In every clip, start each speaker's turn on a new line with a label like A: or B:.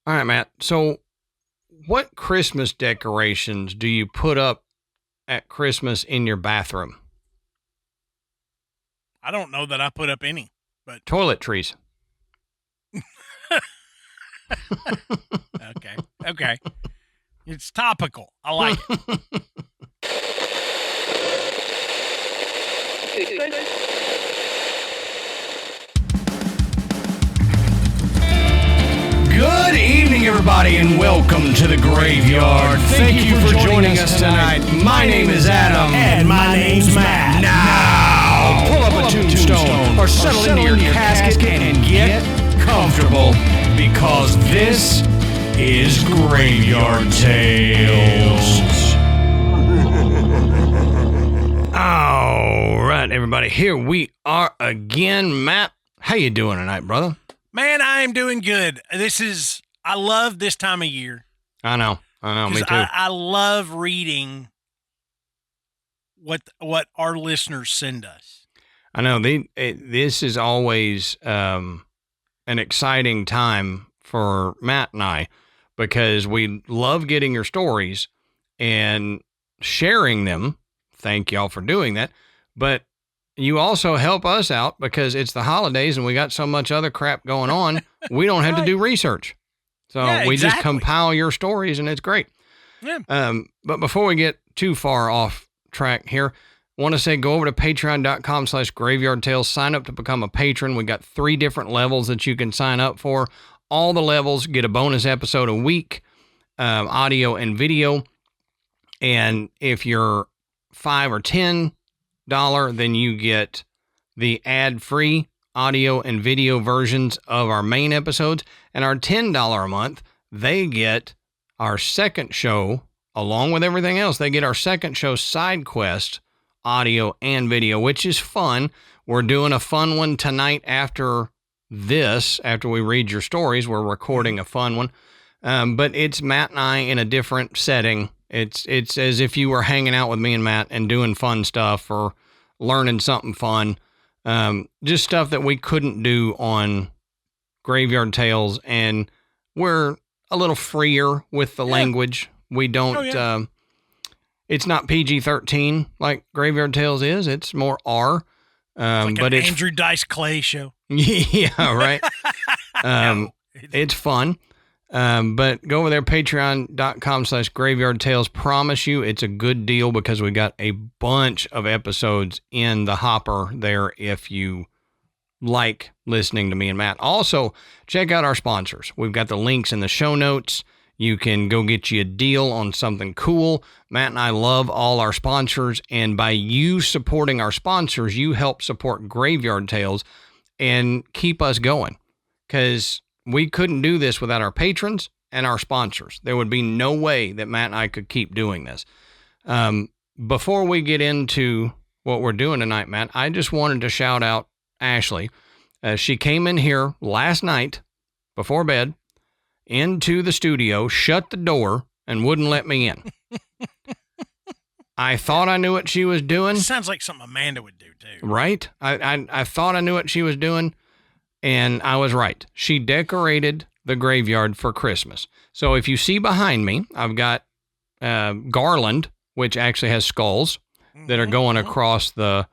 A: All right, Matt. So what Christmas decorations do you put up at Christmas in your bathroom?
B: I don't know that I put up any, but
A: Toiletries.
B: Okay. It's topical. I like it.
A: Good evening, everybody, and welcome to the Graveyard. Thank you for joining us tonight. My name is Adam.
C: And my name's Matt.
A: Now, pull up a tombstone or settle into your casket and get comfortable because this is Graveyard Tales. All right, everybody, here we are again. Matt, how you doing tonight, brother?
B: Man, I am doing good. I love this time of year.
A: I know, me too.
B: I love reading what our listeners send us.
A: I know, this is always an exciting time for Matt and I because we love getting your stories and sharing them. Thank y'all for doing that. But you also help us out because it's the holidays and we got so much other crap going on. We don't have to do research. So we just compile your stories and it's great.
B: Yeah.
A: But before we get too far off track here, I want to say go over to patreon.com/Graveyard Tales. Sign up to become a patron. We got 3 different levels that you can sign up for. All the levels get a bonus episode a week, audio and video. And if you're $5 or $10, then you get the ad-free audio and video versions of our main episodes. And our $10 a month, they get our second show, along with everything else. They get our second show, Side Quest, audio and video, which is fun. We're doing a fun one tonight after this. After we read your stories, we're recording a fun one. But it's Matt and I in a different setting. It's as if you were hanging out with me and Matt and doing fun stuff or learning something fun. Just stuff that we couldn't do on Graveyard Tales. And we're a little freer with the language. We don't, it's not PG-13 like Graveyard Tales is. It's more R.
B: It's
A: but it's
B: Andrew Dice Clay show.
A: Yeah, right. It's fun. But go over there, patreon.com/Graveyard Tales. Promise you it's a good deal because we got a bunch of episodes in the hopper there if you like listening to me and Matt. Also, check out our sponsors. We've got the links in the show notes. You can go get you a deal on something cool. Matt and I love all our sponsors, and by you supporting our sponsors, you help support Graveyard Tales and keep us going because we couldn't do this without our patrons and our sponsors. There would be no way that Matt and I could keep doing this. Before we get into what we're doing tonight, Matt, I just wanted to shout out Ashley. She came in here last night before bed into the studio, shut the door, and wouldn't let me in. I thought I knew what she was doing.
B: Sounds like something Amanda would do, too.
A: Right? I thought I knew what she was doing. And I was right. She decorated the graveyard for Christmas. So if you see behind me, I've got garland, which actually has skulls that are going across the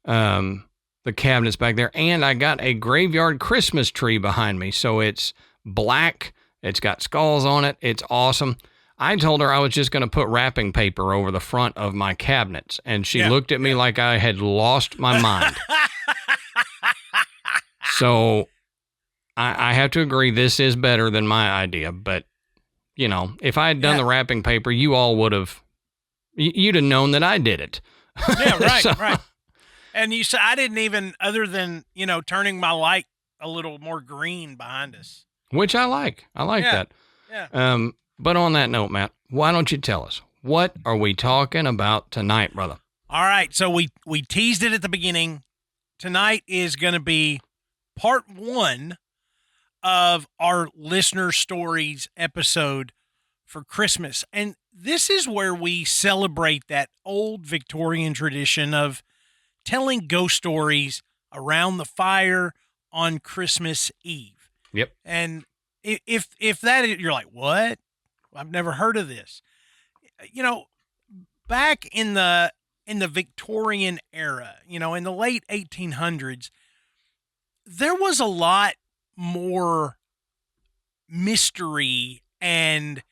A: cabinets back there. And I got a graveyard Christmas tree behind me. So it's black. It's got skulls on it. It's awesome. I told her I was just going to put wrapping paper over the front of my cabinets. And she looked at me like I had lost my mind. So I have to agree, this is better than my idea. But, you know, if I had done the wrapping paper, you all would have, you'd have known that I did it.
B: Yeah, right, right. And you said I didn't even, other than, turning my light a little more green behind us.
A: Which I like. I like that.
B: Yeah.
A: But on that note, Matt, why don't you tell us, what are we talking about tonight, brother?
B: All right. So we teased it at the beginning. Tonight is going to be part 1 of our listener stories episode for Christmas. And this is where we celebrate that old Victorian tradition of telling ghost stories around the fire on Christmas Eve.
A: Yep.
B: And if that is, you're like, what? I've never heard of this. You know, back in the Victorian era, you know, in the late 1800s, there was a lot more mystery and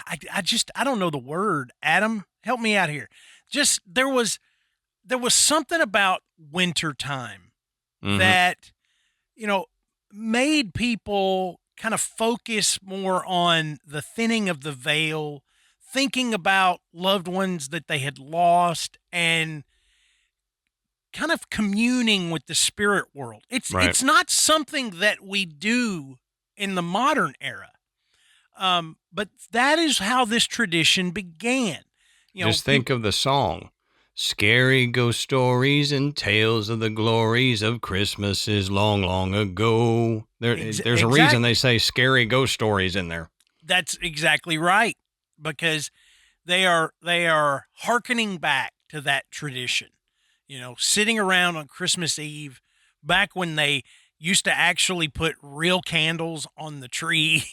B: I don't know the word. Adam, help me out here. Just there was something about wintertime that, you know, made people kind of focus more on the thinning of the veil, thinking about loved ones that they had lost, and kind of communing with the spirit world. It's not something that we do in the modern era. But that is how this tradition began. You know,
A: just think of the song. Scary ghost stories and tales of the glories of Christmases long, long ago. There's a reason they say scary ghost stories in there.
B: That's exactly right, because they are hearkening back to that tradition. You know, sitting around on Christmas Eve, back when they used to actually put real candles on the tree.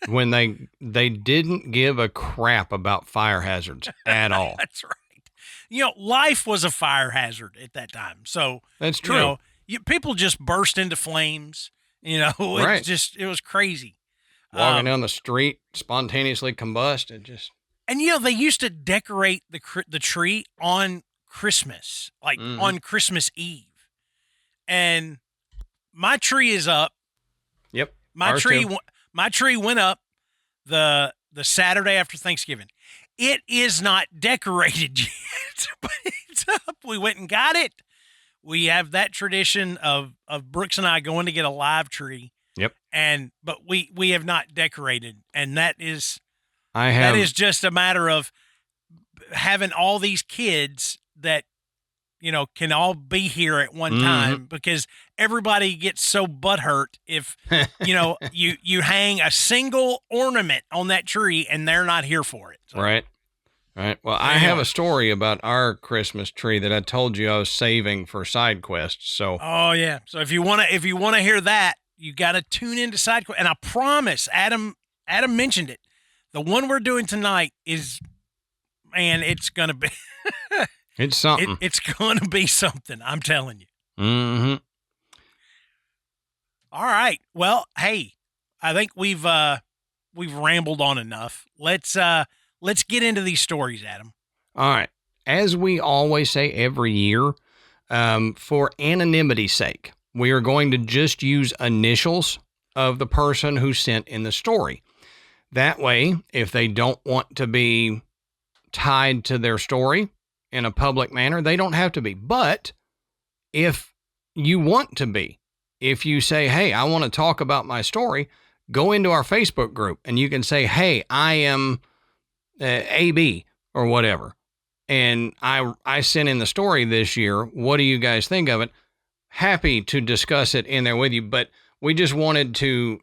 A: When they didn't give a crap about fire hazards at all.
B: That's right. You know, life was a fire hazard at that time. So
A: that's true.
B: You know, people just burst into flames. You know, it was crazy.
A: Walking down the street, spontaneously combust.
B: And you know, they used to decorate the tree on Christmas, like on Christmas Eve. And my tree is up.
A: Yep.
B: My tree went up the Saturday after Thanksgiving. It is not decorated yet, but it's up. We went and got it. We have that tradition of Brooks and I going to get a live tree.
A: Yep.
B: But we have not decorated, and that is just a matter of having all these kids that, you know, can all be here at one time, because everybody gets so butthurt if, you know, you hang a single ornament on that tree and they're not here for it. So.
A: Right. Well, I have a story about our Christmas tree that I told you I was saving for side quests. So. Oh
B: yeah. So if you want to hear that, you got to tune into side quest. And I promise, Adam mentioned it. The one we're doing tonight is, man, it's going to be.
A: It's something.
B: It's going to be something, I'm telling you. All right. Well, hey, I think we've rambled on enough. Let's get into these stories, Adam.
A: All right. As we always say every year, for anonymity's sake, we are going to just use initials of the person who sent in the story. That way, if they don't want to be tied to their story in a public manner, they don't have to be. But if you want to be, if you say, hey, I want to talk about my story, go into our Facebook group and you can say, hey, I am AB or whatever. And I sent in the story this year. What do you guys think of it? Happy to discuss it in there with you. But we just wanted to,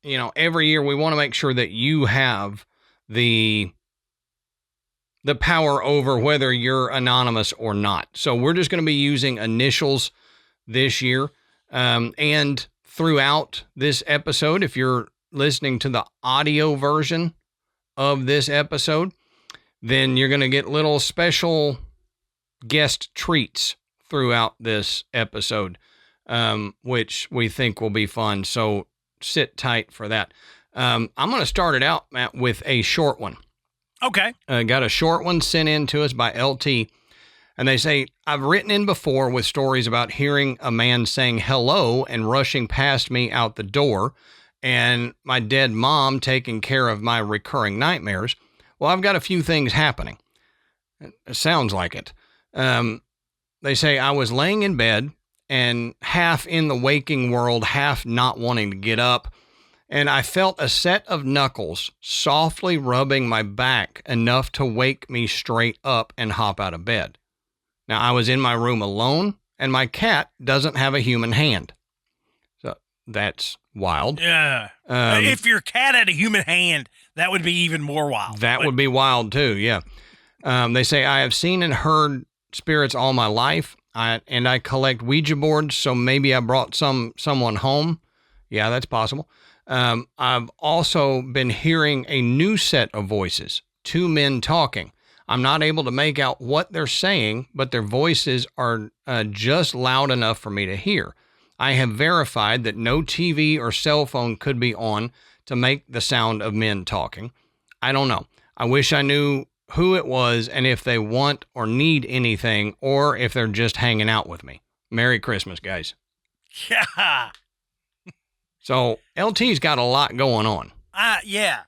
A: you know, every year we want to make sure that you have the power over whether you're anonymous or not. So we're just going to be using initials this year. And throughout this episode, if you're listening to the audio version of this episode, then you're going to get little special guest treats throughout this episode, which we think will be fun. So sit tight for that. I'm going to start it out, Matt, with a short one.
B: Okay.
A: Got a short one sent in to us by LT. And they say, I've written in before with stories about hearing a man saying hello and rushing past me out the door, and my dead mom taking care of my recurring nightmares. Well, I've got a few things happening. It sounds like it. They say, I was laying in bed and half in the waking world, half not wanting to get up. And I felt a set of knuckles softly rubbing my back enough to wake me straight up and hop out of bed. Now, I was in my room alone, and my cat doesn't have a human hand. So that's wild.
B: Yeah. If your cat had a human hand, that would be even more wild.
A: That would be wild, too, yeah. They say, I have seen and heard spirits all my life, and I collect Ouija boards, so maybe I brought someone home. Yeah, that's possible. I've also been hearing a new set of voices, two men talking. I'm not able to make out what they're saying, but their voices are just loud enough for me to hear. I have verified that no TV or cell phone could be on to make the sound of men talking. I don't know. I wish I knew who it was and if they want or need anything or if they're just hanging out with me. Merry Christmas, guys.
B: Yeah.
A: So LT's got a lot going on.
B: Yeah.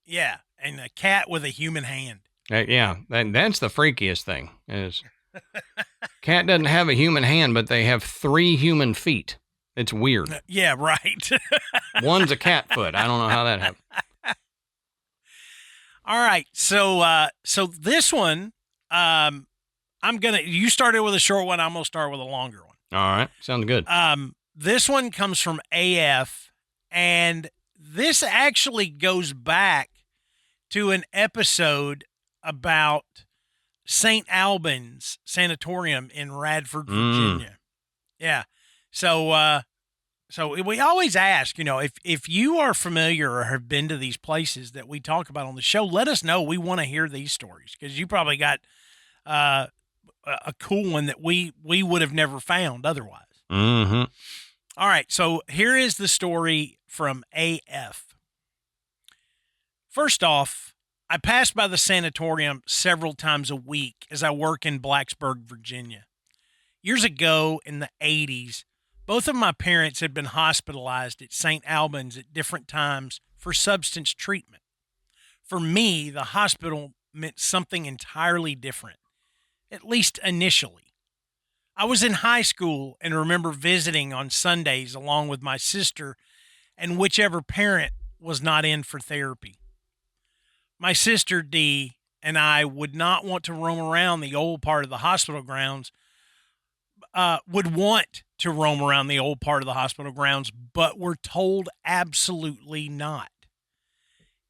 B: Yeah. And a cat with a human hand.
A: Yeah, that's the freakiest thing is cat doesn't have a human hand, but they have 3 human feet. It's weird.
B: Yeah, right.
A: One's a cat foot. I don't know how that happened.
B: All right. So this one, you started with a short one. I'm going to start with a longer one.
A: All right. Sounds good.
B: This one comes from AF, and this actually goes back to an episode about St. Albans Sanatorium in Radford, Virginia. Yeah. So we always ask, if you are familiar or have been to these places that we talk about on the show, let us know. We want to hear these stories because you probably got a cool one that we would have never found otherwise.
A: Mm-hmm.
B: All right. So here is the story from AF. First off, I pass by the sanatorium several times a week as I work in Blacksburg, Virginia. Years ago in the 80s, both of my parents had been hospitalized at St. Albans at different times for substance treatment. For me, the hospital meant something entirely different, at least initially. I was in high school and remember visiting on Sundays along with my sister and whichever parent was not in for therapy. My sister, Dee, and I would not want to roam around the old part of the hospital grounds, but were told absolutely not.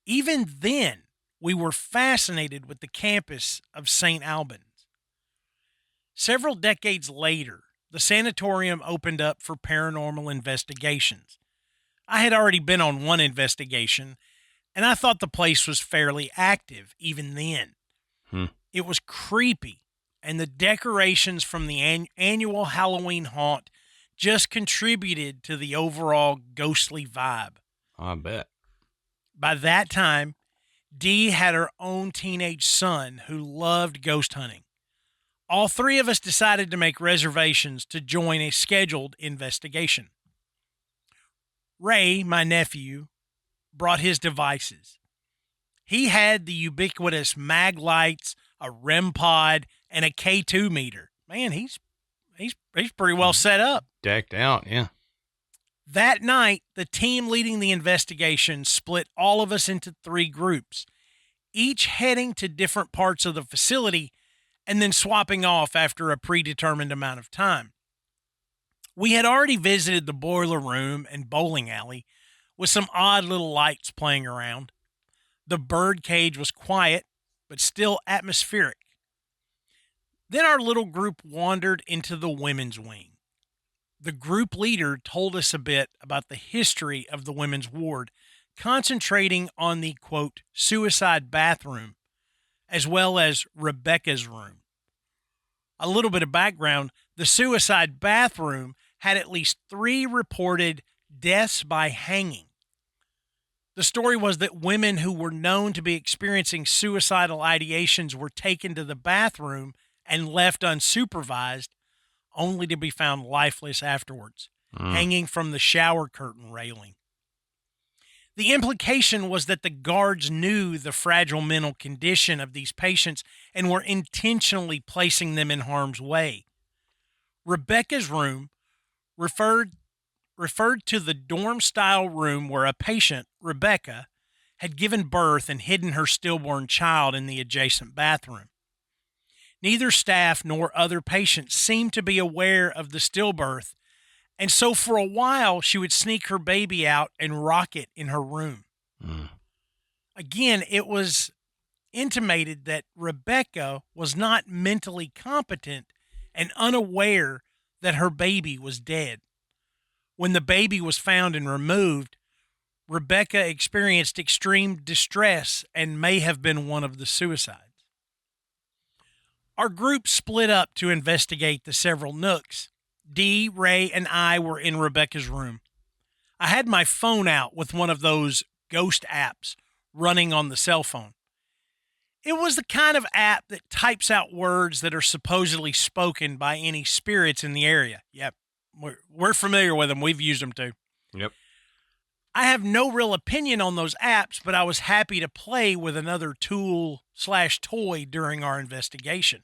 B: Even then, we were fascinated with the campus of St. Albans. Several decades later, the sanatorium opened up for paranormal investigations. I had already been on one investigation, and I thought the place was fairly active even then. It was creepy, and the decorations from the annual Halloween haunt just contributed to the overall ghostly vibe.
A: I bet.
B: By that time, Dee had her own teenage son who loved ghost hunting. All 3 of us decided to make reservations to join a scheduled investigation. Ray, my nephew, brought his devices. He had the ubiquitous mag lights, a REM pod, and a K2 meter. Man, he's pretty well set up.
A: Decked out, yeah.
B: That night, the team leading the investigation split all of us into 3 groups, each heading to different parts of the facility and then swapping off after a predetermined amount of time. We had already visited the boiler room and bowling alley with some odd little lights playing around. The bird cage was quiet, but still atmospheric. Then our little group wandered into the women's wing. The group leader told us a bit about the history of the women's ward, concentrating on the, quote, suicide bathroom, as well as Rebecca's room. A little bit of background, the suicide bathroom had at least 3 reported deaths by hanging. The story was that women who were known to be experiencing suicidal ideations were taken to the bathroom and left unsupervised, only to be found lifeless afterwards, hanging from the shower curtain railing. The implication was that the guards knew the fragile mental condition of these patients and were intentionally placing them in harm's way. Rebecca's room referred to the dorm-style room where a patient, Rebecca, had given birth and hidden her stillborn child in the adjacent bathroom. Neither staff nor other patients seemed to be aware of the stillbirth, and so for a while she would sneak her baby out and rock it in her room. Again, it was intimated that Rebecca was not mentally competent and unaware that her baby was dead. When the baby was found and removed, Rebecca experienced extreme distress and may have been one of the suicides. Our group split up to investigate the several nooks. Dee, Ray, and I were in Rebecca's room. I had my phone out with one of those ghost apps running on the cell phone. It was the kind of app that types out words that are supposedly spoken by any spirits in the area. Yep, we're familiar with them. We've used them too.
A: Yep.
B: I have no real opinion on those apps, but I was happy to play with another tool/toy during our investigation.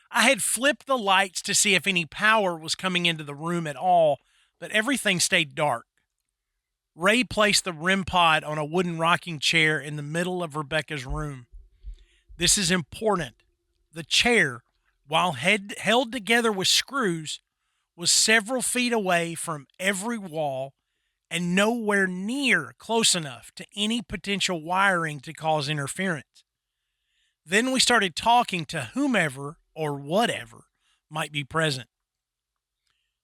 B: I had flipped the lights to see if any power was coming into the room at all, but everything stayed dark. Ray placed the REM pod on a wooden rocking chair in the middle of Rebecca's room. This is important. The chair, while held together with screws, was several feet away from every wall and nowhere near close enough to any potential wiring to cause interference. Then we started talking to whomever or whatever might be present.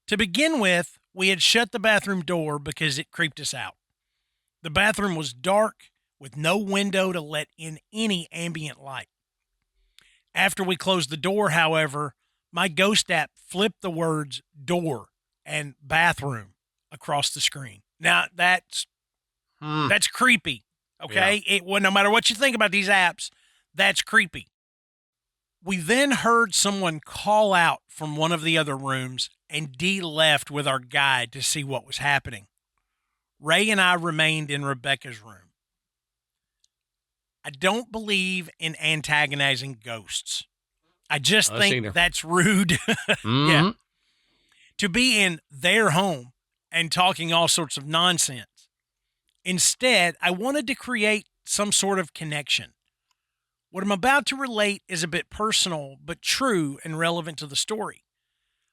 B: To begin with, we had shut the bathroom door because it creeped us out. The bathroom was dark with no window to let in any ambient light. After we closed the door, however, my ghost app flipped the words door and bathroom across the screen. Now, that's creepy, okay?
A: Yeah.
B: Well, no matter what you think about these apps, that's creepy. We then heard someone call out from one of the other rooms, and Dee left with our guide to see what was happening. Ray and I remained in Rebecca's room. I don't believe in antagonizing ghosts. I just think that's rude.
A: Mm-hmm.
B: Yeah. To be in their home and talking all sorts of nonsense. Instead, I wanted to create some sort of connection. What I'm about to relate is a bit personal, but true and relevant to the story.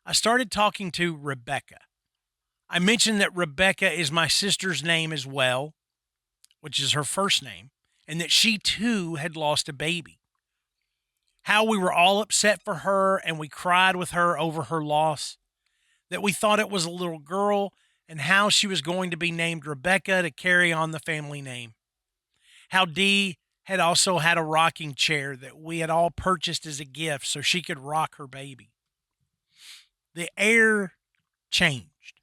B: I started talking to Rebecca. I mentioned that Rebecca is my sister's name as well, which is her first name, and that she too had lost a baby. How we were all upset for her and we cried with her over her loss, that we thought it was a little girl, and how she was going to be named Rebecca to carry on the family name. How Dee had also had a rocking chair that we had all purchased as a gift so she could rock her baby. The air changed.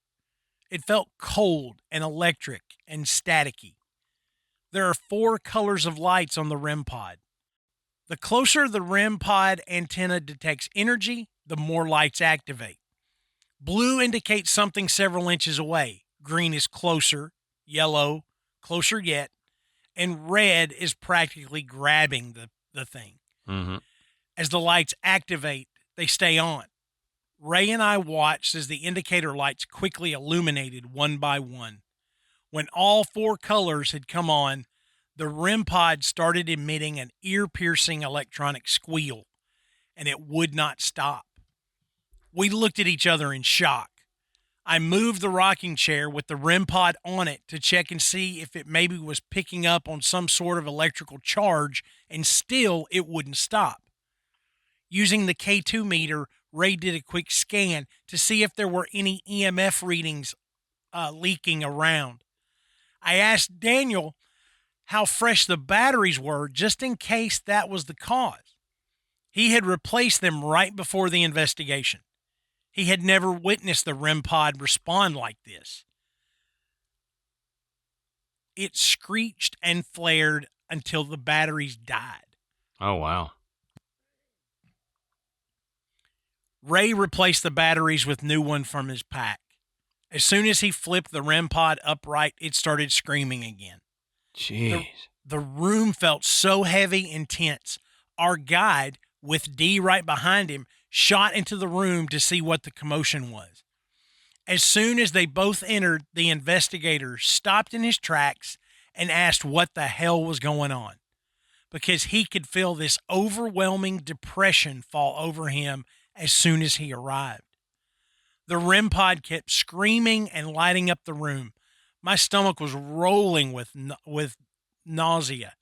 B: It felt cold and electric and staticky. There are 4 colors of lights on the REM pod. The closer the REM pod antenna detects energy, the more lights activate. Blue indicates something several inches away. Green is closer, yellow, closer yet, and red is practically grabbing the thing.
A: Mm-hmm.
B: As the lights activate, they stay on. Ray and I watched as the indicator lights quickly illuminated one by one. When all 4 colors had come on, the REM pod started emitting an ear-piercing electronic squeal, and it would not stop. We looked at each other in shock. I moved the rocking chair with the REM pod on it to check and see if it maybe was picking up on some sort of electrical charge, and still it wouldn't stop. Using the K2 meter, Ray did a quick scan to see if there were any EMF readings leaking around. I asked Daniel how fresh the batteries were just in case that was the cause. He had replaced them right before the investigation. He had never witnessed the REM pod respond like this. It screeched and flared until the batteries died.
A: Oh, wow.
B: Ray replaced the batteries with new ones from his pack. As soon as he flipped the REM pod upright, it started screaming again.
A: Jeez.
B: The room felt so heavy and tense. Our guide, with Dee right behind him, shot into the room to see what the commotion was. As soon as they both entered, the investigator stopped in his tracks and asked what the hell was going on, because he could feel this overwhelming depression fall over him as soon as he arrived. The REM pod kept screaming and lighting up the room. My stomach was rolling with nausea,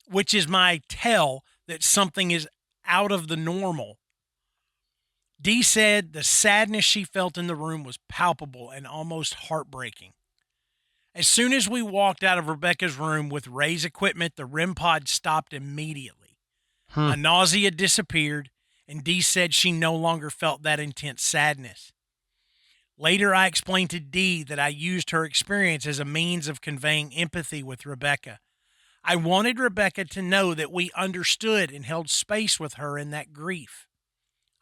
B: which is my tell that something is out of the normal. Dee said the sadness she felt in the room was palpable and almost heartbreaking. As soon as we walked out of Rebecca's room with Ray's equipment, the REM pod stopped immediately. A nausea disappeared, and Dee said she no longer felt that intense sadness. Later, I explained to Dee that I used her experience as a means of conveying empathy with Rebecca. I wanted Rebecca to know that we understood and held space with her in that grief.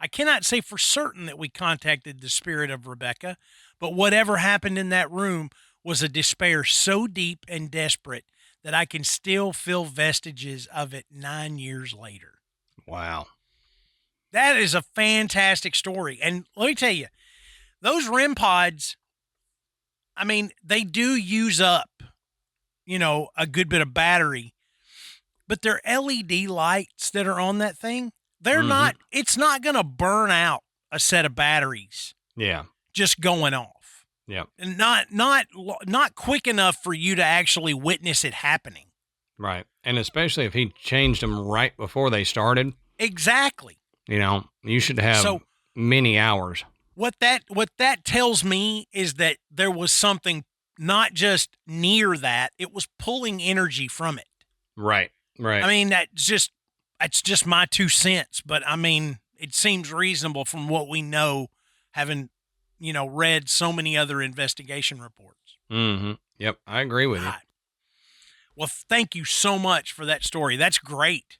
B: I cannot say for certain that we contacted the spirit of Rebecca, but whatever happened in that room was a despair so deep and desperate that I can still feel vestiges of it 9 years later.
A: Wow.
B: That is a fantastic story. And let me tell you, those REM pods, I mean, they do use up, a good bit of battery, but they're LED lights that are on that thing. They're not, it's not going to burn out a set of batteries.
A: Yeah.
B: Just going off.
A: Yeah.
B: And not quick enough for you to actually witness it happening.
A: Right. And especially if he changed them right before they started.
B: Exactly.
A: You should have many hours.
B: What that tells me is that there was something not just near that, it was pulling energy from it.
A: Right. Right.
B: I mean, that's just my 2 cents, but I mean, it seems reasonable from what we know, having, read so many other investigation reports.
A: Mm-hmm. Yep. I agree with you.
B: Well, thank you so much for that story. That's great.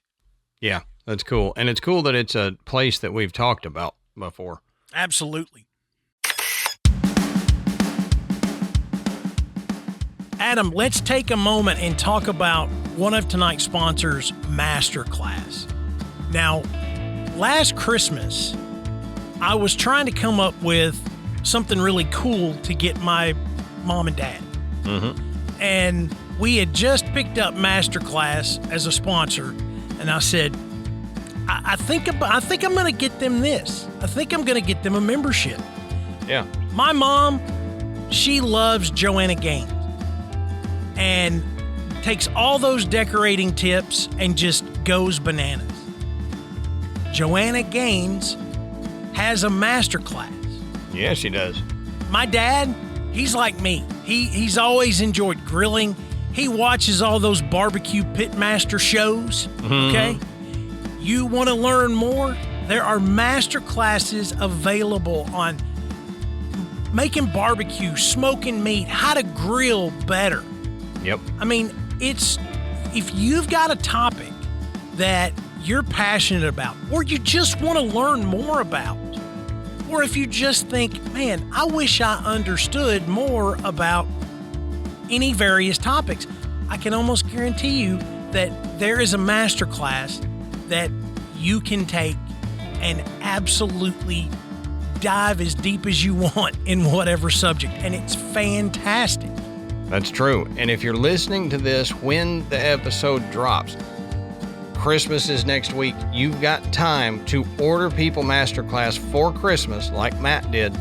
A: Yeah, that's cool. And it's cool that it's a place that we've talked about before.
B: Absolutely. Adam, let's take a moment and talk about one of tonight's sponsors, Masterclass. Now, last Christmas, I was trying to come up with something really cool to get my mom and dad. Mm-hmm. And we had just picked up Masterclass as a sponsor, and I said, I think I'm going to get them this. I think I'm going to get them a membership.
A: Yeah.
B: My mom, she loves Joanna Gaines and takes all those decorating tips and just goes bananas. Joanna Gaines has a Masterclass.
A: Yeah, she does.
B: My dad, he's like me. He's always enjoyed grilling. He watches all those barbecue pitmaster shows. Okay. You want to learn more? There are master classes available on making barbecue, smoking meat, how to grill better.
A: Yep.
B: I mean, if you've got a topic that you're passionate about, or you just want to learn more about, or if you just think, man, I wish I understood more about any various topics, I can almost guarantee you that there is a master class that you can take and absolutely dive as deep as you want in whatever subject. And it's fantastic.
A: That's true. And if you're listening to this when the episode drops, Christmas is next week. You've got time to order People Masterclass for Christmas like Matt did.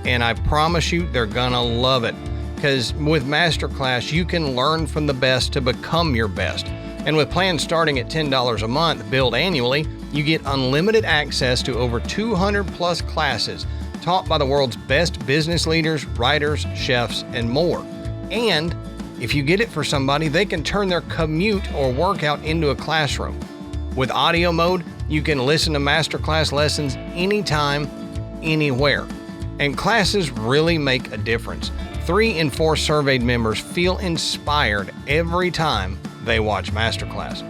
A: And I promise you, they're gonna love it. Because with Masterclass, you can learn from the best to become your best. And with plans starting at $10 a month, billed annually, you get unlimited access to over 200 plus classes taught by the world's best business leaders, writers, chefs, and more. And if you get it for somebody, they can turn their commute or workout into a classroom. With audio mode, you can listen to Masterclass lessons anytime, anywhere. And classes really make a difference. 3 in 4 surveyed members feel inspired every time they watch Masterclass.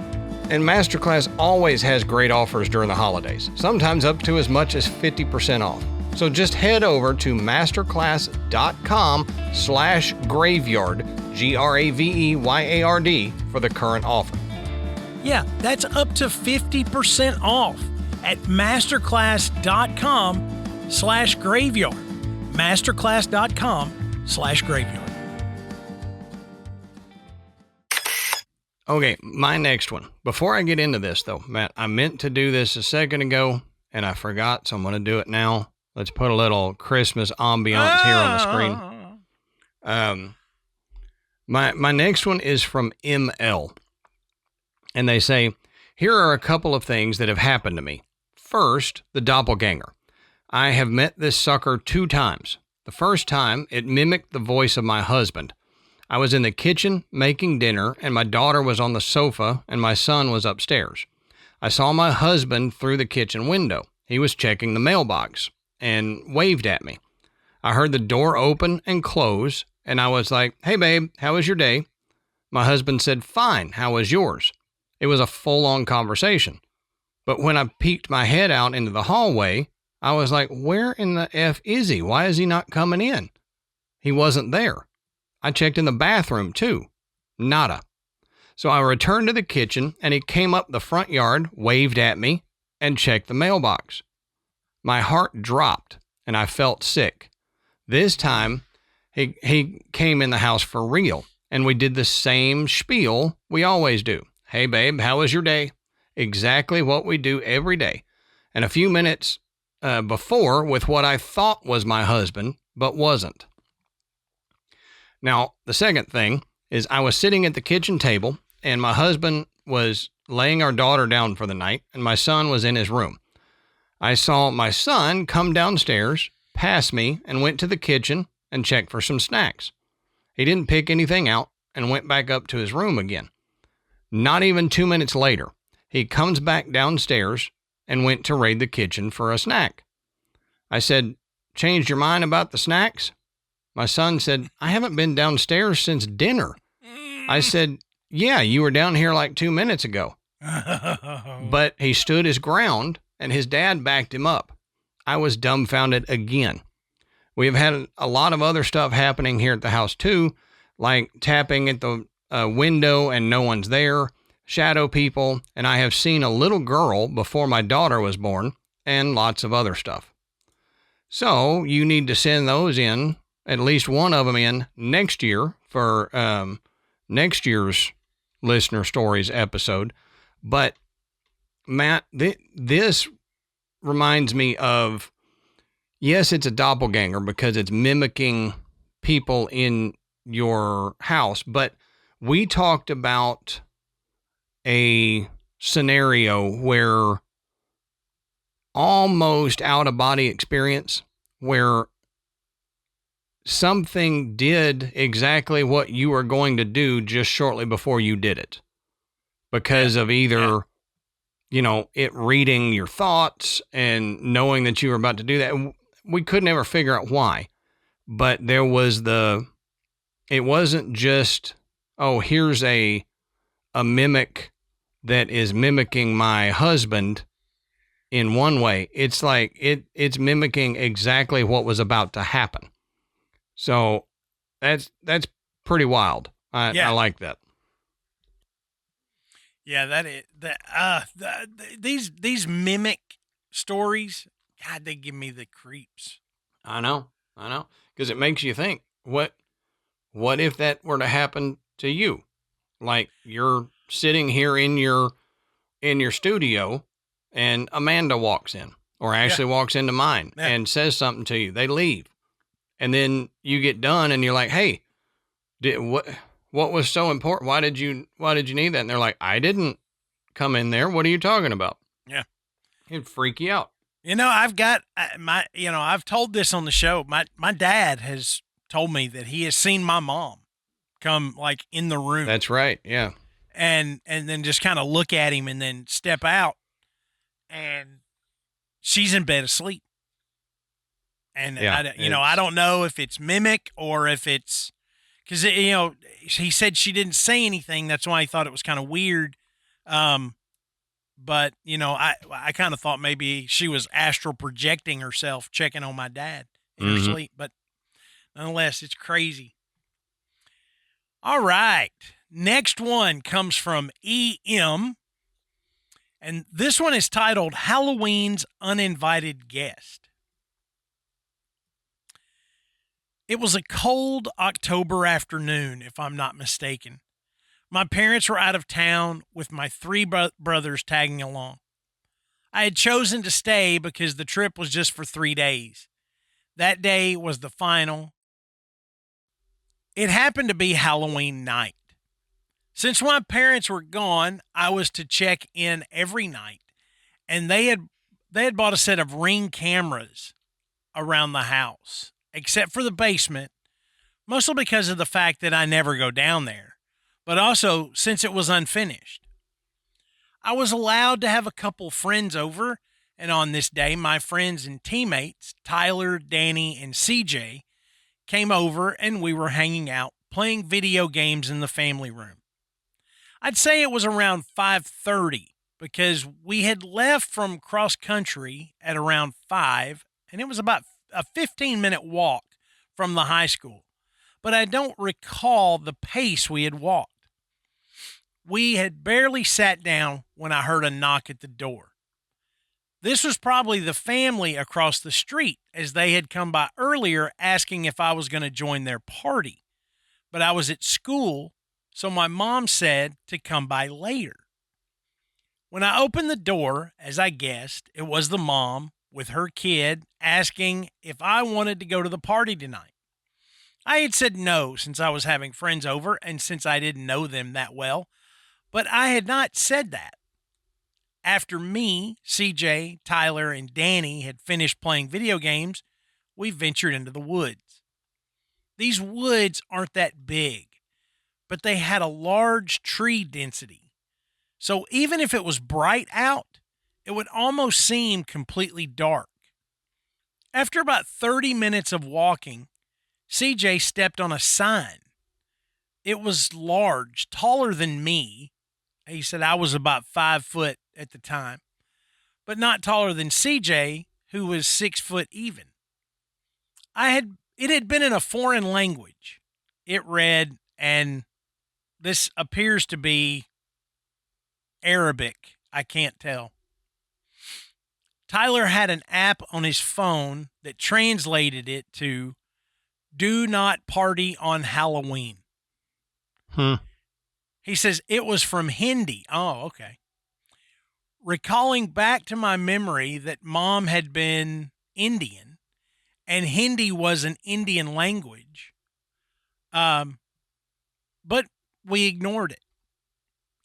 A: And Masterclass always has great offers during the holidays, sometimes up to as much as 50% off. So just head over to masterclass.com/graveyard, GRAVEYARD, for the current offer.
B: Yeah, that's up to 50% off at masterclass.com/graveyard. Masterclass.com/graveyard.
A: Okay, my next one. Before I get into this, though, Matt, I meant to do this a second ago, and I forgot, so I'm going to do it now. Let's put a little Christmas ambiance here on the screen. My next one is from ML. And they say, here are a couple of things that have happened to me. First, the doppelganger. I have met this sucker 2 times. The first time, it mimicked the voice of my husband. I was in the kitchen making dinner, and my daughter was on the sofa, and my son was upstairs. I saw my husband through the kitchen window. He was checking the mailbox and waved at me. I heard the door open and close, and I was like, "Hey, babe, how was your day?" My husband said, "Fine, how was yours?" It was a full-on conversation. But when I peeked my head out into the hallway, I was like, where in the F is he? Why is he not coming in? He wasn't there. I checked in the bathroom too. Nada. So I returned to the kitchen, and he came up the front yard, waved at me, and checked the mailbox. My heart dropped, and I felt sick. This time, he came in the house for real, and we did the same spiel we always do. "Hey, babe, how was your day?" Exactly what we do every day. And a few minutes before with what I thought was my husband, but wasn't. Now, the second thing is I was sitting at the kitchen table, and my husband was laying our daughter down for the night, and my son was in his room. I saw my son come downstairs, pass me, and went to the kitchen and checked for some snacks. He didn't pick anything out and went back up to his room again. Not even 2 minutes later, he comes back downstairs and went to raid the kitchen for a snack. I said, "Changed your mind about the snacks?" My son said, "I haven't been downstairs since dinner." I said, "Yeah, you were down here like 2 minutes ago." But he stood his ground, and his dad backed him up. I was dumbfounded again. We have had a lot of other stuff happening here at the house too, like tapping at the window and no one's there, shadow people, and I have seen a little girl before my daughter was born, and lots of other stuff. So you need to send those in, at least one of them in, next year for next year's Listener Stories episode. But Matt, this reminds me of, yes, it's a doppelganger because it's mimicking people in your house, but we talked about a scenario where almost out of body experience, where something did exactly what you were going to do just shortly before you did it, because of either, it reading your thoughts and knowing that you were about to do that. We could never figure out why, but there was it wasn't just, oh, here's a mimic that is mimicking my husband in one way. It's like it's mimicking exactly what was about to happen. So that's pretty wild. I like that.
B: Yeah, these mimic stories, God, they give me the creeps.
A: I know. Because it makes you think, what if that were to happen to you? Like, you're sitting here in your studio, and Amanda walks in, or Ashley walks into mine and says something to you. They leave, and then you get done, and you're like, "Hey, what was so important? Why did you need that?" And they're like, "I didn't come in there. What are you talking about?"
B: Yeah,
A: it'd freak you out.
B: I've got I've told this on the show. My dad has told me that he has seen my mom come like in the room.
A: That's right. Yeah.
B: And then just kind of look at him and then step out, and she's in bed asleep. And I don't know if it's mimic or if it's because he said she didn't say anything. That's why he thought it was kind of weird. But I kind of thought maybe she was astral projecting herself, checking on my dad in her sleep. But nonetheless, it's crazy. All right. Next one comes from EM. And this one is titled Halloween's Uninvited Guest. It was a cold October afternoon, if I'm not mistaken. My parents were out of town with my 3 brothers tagging along. I had chosen to stay because the trip was just for 3 days. That day was the final. It happened to be Halloween night. Since my parents were gone, I was to check in every night, and they had bought a set of Ring cameras around the house, except for the basement, mostly because of the fact that I never go down there, but also since it was unfinished. I was allowed to have a couple friends over, and on this day, my friends and teammates, Tyler, Danny, and CJ, came over and we were hanging out, playing video games in the family room. I'd say it was around 5:30 because we had left from cross country at around 5, and it was about a 15-minute walk from the high school. But I don't recall the pace we had walked. We had barely sat down when I heard a knock at the door. This was probably the family across the street, as they had come by earlier asking if I was going to join their party. But I was at school, so my mom said to come by later. When I opened the door, as I guessed, it was the mom with her kid asking if I wanted to go to the party tonight. I had said no since I was having friends over and since I didn't know them that well, but I had not said that. After me, CJ, Tyler, and Danny had finished playing video games, we ventured into the woods. These woods aren't that big, but they had a large tree density. So even if it was bright out, it would almost seem completely dark. After about 30 minutes of walking, CJ stepped on a sign. It was large, taller than me. He said I was about 5 foot at the time, but not taller than CJ, who was 6 foot even. It had been in a foreign language. It read, and this appears to be Arabic. I can't tell. Tyler had an app on his phone that translated it to "Do not party on Halloween." He says it was from Hindi. Oh, okay. Recalling back to my memory that Mom had been Indian and Hindi was an Indian language, but we ignored it,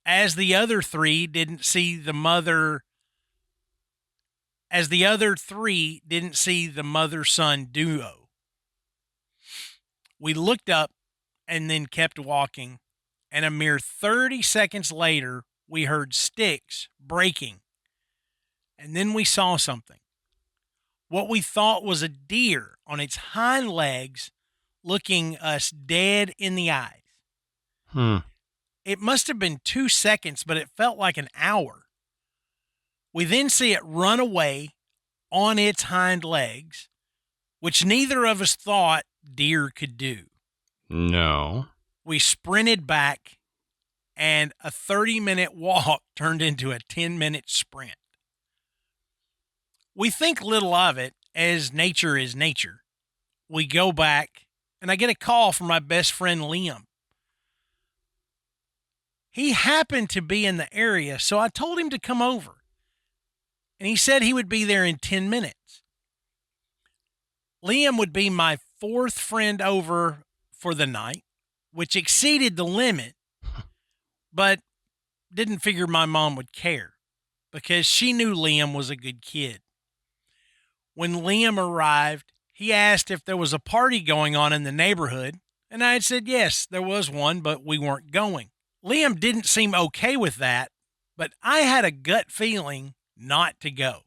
B: as the other three didn't see the mother-son duo. We looked up and then kept walking, and a mere 30 seconds later, we heard sticks breaking, and then we saw something. What we thought was a deer on its hind legs looking us dead in the eyes. It must have been 2 seconds, but it felt like an hour. We then see it run away on its hind legs, which neither of us thought deer could do.
A: No.
B: We sprinted back, and a 30-minute walk turned into a 10-minute sprint. We think little of it, as nature is nature. We go back, and I get a call from my best friend, Liam. He happened to be in the area, so I told him to come over. And he said he would be there in 10 minutes. Liam would be my fourth friend over for the night, which exceeded the limit, but didn't figure my mom would care because she knew Liam was a good kid. When Liam arrived, he asked if there was a party going on in the neighborhood, and I had said yes, there was one, but we weren't going. Liam didn't seem okay with that, but I had a gut feeling not to go.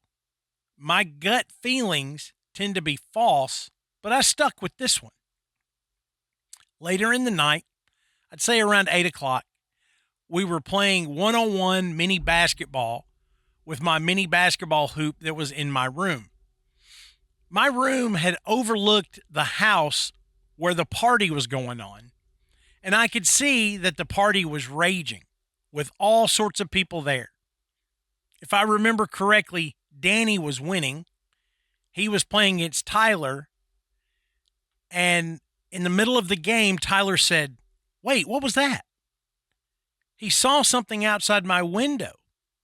B: My gut feelings tend to be false, but I stuck with this one. Later in the night, I'd say around 8 o'clock, we were playing one-on-one mini basketball with my mini basketball hoop that was in my room. My room had overlooked the house where the party was going on, and I could see that the party was raging with all sorts of people there. If I remember correctly, Danny was winning. He was playing against Tyler, and in the middle of the game, Tyler said, "Wait, what was that?" He saw something outside my window,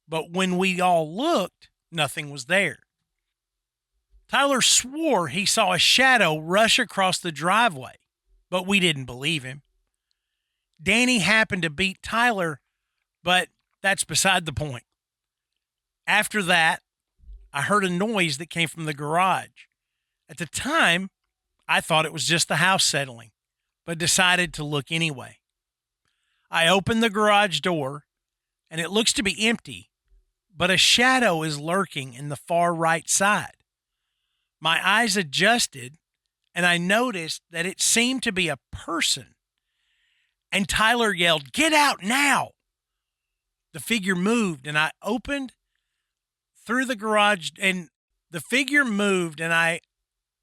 B: but when we all looked, nothing was there. Tyler swore he saw a shadow rush across the driveway, but we didn't believe him. Danny happened to beat Tyler, but that's beside the point. After that, I heard a noise that came from the garage. At the time, I thought it was just the house settling, but decided to look anyway. I opened the garage door, and it looks to be empty, but a shadow is lurking in the far right side. My eyes adjusted, and I noticed that it seemed to be a person. And Tyler yelled, "Get out now!" The figure moved, and I opened through the garage, and the figure moved, and I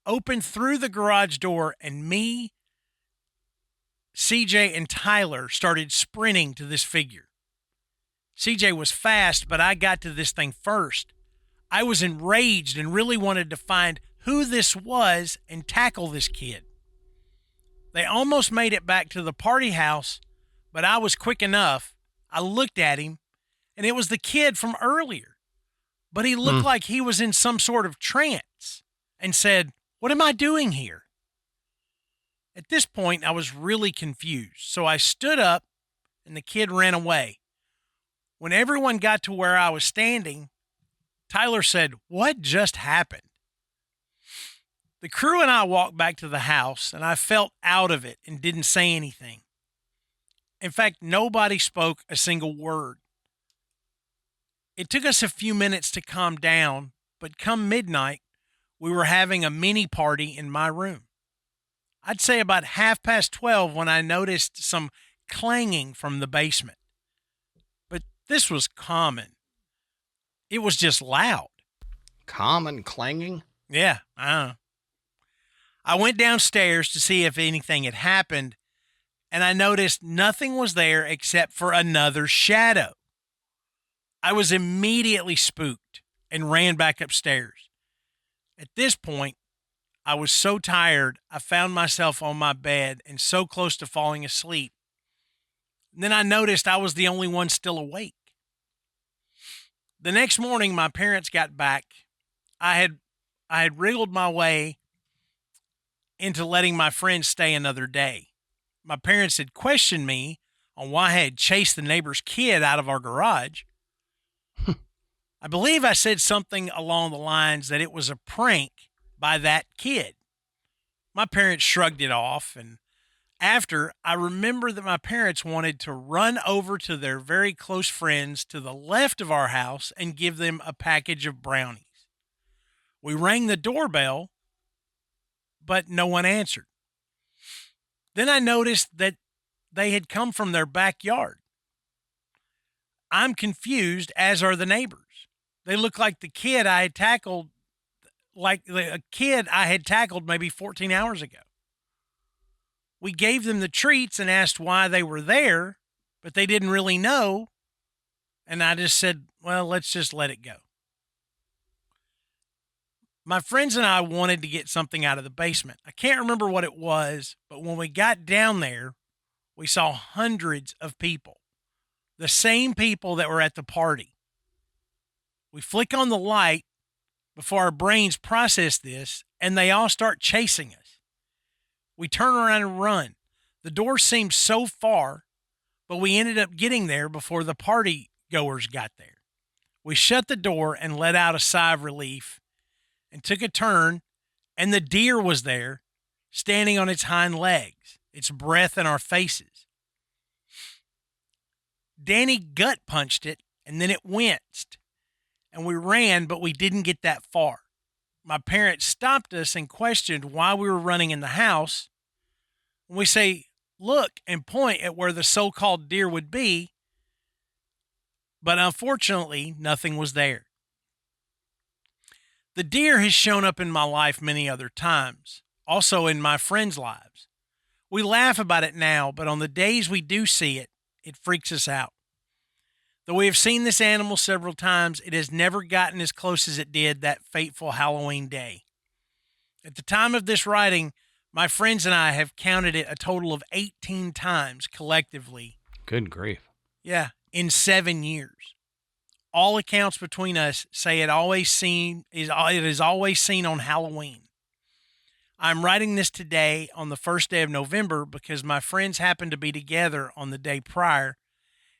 B: opened through the garage door, and me, CJ, and Tyler started sprinting to this figure. CJ was fast, but I got to this thing first. I was enraged and really wanted to find who this was and tackle this kid. They almost made it back to the party house, but I was quick enough. I looked at him, and it was the kid from earlier, but he looked like he was in some sort of trance and said, "What am I doing here?" At this point, I was really confused, so I stood up, and the kid ran away. When everyone got to where I was standing, Tyler said, "What just happened?" The crew and I walked back to the house, and I felt out of it and didn't say anything. In fact, nobody spoke a single word. It took us a few minutes to calm down, but come midnight, we were having a mini party in my room. I'd say about 12:30 when I noticed some clanging from the basement. But this was common. It was just loud.
A: Common clanging?
B: Yeah, I went downstairs to see if anything had happened, and I noticed nothing was there except for another shadow. I was immediately spooked and ran back upstairs. At this point, I was so tired, I found myself on my bed and so close to falling asleep. And then I noticed I was the only one still awake. The next morning, my parents got back. I had wriggled my way into letting my friends stay another day. My parents had questioned me on why I had chased the neighbor's kid out of our garage. I believe I said something along the lines that it was a prank by that kid. My parents shrugged it off, and after, I remember that my parents wanted to run over to their very close friends to the left of our house and give them a package of brownies. We rang the doorbell, but no one answered. Then I noticed that they had come from their backyard. I'm confused, as are the neighbors. They look like the kid I had tackled, maybe 14 hours ago. We gave them the treats and asked why they were there, but they didn't really know. And I just said, well, let's just let it go. My friends and I wanted to get something out of the basement. I can't remember what it was, but when we got down there, we saw hundreds of people, the same people that were at the party. We flick on the light before our brains process this, and they all start chasing us. We turn around and run. The door seemed so far, but we ended up getting there before the party goers got there. We shut the door and let out a sigh of relief and took a turn, and the deer was there, standing on its hind legs, its breath in our faces. Danny gut punched it, and then it winced, and we ran, but we didn't get that far. My parents stopped us and questioned why we were running in the house. We say, look, and point at where the so-called deer would be, but unfortunately, nothing was there. The deer has shown up in my life many other times, also in my friends' lives. We laugh about it now, but on the days we do see it, it freaks us out. Though we have seen this animal several times, it has never gotten as close as it did that fateful Halloween day. At the time of this writing, my friends and I have counted it a total of 18 times collectively.
A: Good grief.
B: Yeah, in 7 years. All accounts between us say it is always seen on Halloween. I'm writing this today on the first day of November because my friends happened to be together on the day prior,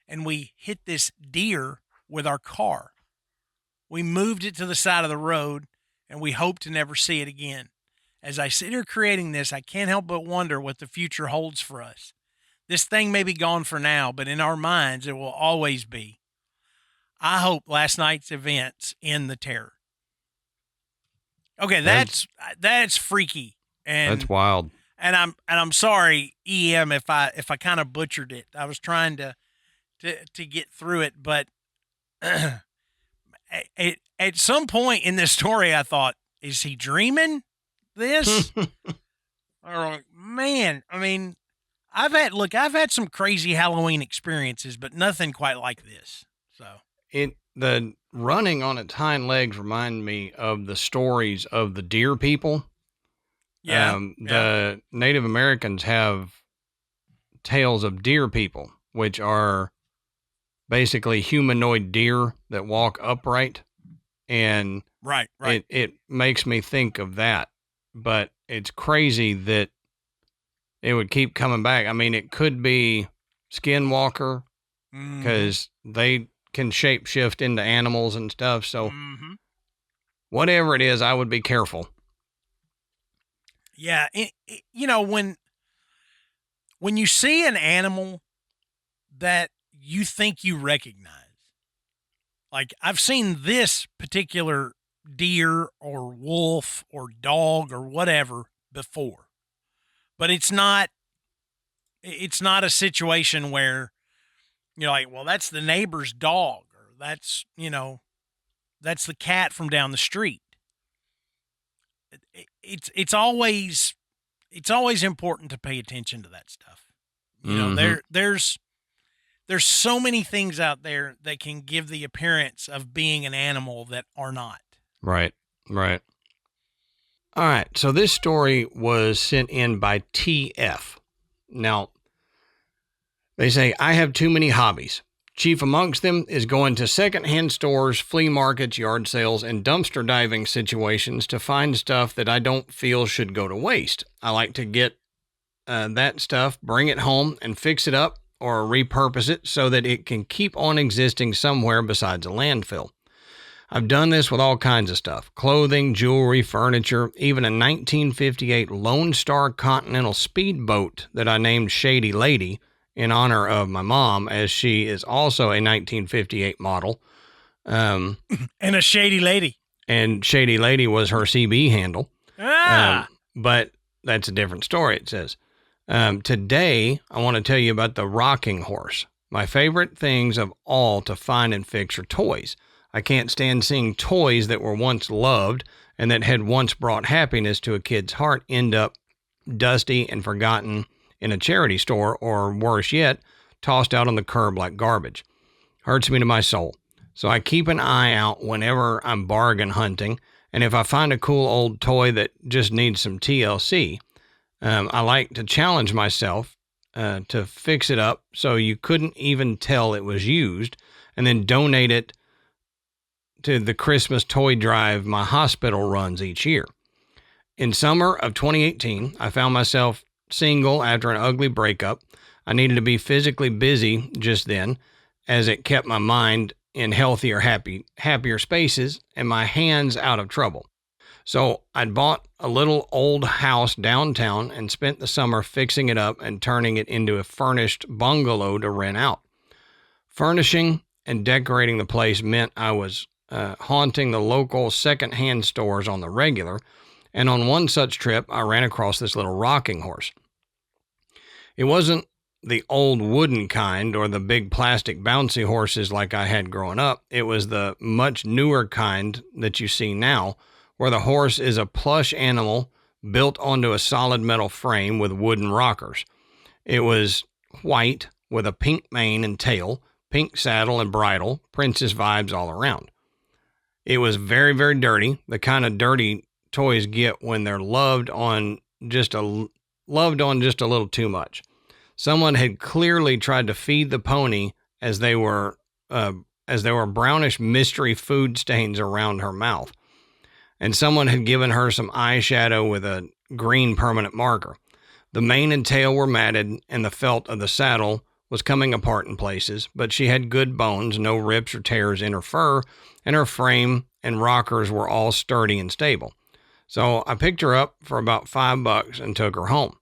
B: and we hit this deer with our car. We moved it to the side of the road, and we hope to never see it again. As I sit here creating this, I can't help but wonder what the future holds for us. This thing may be gone for now, but in our minds, it will always be. I hope last night's events end the terror. Okay, that's freaky, and
A: That's wild.
B: And I'm sorry, EM, if I kind of butchered it. I was trying to get through it, but at some point in this story, I thought, is he dreaming this? Or, man, I mean, I've had some crazy Halloween experiences, but nothing quite like this. So
A: The running on its hind legs remind me of the stories of the deer people.
B: Yeah.
A: The Native Americans have tales of deer people, which are basically humanoid deer that walk upright. And
B: right.
A: It makes me think of that, but it's crazy that it would keep coming back. I mean, it could be Skinwalker because they can shapeshift into animals and stuff. So whatever it is, I would be careful.
B: Yeah. When you see an animal that you think you recognize, like I've seen this particular deer or wolf or dog or whatever before, but it's not a situation where you're like, well, that's the neighbor's dog, or that's the cat from down the street. It's always important to pay attention to that stuff. There's so many things out there that can give the appearance of being an animal that are not.
A: Right. All right. So this story was sent in by TF. Now, they say, I have too many hobbies. Chief amongst them is going to secondhand stores, flea markets, yard sales, and dumpster diving situations to find stuff that I don't feel should go to waste. I like to get that stuff, bring it home, and fix it up or repurpose it so that it can keep on existing somewhere besides a landfill. I've done this with all kinds of stuff: clothing, jewelry, furniture, even a 1958 Lone Star Continental speedboat that I named Shady Lady in honor of my mom, as she is also a 1958 model.
B: And a Shady Lady.
A: And Shady Lady was her CB handle. But that's a different story, it says. Today, I want to tell you about the rocking horse. My favorite things of all to find and fix are toys. I can't stand seeing toys that were once loved and that had once brought happiness to a kid's heart end up dusty and forgotten in a charity store, or worse yet, tossed out on the curb like garbage. Hurts me to my soul. So I keep an eye out whenever I'm bargain hunting, and if I find a cool old toy that just needs some TLC, I like to challenge myself to fix it up so you couldn't even tell it was used, and then donate it to the Christmas toy drive my hospital runs each year. In summer of 2018, I found myself single after an ugly breakup. I needed to be physically busy just then, as it kept my mind in healthier, happier spaces and my hands out of trouble. So I'd bought a little old house downtown and spent the summer fixing it up and turning it into a furnished bungalow to rent out. Furnishing and decorating the place meant I was haunting the local secondhand stores on the regular, and on one such trip, I ran across this little rocking horse. It wasn't the old wooden kind or the big plastic bouncy horses like I had growing up. It was the much newer kind that you see now, where the horse is a plush animal built onto a solid metal frame with wooden rockers. It was white with a pink mane and tail, pink saddle and bridle, princess vibes all around. It was very, very dirty, the kind of dirty toys get when they're loved on just a little too much. Someone had clearly tried to feed the pony as there were brownish mystery food stains around her mouth. And someone had given her some eyeshadow with a green permanent marker. The mane and tail were matted, and the felt of the saddle was coming apart in places, but she had good bones, no rips or tears in her fur, and her frame and rockers were all sturdy and stable. So I picked her up for about $5 and took her home.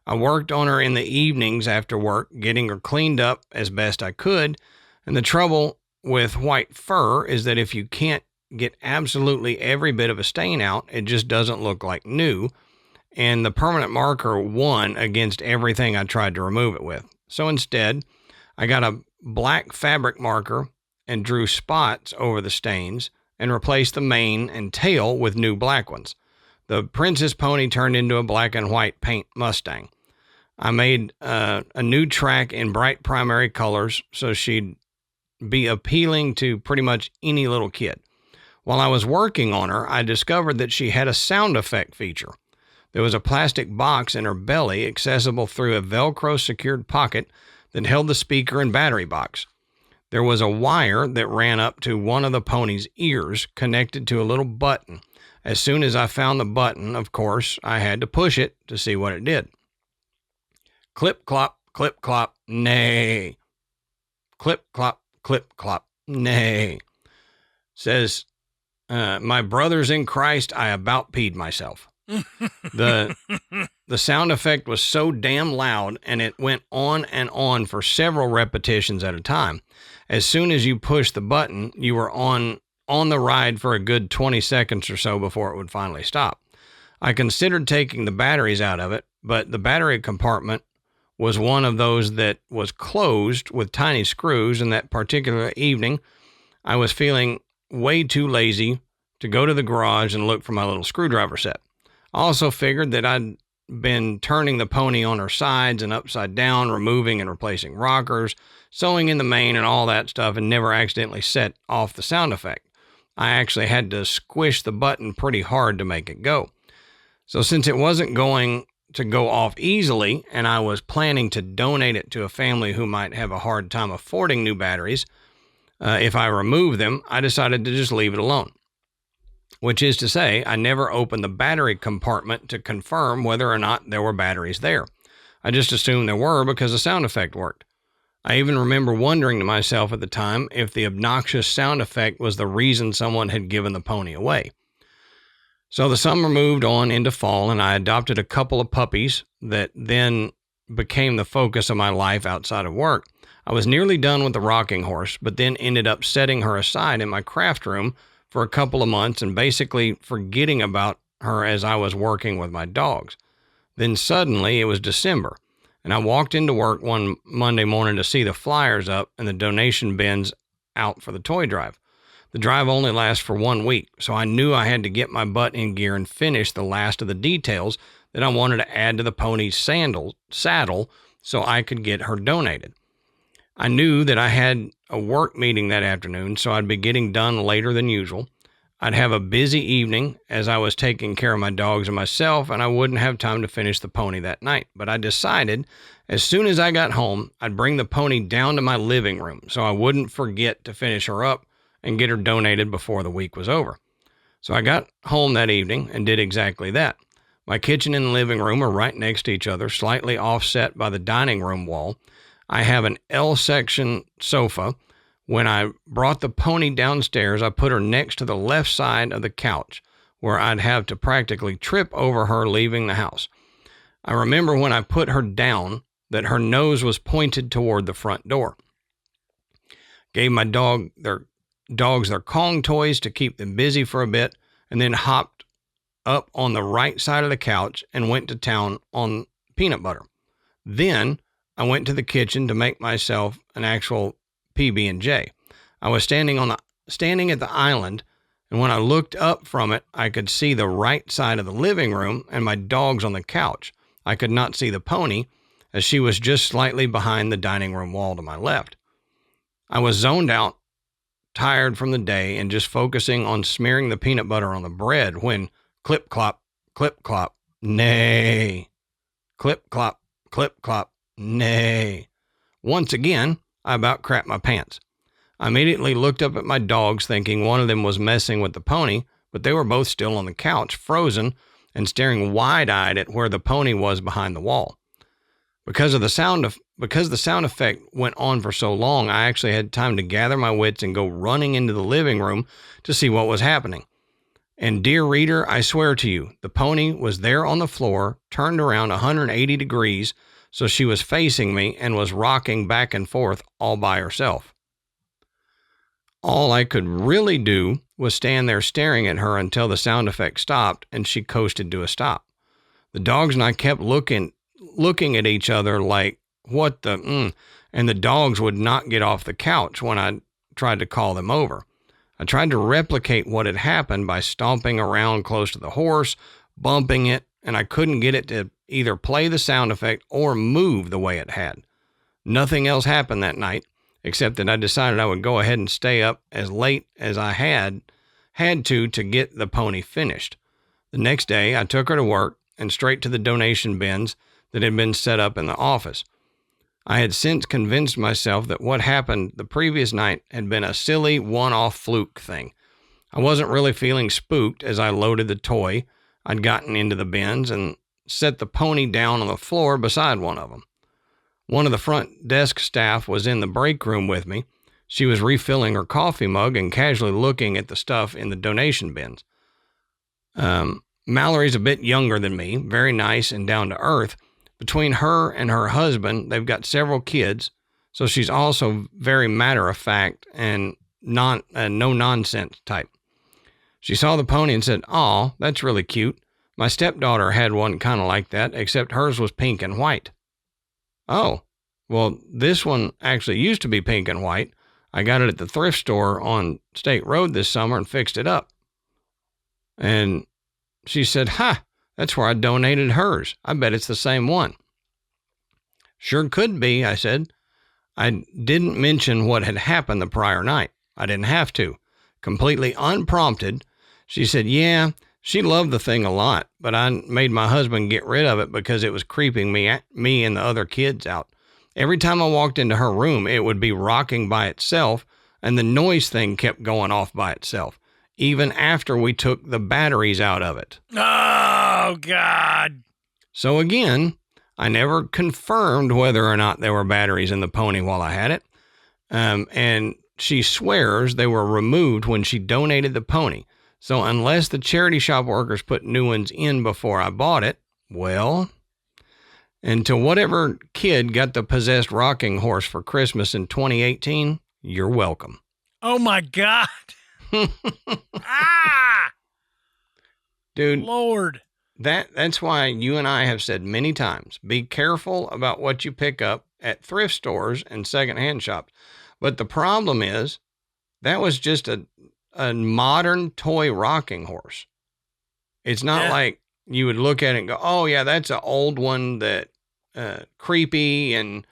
A: I worked on her in the evenings after work, getting her cleaned up as best I could. And the trouble with white fur is that if you can't get absolutely every bit of a stain out, it just doesn't look like new. And the permanent marker won against everything I tried to remove it with. So instead, I got a black fabric marker and drew spots over the stains and replaced the mane and tail with new black ones. The princess pony turned into a black and white paint Mustang. I made a new track in bright primary colors so she'd be appealing to pretty much any little kid. While I was working on her, I discovered that she had a sound effect feature. There was a plastic box in her belly accessible through a Velcro secured pocket that held the speaker and battery box. There was a wire that ran up to one of the pony's ears connected to a little button. As soon as I found the button, of course, I had to push it to see what it did. Clip, clop, nay. Clip, clop, nay. Says, my brothers in Christ, I about peed myself. The sound effect was so damn loud, and it went on and on for several repetitions at a time. As soon as you pushed the button, you were on the ride for a good 20 seconds or so before it would finally stop. I considered taking the batteries out of it, but the battery compartment was one of those that was closed with tiny screws, and that particular evening, I was feeling way too lazy to go to the garage and look for my little screwdriver set. I also figured that I'd been turning the pony on her sides and upside down, removing and replacing rockers, sewing in the mane and all that stuff, and never accidentally set off the sound effect. I actually had to squish the button pretty hard to make it go. So since it wasn't going to go off easily, and I was planning to donate it to a family who might have a hard time affording new batteries, if I remove them, I decided to just leave it alone. Which is to say, I never opened the battery compartment to confirm whether or not there were batteries there. I just assumed there were because the sound effect worked. I even remember wondering to myself at the time if the obnoxious sound effect was the reason someone had given the pony away. So the summer moved on into fall, and I adopted a couple of puppies that then became the focus of my life outside of work. I was nearly done with the rocking horse, but then ended up setting her aside in my craft room for a couple of months and basically forgetting about her as I was working with my dogs. Then suddenly it was December, and I walked into work one Monday morning to see the flyers up and the donation bins out for the toy drive. The drive only lasts for 1 week, so I knew I had to get my butt in gear and finish the last of the details that I wanted to add to the pony's saddle so I could get her donated. I knew that I had a work meeting that afternoon, so I'd be getting done later than usual. I'd have a busy evening as I was taking care of my dogs and myself, and I wouldn't have time to finish the pony that night. But I decided as soon as I got home, I'd bring the pony down to my living room so I wouldn't forget to finish her up and get her donated before the week was over. So I got home that evening and did exactly that. My kitchen and living room are right next to each other, slightly offset by the dining room wall. I have an L-section sofa. When I brought the pony downstairs, I put her next to the left side of the couch, where I'd have to practically trip over her leaving the house. I remember when I put her down that her nose was pointed toward the front door. Gave my dogs their Kong toys to keep them busy for a bit, and then hopped up on the right side of the couch and went to town on peanut butter. Then I went to the kitchen to make myself an actual PB&J. I was standing at the island, and when I looked up from it, I could see the right side of the living room and my dogs on the couch. I could not see the pony, as she was just slightly behind the dining room wall to my left. I was zoned out, tired from the day, and just focusing on smearing the peanut butter on the bread when clip, clop, nay. Clip, clop, nay. Once again, I about crapped my pants. I immediately looked up at my dogs, thinking one of them was messing with the pony, but they were both still on the couch, frozen, and staring wide-eyed at where the pony was behind the wall. Because the sound effect went on for so long, I actually had time to gather my wits and go running into the living room to see what was happening. And dear reader, I swear to you, the pony was there on the floor, turned around 180 degrees, so she was facing me and was rocking back and forth all by herself. All I could really do was stand there staring at her until the sound effect stopped and she coasted to a stop. The dogs and I kept looking at each other like, what the, and the dogs would not get off the couch when I tried to call them over. I tried to replicate what had happened by stomping around close to the horse, bumping it, and I couldn't get it to either play the sound effect or move the way it had. Nothing else happened that night, except that I decided I would go ahead and stay up as late as I had to get the pony finished. The next day, I took her to work and straight to the donation bins that had been set up in the office. I had since convinced myself that what happened the previous night had been a silly one-off fluke thing. I wasn't really feeling spooked as I loaded the toy I'd gotten into the bins and set the pony down on the floor beside one of them. One of the front desk staff was in the break room with me. She was refilling her coffee mug and casually looking at the stuff in the donation bins. Mallory's a bit younger than me, very nice and down to earth. Between her and her husband, they've got several kids, so she's also very matter-of-fact and no-nonsense type. She saw the pony and said, "Aw, that's really cute. My stepdaughter had one kind of like that, except hers was pink and white." "Oh, well, this one actually used to be pink and white. I got it at the thrift store on State Road this summer and fixed it up." And she said, "Ha! That's where I donated hers. I bet it's the same one." "Sure could be," I said. I didn't mention what had happened the prior night. I didn't have to. Completely unprompted, she said, "Yeah, she loved the thing a lot, but I made my husband get rid of it because it was creeping me and the other kids out. Every time I walked into her room, it would be rocking by itself, and the noise thing kept going off by itself, even after we took the batteries out of it."
B: Oh, God.
A: So again, I never confirmed whether or not there were batteries in the pony while I had it. And she swears they were removed when she donated the pony. So unless the charity shop workers put new ones in before I bought it, well, and to whatever kid got the possessed rocking horse for Christmas in 2018, you're welcome.
B: Oh, my God. Ah!
A: Dude.
B: Lord.
A: That's why you and I have said many times, be careful about what you pick up at thrift stores and secondhand shops. But the problem is that was just a modern toy rocking horse. It's not like you would look at it and go, "Oh yeah, that's an old one that creepy and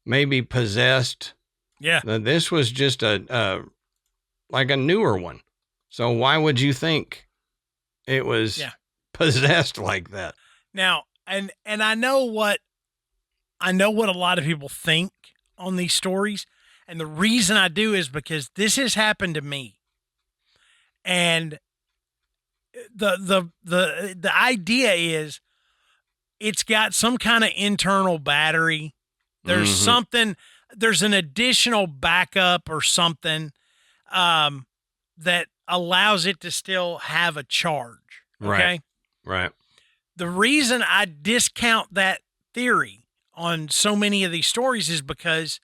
A: maybe possessed."
B: Yeah.
A: This was just like a newer one. So why would you think it was possessed like that?
B: Now, and I know what a lot of people think on these stories, and the reason I do is because this has happened to me. And the idea is it's got some kind of internal battery. There's something, there's an additional backup or something that allows it to still have a charge. Okay.
A: Right.
B: The reason I discount that theory on so many of these stories is because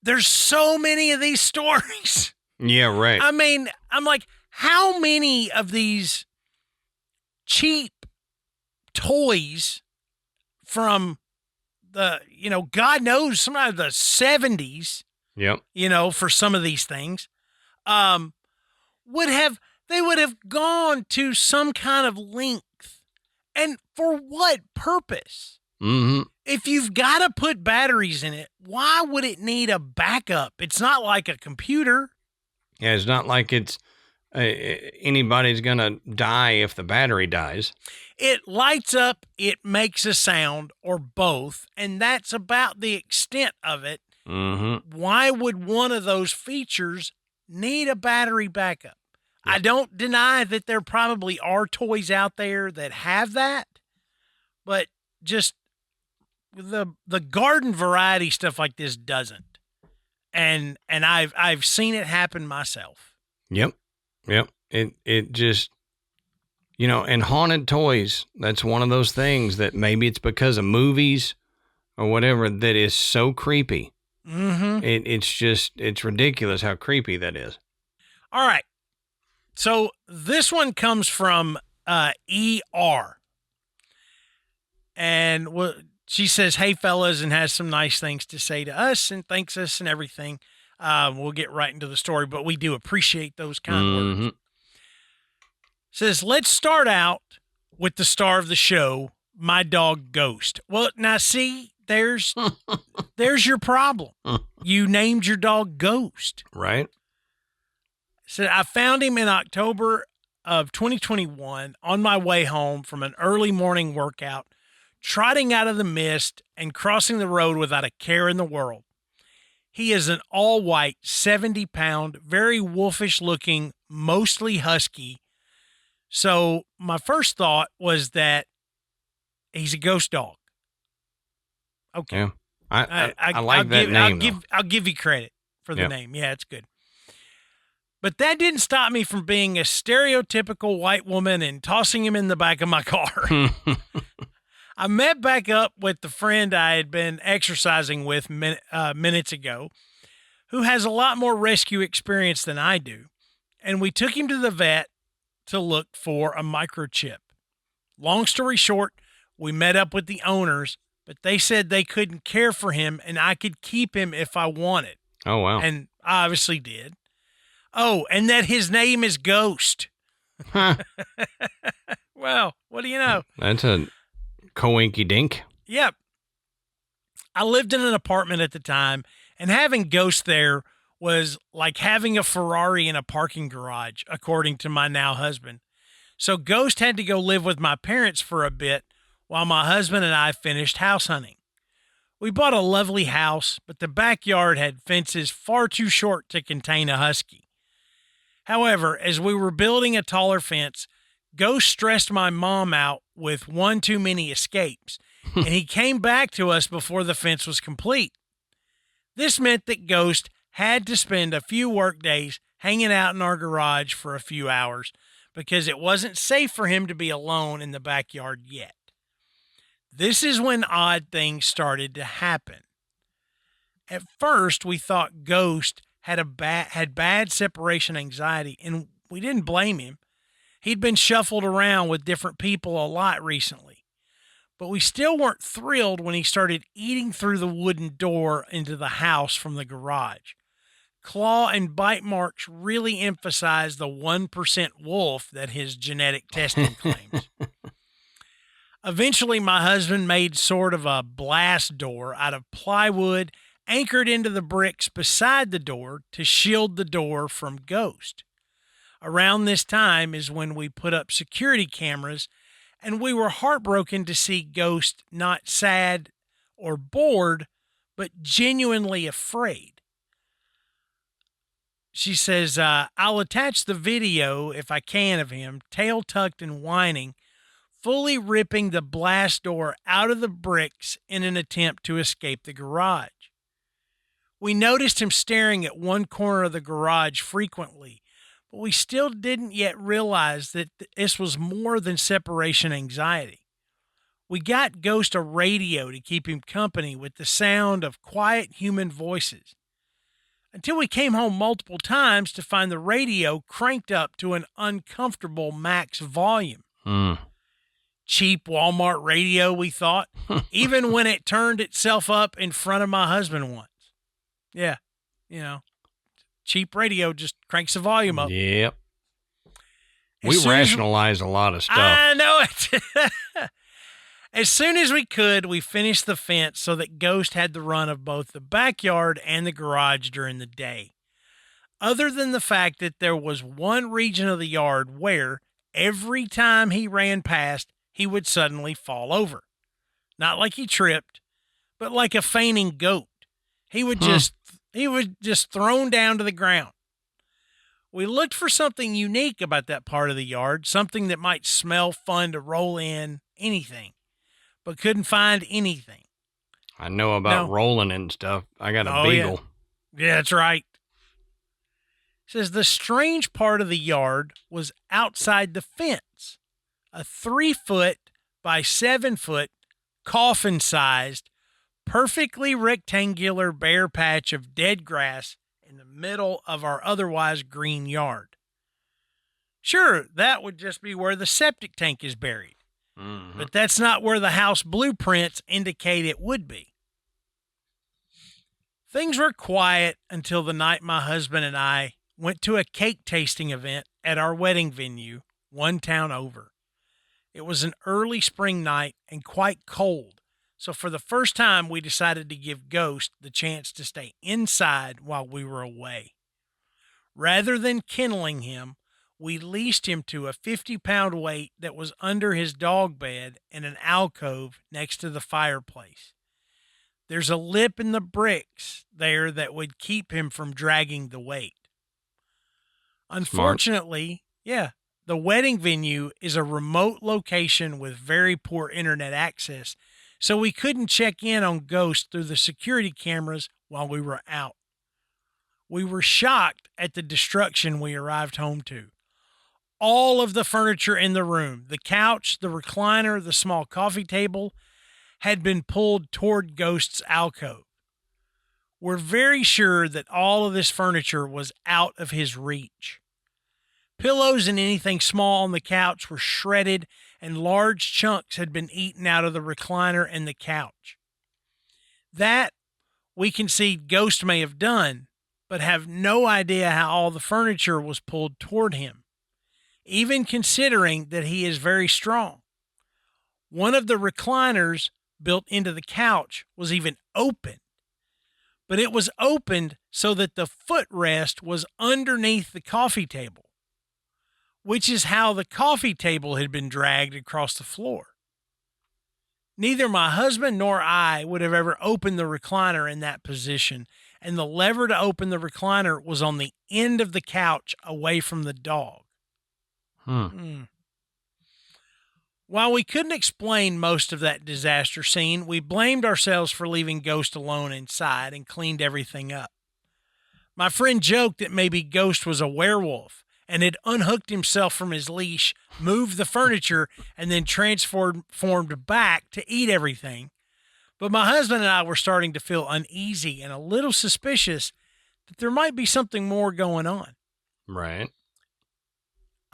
B: there's so many of these stories.
A: Yeah, right.
B: I mean, I'm like, how many of these cheap toys from the, God knows, some of the 70s,
A: Yep.
B: For some of these things, would have gone to some kind of length. And for what purpose?
A: Mm-hmm.
B: If you've got to put batteries in it, why would it need a backup? It's not like a computer.
A: Yeah, it's not like it's anybody's going to die if the battery dies.
B: It lights up, it makes a sound, or both, and that's about the extent of it.
A: Mm-hmm.
B: Why would one of those features need a battery backup? Yeah. I don't deny that there probably are toys out there that have that, but just the garden variety stuff like this doesn't. And I've seen it happen myself.
A: Yep. It just, and haunted toys, that's one of those things that maybe it's because of movies or whatever that is so creepy.
B: Mm-hmm.
A: It's ridiculous how creepy that is.
B: All right. So this one comes from ER. And she says, "Hey, fellas," and has some nice things to say to us and thanks us and everything. We'll get right into the story, but we do appreciate those kind words. Says, "Let's start out with the star of the show, my dog Ghost." Well, now see, there's your problem. You named your dog Ghost.
A: Right.
B: Said, "I found him in October of 2021 on my way home from an early morning workout, trotting out of the mist and crossing the road without a care in the world. He is an all-white, 70-pound, very wolfish-looking, mostly husky. So my first thought was that he's a ghost dog." Okay.
A: Yeah. I like that name.
B: I'll give you credit for the name. Yeah, it's good. But that didn't stop me from being a stereotypical white woman and tossing him in the back of my car. I met back up with the friend I had been exercising with minutes ago, who has a lot more rescue experience than I do, and we took him to the vet to look for a microchip. Long story short, we met up with the owners, but they said they couldn't care for him and I could keep him if I wanted.
A: Oh, wow.
B: And I obviously did. Oh, and that his name is Ghost.
A: Huh.
B: Well, what do you know?
A: That's a coinky dink.
B: Yep. I lived in an apartment at the time, and having Ghost there was like having a Ferrari in a parking garage, according to my now husband. So Ghost had to go live with my parents for a bit while my husband and I finished house hunting. We bought a lovely house, but the backyard had fences far too short to contain a husky. However, as we were building a taller fence, Ghost stressed my mom out with one too many escapes, and he came back to us before the fence was complete. This meant that Ghost had to spend a few work days hanging out in our garage for a few hours because it wasn't safe for him to be alone in the backyard yet. This is when odd things started to happen. At first, we thought Ghost had bad separation anxiety, and we didn't blame him. He'd been shuffled around with different people a lot recently. But we still weren't thrilled when he started eating through the wooden door into the house from the garage. Claw and bite marks really emphasize the 1% wolf that his genetic testing claims. Eventually, my husband made sort of a blast door out of plywood anchored into the bricks beside the door to shield the door from Ghost. Around this time is when we put up security cameras, and we were heartbroken to see Ghost not sad or bored, but genuinely afraid. She says, "I'll attach the video, if I can, of him, tail tucked and whining, fully ripping the blast door out of the bricks in an attempt to escape the garage. We noticed him staring at one corner of the garage frequently, but we still didn't yet realize that this was more than separation anxiety. We got Ghost a radio to keep him company with the sound of quiet human voices, until we came home multiple times to find the radio cranked up to an uncomfortable max volume. Cheap Walmart radio, we thought, even when it turned itself up in front of my husband once. Yeah, cheap radio just cranks the volume up.
A: Yep. We rationalize a lot of stuff.
B: I know it. As soon as we could, we finished the fence so that Ghost had the run of both the backyard and the garage during the day. Other than the fact that there was one region of the yard where, every time he ran past, he would suddenly fall over. Not like he tripped, but like a fainting goat. He would just thrown down to the ground. We looked for something unique about that part of the yard, something that might smell fun to roll in, anything, but couldn't find anything.
A: I know about rolling and stuff. I got a beagle.
B: Yeah, that's right. Says the strange part of the yard was outside the fence. A 3-foot by 7-foot, coffin-sized, perfectly rectangular bare patch of dead grass in the middle of our otherwise green yard. Sure, that would just be where the septic tank is buried.
A: Mm-hmm.
B: But that's not where the house blueprints indicate it would be. Things were quiet until the night my husband and I went to a cake tasting event at our wedding venue, one town over. It was an early spring night and quite cold, so for the first time we decided to give Ghost the chance to stay inside while we were away. Rather than kindling him, we leashed him to a 50-pound weight that was under his dog bed in an alcove next to the fireplace. There's a lip in the bricks there that would keep him from dragging the weight. Unfortunately, the wedding venue is a remote location with very poor internet access, so we couldn't check in on Ghost through the security cameras while we were out. We were shocked at the destruction we arrived home to. All of the furniture in the room, the couch, the recliner, the small coffee table, had been pulled toward Ghost's alcove. We're very sure that all of this furniture was out of his reach. Pillows and anything small on the couch were shredded, and large chunks had been eaten out of the recliner and the couch. That we concede Ghost may have done, but have no idea how all the furniture was pulled toward him, even considering that he is very strong. One of the recliners built into the couch was even open, but it was opened so that the footrest was underneath the coffee table, which is how the coffee table had been dragged across the floor. Neither my husband nor I would have ever opened the recliner in that position, and the lever to open the recliner was on the end of the couch away from the dog. While we couldn't explain most of that disaster scene, we blamed ourselves for leaving Ghost alone inside and cleaned everything up. My friend joked that maybe Ghost was a werewolf and had unhooked himself from his leash, moved the furniture, and then transformed back to eat everything. But my husband and I were starting to feel uneasy and a little suspicious that there might be something more going on.
A: Right.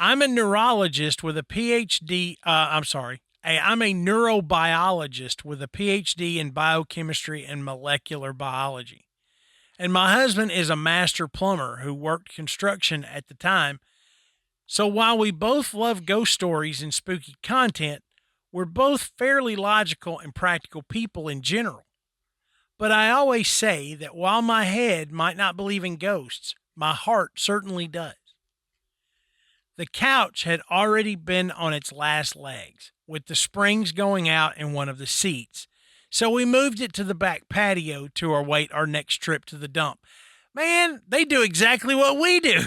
B: I'm a neurologist with a PhD. I'm a neurobiologist with a PhD in biochemistry and molecular biology. And my husband is a master plumber who worked construction at the time. So while we both love ghost stories and spooky content, we're both fairly logical and practical people in general. But I always say that while my head might not believe in ghosts, my heart certainly does. The couch had already been on its last legs, with the springs going out in one of the seats. So we moved it to the back patio to await our next trip to the dump. Man, they do exactly what we do.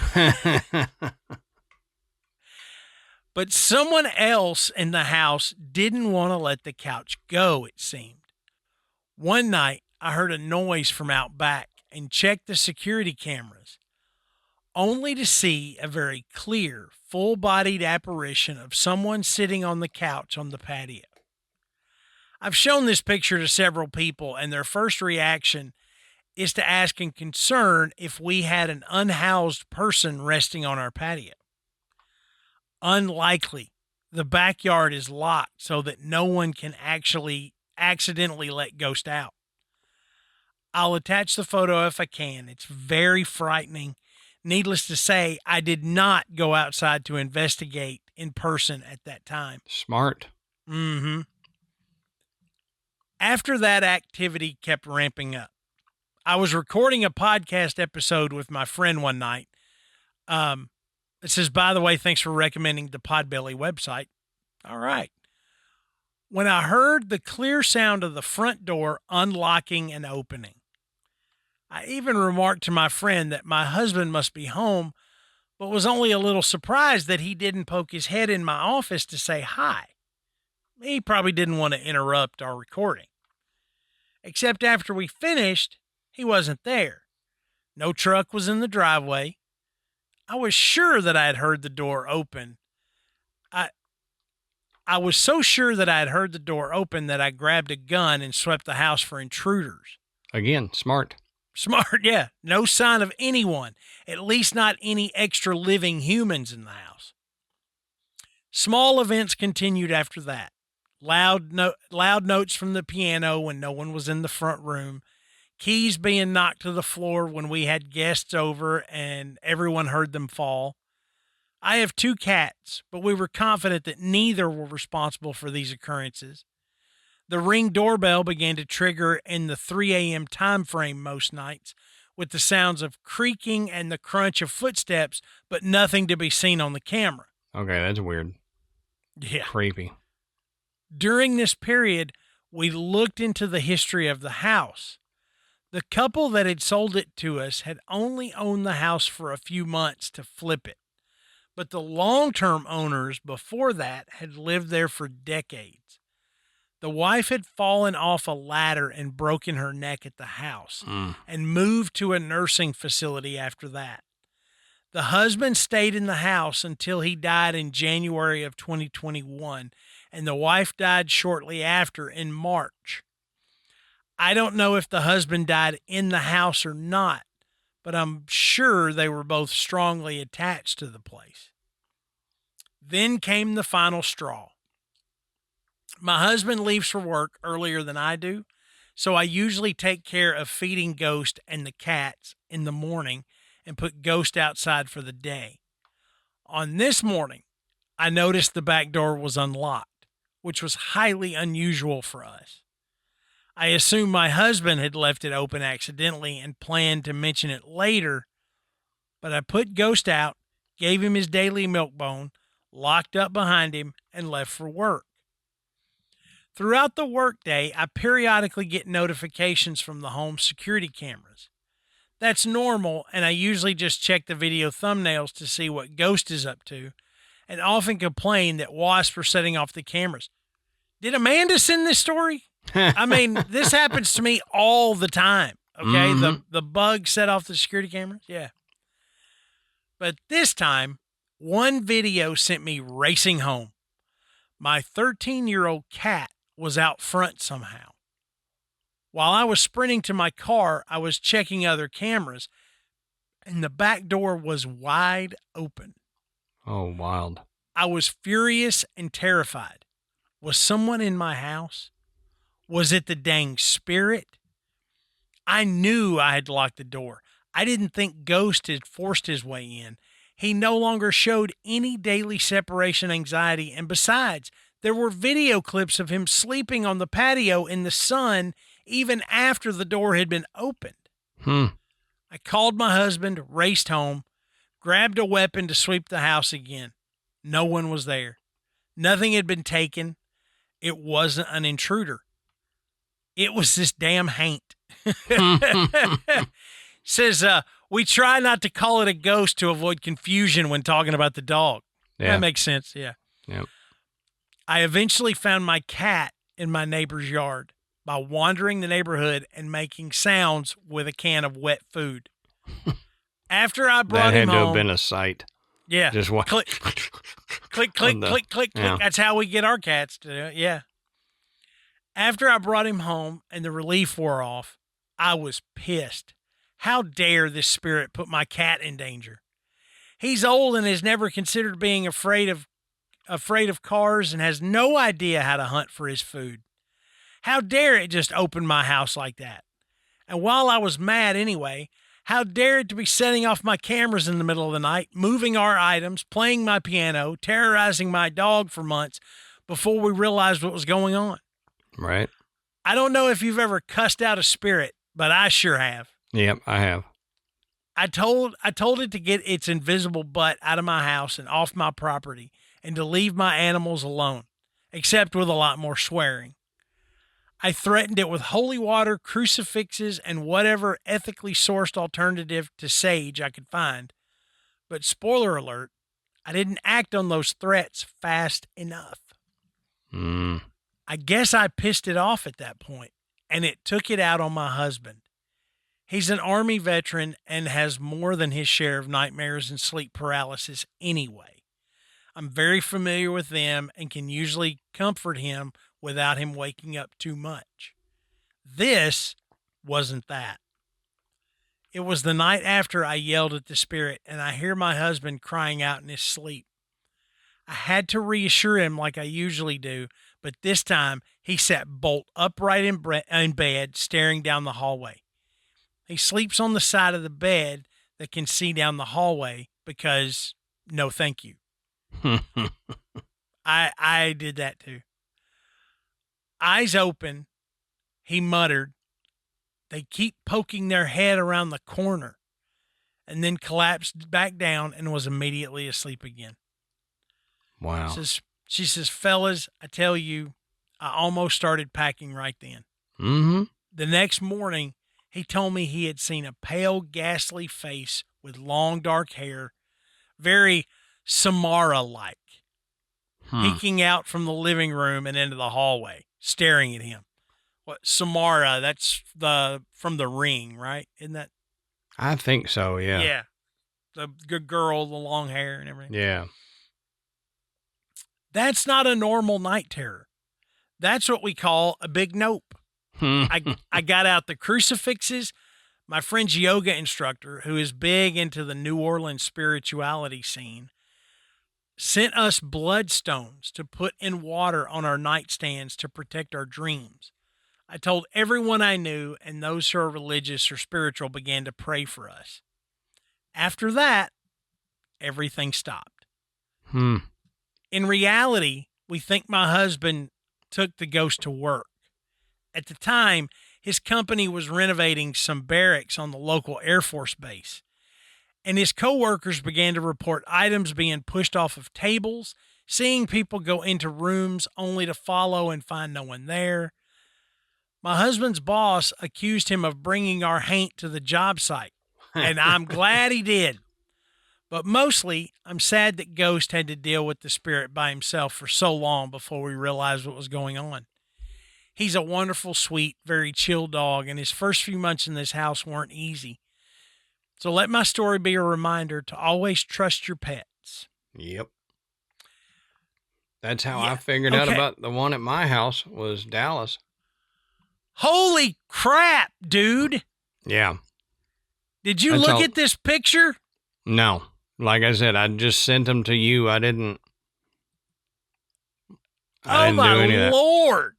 B: But someone else in the house didn't want to let the couch go, it seemed. One night, I heard a noise from out back and checked the security cameras, only to see a very clear, full-bodied apparition of someone sitting on the couch on the patio. I've shown this picture to several people, and their first reaction is to ask in concern if we had an unhoused person resting on our patio. Unlikely. The backyard is locked so that no one can actually accidentally let Ghost out. I'll attach the photo if I can. It's very frightening. Needless to say, I did not go outside to investigate in person at that time.
A: Smart.
B: After that activity kept ramping up, I was recording a podcast episode with my friend one night. It says, by the way, thanks for recommending the Podbelly website. All right. When I heard the clear sound of the front door unlocking and opening, I even remarked to my friend that my husband must be home, but was only a little surprised that he didn't poke his head in my office to say hi. He probably didn't want to interrupt our recording. Except after we finished, he wasn't there. No truck was in the driveway. I was sure that I had heard the door open. I was so sure that I had heard the door open that I grabbed a gun and swept the house for intruders.
A: Again, smart.
B: Smart, yeah. No sign of anyone, at least not any extra living humans in the house. Small events continued after that. Loud notes from the piano when no one was in the front room. Keys being knocked to the floor when we had guests over and everyone heard them fall. I have 2 cats, but we were confident that neither were responsible for these occurrences. The Ring doorbell began to trigger in the 3 a.m. time frame most nights, with the sounds of creaking and the crunch of footsteps, but nothing to be seen on the camera.
A: Okay, that's weird.
B: Yeah.
A: Creepy.
B: During this period, we looked into the history of the house. The couple that had sold it to us had only owned the house for a few months to flip it, but the long-term owners before that had lived there for decades. The wife had fallen off a ladder and broken her neck at the house and moved to a nursing facility after that. The husband stayed in the house until he died in January of 2021, and the wife died shortly after in March. I don't know if the husband died in the house or not, but I'm sure they were both strongly attached to the place. Then came the final straw. My husband leaves for work earlier than I do, so I usually take care of feeding Ghost and the cats in the morning and put Ghost outside for the day. On this morning, I noticed the back door was unlocked, which was highly unusual for us. I assumed my husband had left it open accidentally and planned to mention it later, but I put Ghost out, gave him his daily milk bone, locked up behind him, and left for work. Throughout the workday, I periodically get notifications from the home security cameras. That's normal, and I usually just check the video thumbnails to see what Ghost is up to, and often complain that wasps are setting off the cameras. Did Amanda send this story? I mean, this happens to me all the time, okay?
A: Mm-hmm.
B: The bug set off the security cameras, yeah. But this time, one video sent me racing home. My 13-year-old cat was out front somehow. While I was sprinting to my car, I was checking other cameras, and the back door was wide open.
A: Oh, wild.
B: I was furious and terrified. Was someone in my house? Was it the dang spirit? I knew I had locked the door. I didn't think Ghost had forced his way in. He no longer showed any daily separation anxiety, and besides, there were video clips of him sleeping on the patio in the sun even after the door had been opened. I called my husband, raced home, grabbed a weapon to sweep the house again. No one was there. Nothing had been taken. It wasn't an intruder. It was this damn haint. Says, we try not to call it a ghost to avoid confusion when talking about the dog.
A: Yeah.
B: That makes sense, yeah.
A: Yep.
B: I eventually found my cat in my neighbor's yard by wandering the neighborhood and making sounds with a can of wet food. After I brought
A: That
B: him
A: had to
B: home,
A: have been a sight.
B: yeah,
A: Just what?
B: click, click, click, click, click.
A: Yeah.
B: That's how we get our cats to do it, yeah. After I brought him home and the relief wore off, I was pissed. How dare this spirit put my cat in danger? He's old and has never considered being afraid of cars and has no idea how to hunt for his food. How dare it just open my house like that? And while I was mad anyway, how dare it to be setting off my cameras in the middle of the night, moving our items, playing my piano, terrorizing my dog for months before we realized what was going on.
A: Right.
B: I don't know if you've ever cussed out a spirit, but I sure have.
A: Yep, I have.
B: I told it to get its invisible butt out of my house and off my property and to leave my animals alone, except with a lot more swearing. I threatened it with holy water, crucifixes, and whatever ethically sourced alternative to sage I could find. But spoiler alert, I didn't act on those threats fast enough. I guess I pissed it off at that point, and it took it out on my husband. He's an Army veteran and has more than his share of nightmares and sleep paralysis anyway. I'm very familiar with them and can usually comfort him without him waking up too much. This wasn't that. It was the night after I yelled at the spirit and I hear my husband crying out in his sleep. I had to reassure him like I usually do, but this time he sat bolt upright in bed, staring down the hallway. He sleeps on the side of the bed that can see down the hallway because no thank you. I did that too. Eyes open, he muttered, "They keep poking their head around the corner," and then collapsed back down and was immediately asleep again.
A: Wow.
B: She says, "Fellas, I tell you, I almost started packing right then."
A: Mm-hmm.
B: The next morning, he told me he had seen a pale, ghastly face with long, dark hair, very Samara-like, peeking out from the living room and into the hallway, staring at him. What, Samara? That's from The Ring, right? Isn't that?
A: I think so, yeah.
B: Yeah. The good girl, the long hair and everything.
A: Yeah.
B: That's not a normal night terror. That's what we call a big nope. I got out the crucifixes. My friend's yoga instructor, who is big into the New Orleans spirituality scene, sent us bloodstones to put in water on our nightstands to protect our dreams. I told everyone I knew, and those who are religious or spiritual began to pray for us. After that, everything stopped. In reality, we think my husband took the ghost to work. At the time, his company was renovating some barracks on the local Air Force base, and his coworkers began to report items being pushed off of tables, seeing people go into rooms only to follow and find no one there. My husband's boss accused him of bringing our haint to the job site, and I'm glad he did. But mostly, I'm sad that Ghost had to deal with the spirit by himself for so long before we realized what was going on. He's a wonderful, sweet, very chill dog, and his first few months in this house weren't easy. So let my story be a reminder to always trust your pets.
A: Yep. That's how I figured out about the one at my house was Dallas.
B: Holy crap, dude.
A: Yeah.
B: Did you look at this picture?
A: No. Like I said, I just sent them to you. I didn't do any of that.
B: Lord.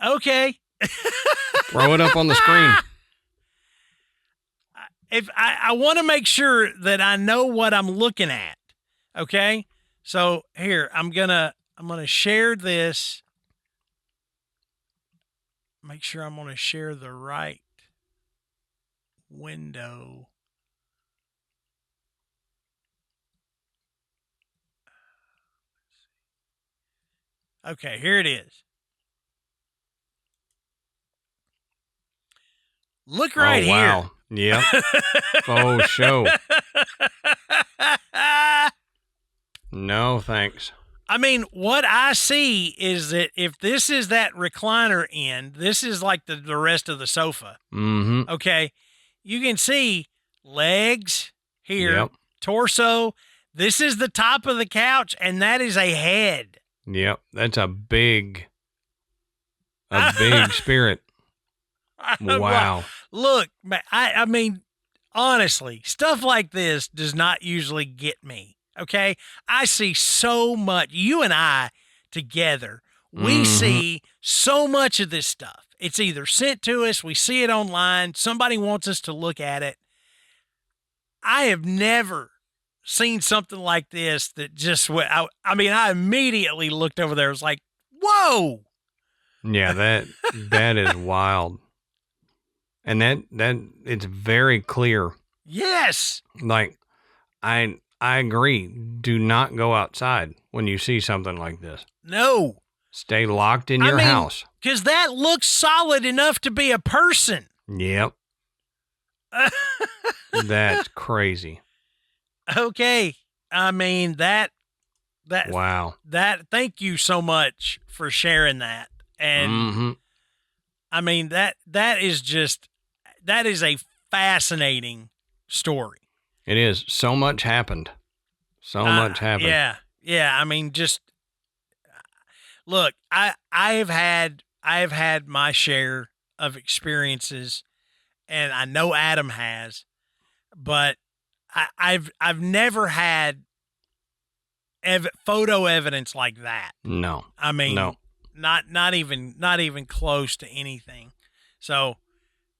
B: Okay.
A: Throw it up on the screen.
B: If I want to make sure that I know what I'm looking at. Okay. So here, I'm gonna share this. Make sure I'm gonna share the right window. Okay, here it is. Look right here.
A: Wow. Yep. Oh, show. No, thanks.
B: I mean, what I see is that if this is that recliner end, this is like the rest of the sofa.
A: Mm-hmm.
B: Okay. You can see legs here, torso. This is the top of the couch, and that is a head.
A: Yep. That's a big spirit. Wow.
B: Look, I mean, honestly, stuff like this does not usually get me. Okay. I see so much. You and I together, we see so much of this stuff. It's either sent to us, we see it online, somebody wants us to look at it. I have never seen something like this that just went, I mean, I immediately looked over there. I was like, whoa.
A: Yeah, that is wild. And that it's very clear.
B: Yes.
A: Like, I agree. Do not go outside when you see something like this.
B: No.
A: Stay locked in your house.
B: Because that looks solid enough to be a person.
A: Yep. That's crazy.
B: Okay. I mean, that.
A: Wow.
B: Thank you so much for sharing that. And I mean, that is a fascinating story.
A: It is. So much happened. So much happened.
B: Yeah. Yeah. I mean, just look, I've had my share of experiences, and I know Adam has, but I've never had photo evidence like that.
A: No.
B: I mean,
A: no.
B: not even close to anything. So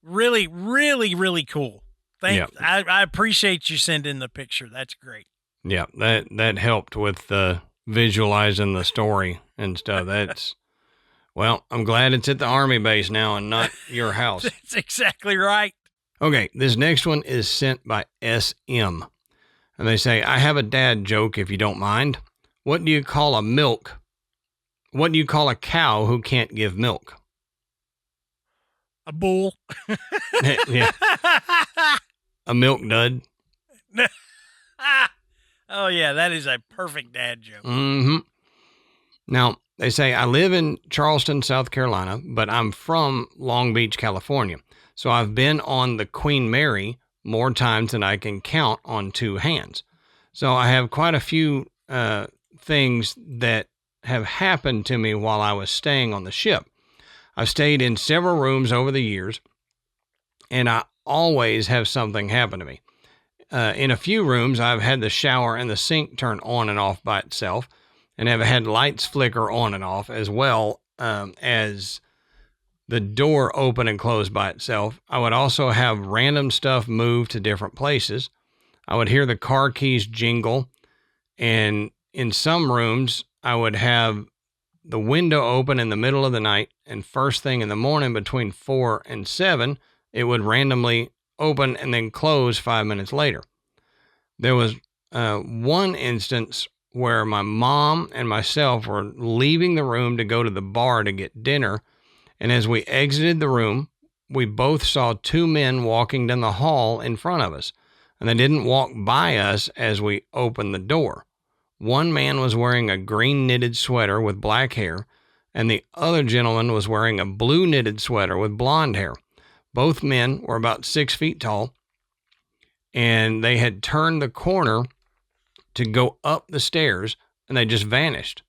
B: really, really, really cool. I appreciate you sending the picture. That's great.
A: Yeah, that helped with visualizing the story and stuff. That's, well, I'm glad it's at the Army base now and not your house.
B: That's exactly right.
A: Okay, this next one is sent by SM. And they say, I have a dad joke if you don't mind. What do you call a cow who can't give milk?
B: A bull.
A: Yeah. A milk dud.
B: Oh, yeah, that is a perfect dad joke.
A: Mm-hmm. Now, they say, I live in Charleston, South Carolina, but I'm from Long Beach, California. So I've been on the Queen Mary more times than I can count on two hands. So I have quite a few things that have happened to me while I was staying on the ship. I've stayed in several rooms over the years, and I always have something happen to me. In a few rooms, I've had the shower and the sink turn on and off by itself, and have had lights flicker on and off, as well as the door open and close by itself. I would also have random stuff move to different places. I would hear the car keys jingle, and in some rooms, I would have the window open in the middle of the night, and first thing in the morning between 4 and 7, it would randomly open and then close 5 minutes later. There was one instance where my mom and myself were leaving the room to go to the bar to get dinner, and as we exited the room, we both saw two men walking down the hall in front of us, and they didn't walk by us as we opened the door. One man was wearing a green knitted sweater with black hair, and the other gentleman was wearing a blue knitted sweater with blonde hair. Both men were about 6 feet tall, and they had turned the corner to go up the stairs, and they just vanished.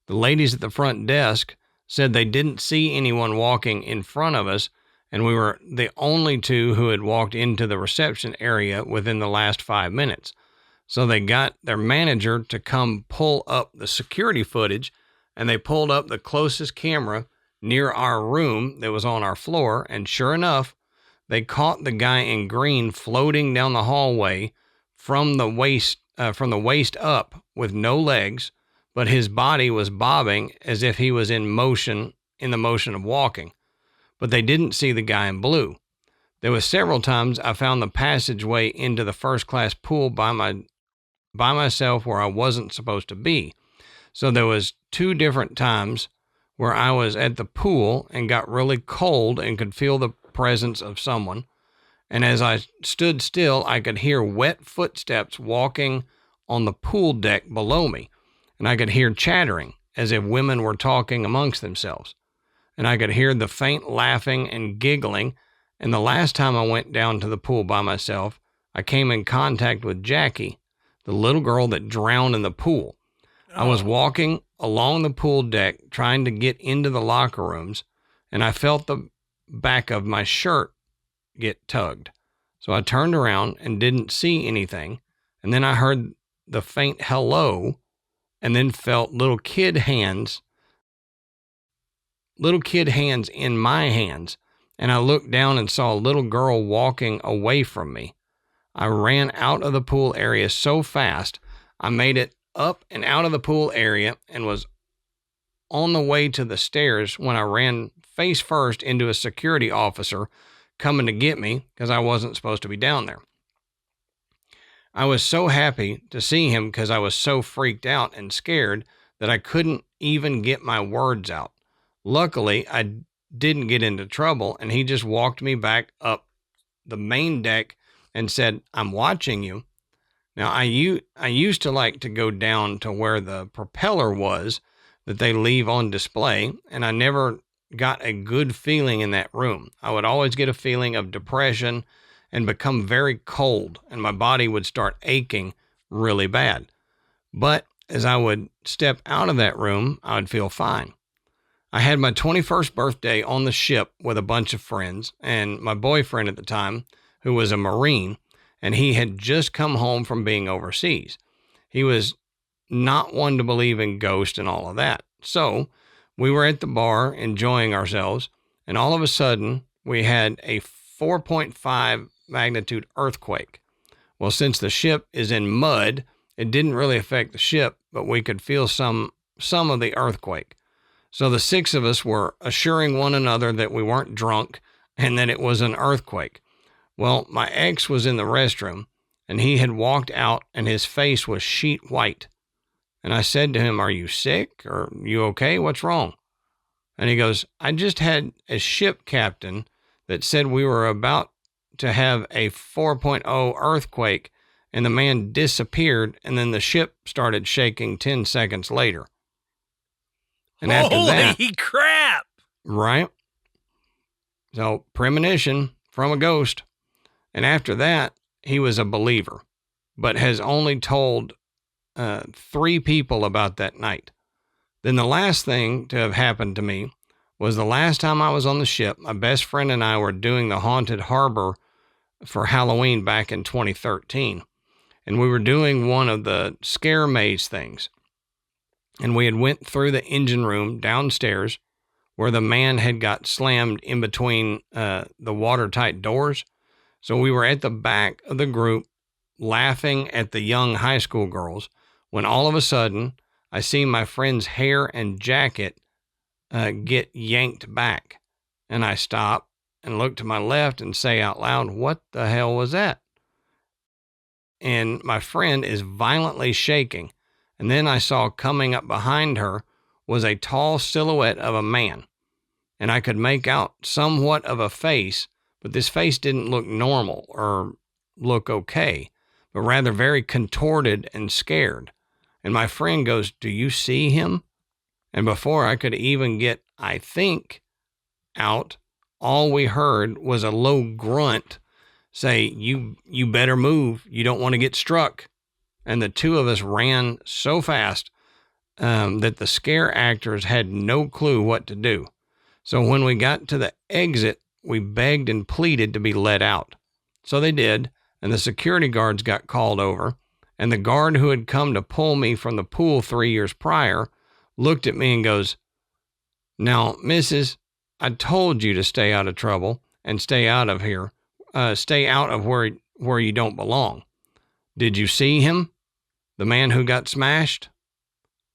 A: The ladies at the front desk said they didn't see anyone walking in front of us, and we were the only two who had walked into the reception area within the last 5 minutes. So they got their manager to come pull up the security footage, and they pulled up the closest camera near our room that was on our floor, and sure enough, they caught the guy in green floating down the hallway from the waist up with no legs, but his body was bobbing as if he was in the motion of walking. But they didn't see the guy in blue. There was several times I found the passageway into the first class pool by myself where I wasn't supposed to be. So there was 2 different times where I was at the pool and got really cold and could feel the presence of someone. And as I stood still, I could hear wet footsteps walking on the pool deck below me. And I could hear chattering as if women were talking amongst themselves. And I could hear the faint laughing and giggling. And the last time I went down to the pool by myself, I came in contact with Jackie, the little girl that drowned in the pool. I was walking along the pool deck trying to get into the locker rooms, and I felt the back of my shirt get tugged. So I turned around and didn't see anything, and then I heard the faint hello, and then felt little kid hands in my hands, and I looked down and saw a little girl walking away from me. I ran out of the pool area so fast, I made it up and out of the pool area and was on the way to the stairs when I ran face first into a security officer coming to get me because I wasn't supposed to be down there. I was so happy to see him because I was so freaked out and scared that I couldn't even get my words out. Luckily, I didn't get into trouble, and he just walked me back up the main deck and said, "I'm watching you." Now, I used to like to go down to where the propeller was that they leave on display, and I never got a good feeling in that room. I would always get a feeling of depression and become very cold, and my body would start aching really bad. But as I would step out of that room, I would feel fine. I had my 21st birthday on the ship with a bunch of friends and my boyfriend at the time, who was a Marine, and he had just come home from being overseas. He was not one to believe in ghosts and all of that. So we were at the bar enjoying ourselves, and all of a sudden we had a 4.5 magnitude earthquake. Well, since the ship is in mud, it didn't really affect the ship, but we could feel some of the earthquake. So the six of us were assuring one another that we weren't drunk and that it was an earthquake. Well, my ex was in the restroom, and he had walked out, and his face was sheet white. And I said to him, "Are you sick? Or you okay? What's wrong?" And he goes, "I just had a ship captain that said we were about to have a 4.0 earthquake, and the man disappeared, and then the ship started shaking 10 seconds later." And after that,
B: holy crap!
A: Right? So, premonition from a ghost. And after that, he was a believer, but has only told 3 people about that night. Then the last thing to have happened to me was the last time I was on the ship. My best friend and I were doing the haunted harbor for Halloween back in 2013. And we were doing one of the scare maze things. And we had went through the engine room downstairs where the man had got slammed in between the watertight doors. So we were at the back of the group laughing at the young high school girls when all of a sudden I see my friend's hair and jacket get yanked back. And I stop and look to my left and say out loud, "What the hell was that?" And my friend is violently shaking. And then I saw coming up behind her was a tall silhouette of a man. And I could make out somewhat of a face, but this face didn't look normal or look okay, but rather very contorted and scared. And my friend goes, "Do you see him?" And before I could even get, "I think," out, all we heard was a low grunt say, you better move. You don't want to get struck." And the two of us ran so fast that the scare actors had no clue what to do. So when we got to the exit, we begged and pleaded to be let out. So they did, and the security guards got called over, and the guard who had come to pull me from the pool 3 years prior looked at me and goes, "Now, Mrs., I told you to stay out of trouble and stay out of here. Stay out of where you don't belong. Did you see him? The man who got smashed?"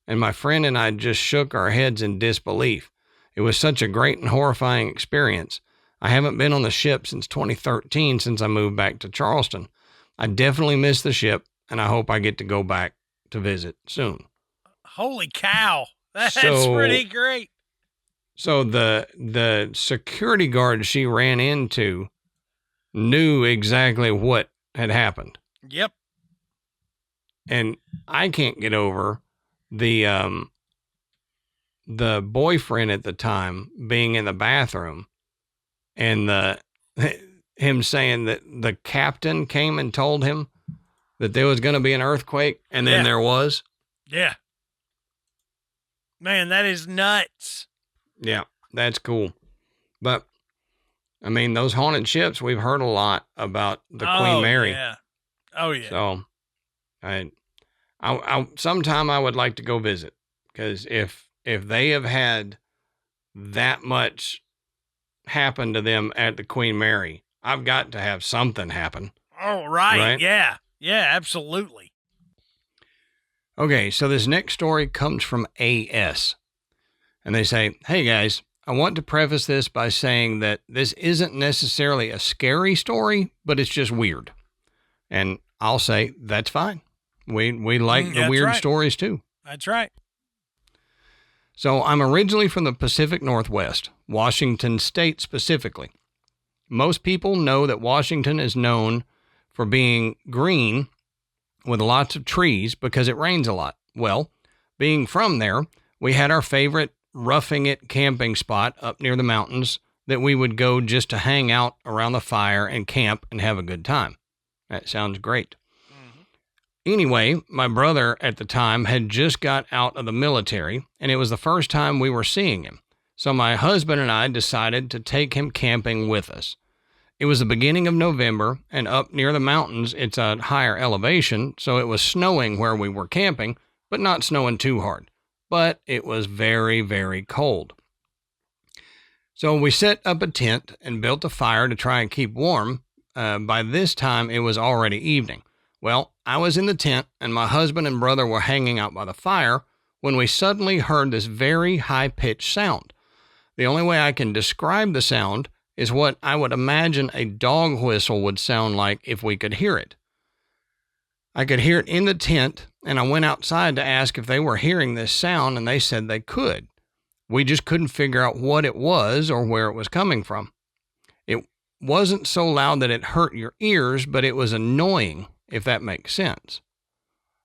A: And my friend and I just shook our heads in disbelief. It was such a great and horrifying experience. I haven't been on the ship since 2013, since I moved back to Charleston. I definitely miss the ship, and I hope I get to go back to visit soon.
B: Holy cow. That's pretty great.
A: So the security guard she ran into knew exactly what had happened.
B: Yep.
A: And I can't get over the boyfriend at the time being in the bathroom and him saying that the captain came and told him that there was going to be an earthquake, and then there was.
B: Yeah. Man, that is nuts.
A: Yeah, that's cool. But I mean, those haunted ships, we've heard a lot about the Queen Mary.
B: Yeah. Oh yeah.
A: So I sometime I would like to go visit, because if they have had that much happen to them at the Queen Mary, I've got to have something happen.
B: Oh, right? Yeah. Yeah, absolutely.
A: Okay, so this next story comes from AS. And they say, "Hey guys, I want to preface this by saying that this isn't necessarily a scary story, but it's just weird." And I'll say, that's fine. We like the weird stories too.
B: That's right.
A: So I'm originally from the Pacific Northwest, Washington State specifically. Most people know that Washington is known for being green with lots of trees because it rains a lot. Well, being from there, we had our favorite roughing it camping spot up near the mountains that we would go just to hang out around the fire and camp and have a good time. That sounds great. Anyway, my brother at the time had just got out of the military, and it was the first time we were seeing him. So my husband and I decided to take him camping with us. It was the beginning of November, and up near the mountains, it's a higher elevation, so it was snowing where we were camping, but not snowing too hard. But it was very, very cold. So we set up a tent and built a fire to try and keep warm. By this time, it was already evening. Well, I was in the tent, and my husband and brother were hanging out by the fire when we suddenly heard this very high-pitched sound. The only way I can describe the sound is what I would imagine a dog whistle would sound like if we could hear it. I could hear it in the tent, and I went outside to ask if they were hearing this sound, and they said they could. We just couldn't figure out what it was or where it was coming from. It wasn't so loud that it hurt your ears, but it was annoying, if that makes sense.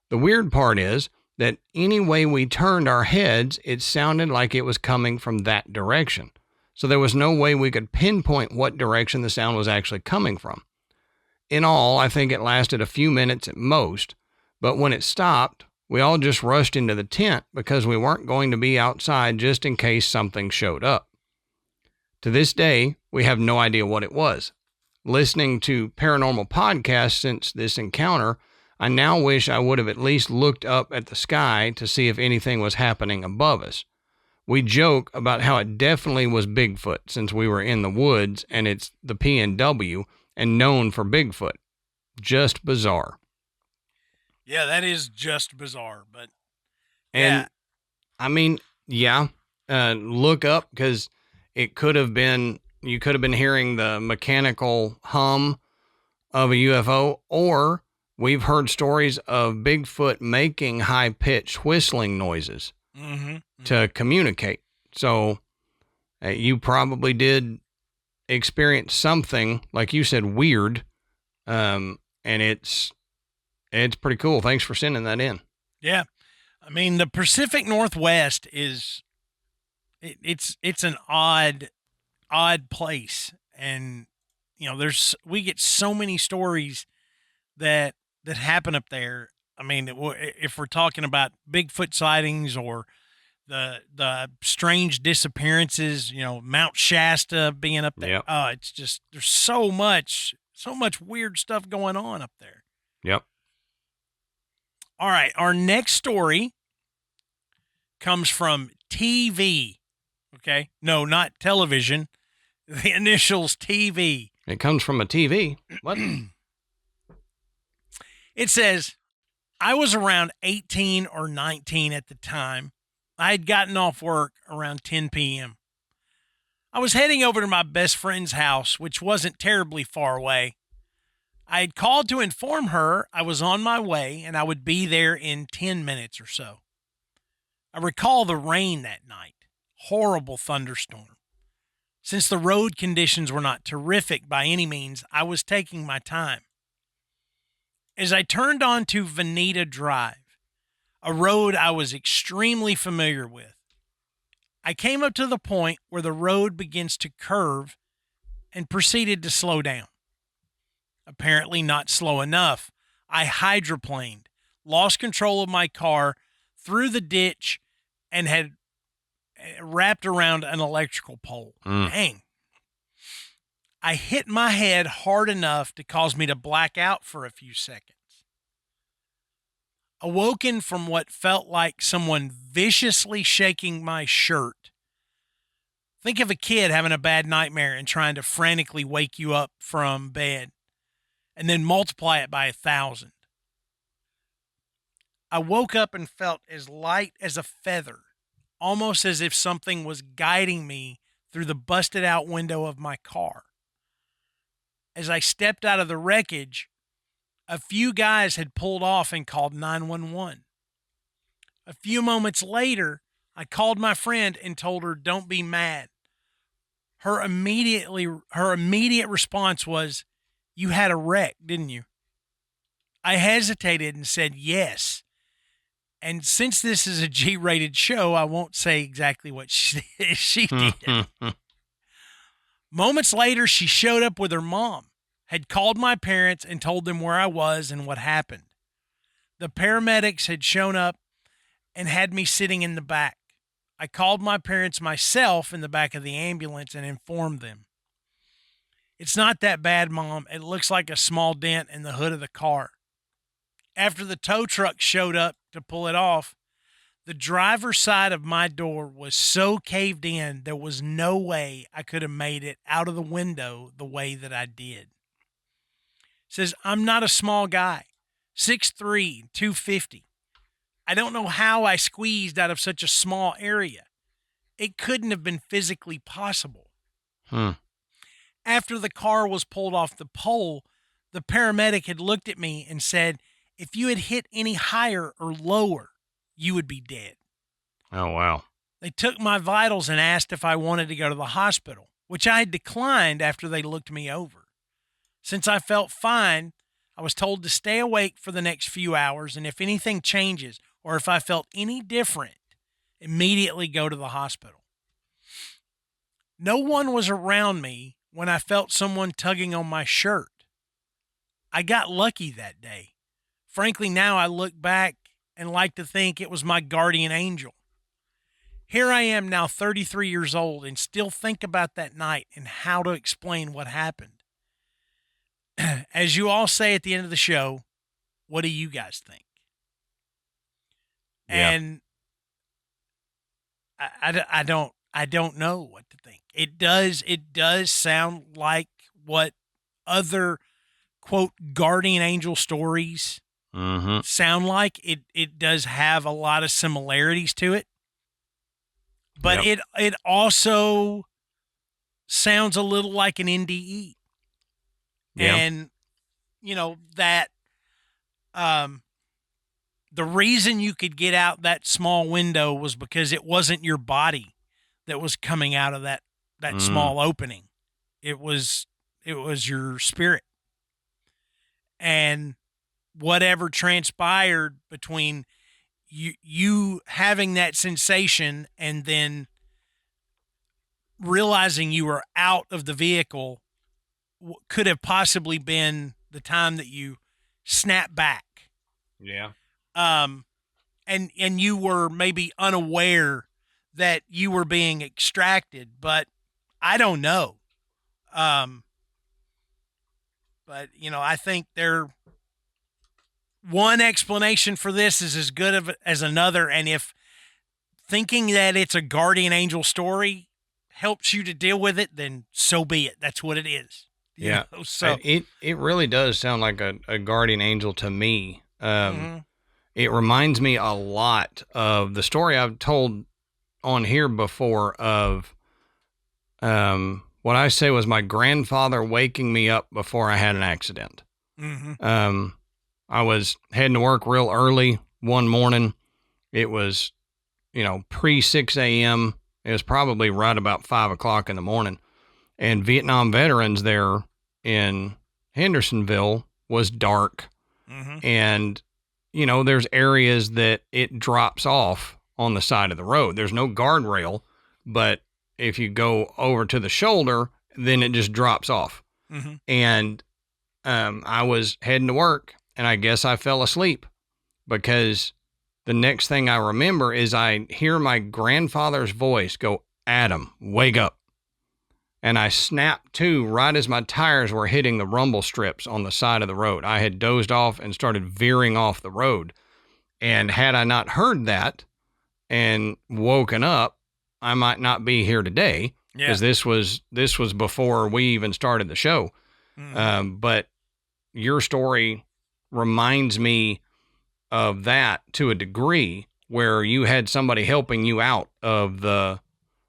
A: The weird part is that any way we turned our heads, it sounded like it was coming from that direction. So there was no way we could pinpoint what direction the sound was actually coming from. In all, I think it lasted a few minutes at most, but when it stopped, we all just rushed into the tent because we weren't going to be outside just in case something showed up. To this day, we have no idea what it was. Listening to paranormal podcasts since this encounter, I now wish I would have at least looked up at the sky to see if anything was happening above us. We joke about how it definitely was Bigfoot since we were in the woods and it's the PNW and known for Bigfoot. Just bizarre.
B: Yeah, that is just bizarre, but
A: And I mean, look up because it could have been, you could have been hearing the mechanical hum of a UFO, or we've heard stories of Bigfoot making high-pitched whistling noises to communicate. So you probably did experience something, like you said, weird, and it's pretty cool. Thanks for sending that in. Yeah.
B: I mean, the Pacific Northwest is, it's an odd place. And, you know, we get so many stories that happen up there. I mean, if we're talking about Bigfoot sightings or the strange disappearances, you know, Mount Shasta being up there.
A: Yep.
B: It's just, there's so much weird stuff going on up there.
A: Yep.
B: All right. Our next story comes from TV. Okay. No, not television. The initials TV.
A: It comes from a TV. What?
B: It says, I was around 18 or 19 at the time. I had gotten off work around 10 p.m. I was heading over to my best friend's house, which wasn't terribly far away. I had called to inform her I was on my way and I would be there in 10 minutes or so. I recall the rain that night. Horrible thunderstorm. Since the road conditions were not terrific by any means, I was taking my time. As I turned onto Veneta Drive, a road I was extremely familiar with, I came up to the point where the road begins to curve and proceeded to slow down. Apparently not slow enough, I hydroplaned, lost control of my car, through the ditch, and had wrapped around an electrical pole. Dang. I hit my head hard enough to cause me to black out for a few seconds. Awoken from what felt like someone viciously shaking my shirt. Think of a kid having a bad nightmare and trying to frantically wake you up from bed, and then multiply it by 1,000. I woke up and felt as light as a feather, almost as if something was guiding me through the busted out window of my car. As I stepped out of the wreckage, a few guys had pulled off and called 911. A few moments later, I called my friend and told her, "Don't be mad." Her immediate response was, "You had a wreck, didn't you?" I hesitated and said yes. And since this is a G-rated show, I won't say exactly what she did. Moments later, she showed up with her mom, had called my parents and told them where I was and what happened. The paramedics had shown up and had me sitting in the back. I called my parents myself in the back of the ambulance and informed them. It's not that bad, Mom. It looks like a small dent in the hood of the car. After the tow truck showed up to pull it off, the driver's side of my door was so caved in, there was no way I could have made it out of the window the way that I did. Says, I'm not a small guy, 6'3", 250. I don't know how I squeezed out of such a small area. It couldn't have been physically possible. After the car was pulled off the pole, the paramedic had looked at me and said, if you had hit any higher or lower, you would be dead.
A: Oh, wow.
B: They took my vitals and asked if I wanted to go to the hospital, which I had declined after they looked me over. Since I felt fine, I was told to stay awake for the next few hours, and if anything changes or if I felt any different, immediately go to the hospital. No one was around me when I felt someone tugging on my shirt. I got lucky that day. Frankly, now I look back and like to think it was my guardian angel. Here I am now 33 years old and still think about that night and how to explain what happened. As you all say at the end of the show, what do you guys think?
A: Yeah.
B: And I don't know what to think. It does sound like what other quote guardian angel stories sound like. It does have a lot of similarities to it, but it also sounds a little like an NDE.
A: Yeah.
B: And you know that the reason you could get out that small window was because it wasn't your body that was coming out of that small opening. It was your spirit. And whatever transpired between you having that sensation and then realizing you were out of the vehicle could have possibly been the time that you snapped back.
A: Yeah.
B: And you were maybe unaware that you were being extracted, but I don't know. But I think one explanation for this is as good as another. And if thinking that it's a guardian angel story helps you to deal with it, then so be it. That's what it is.
A: Yeah.
B: So
A: it really does sound like a guardian angel to me. It reminds me a lot of the story I've told on here before of what I say was my grandfather waking me up before I had an accident. I was heading to work real early one morning. It was, pre 6 a.m. It was probably right about 5 o'clock in the morning. And Vietnam veterans there in Hendersonville was dark. And, there's areas that it drops off on the side of the road. There's no guardrail, but if you go over to the shoulder, then it just drops off. And I was heading to work, and I guess I fell asleep because the next thing I remember is I hear my grandfather's voice go, "Adam, wake up." And I snapped to right as my tires were hitting the rumble strips on the side of the road. I had dozed off and started veering off the road. And had I not heard that and woken up, I might not be here today, because this was before we even started the show. But your story reminds me of that to a degree, where you had somebody helping you out of the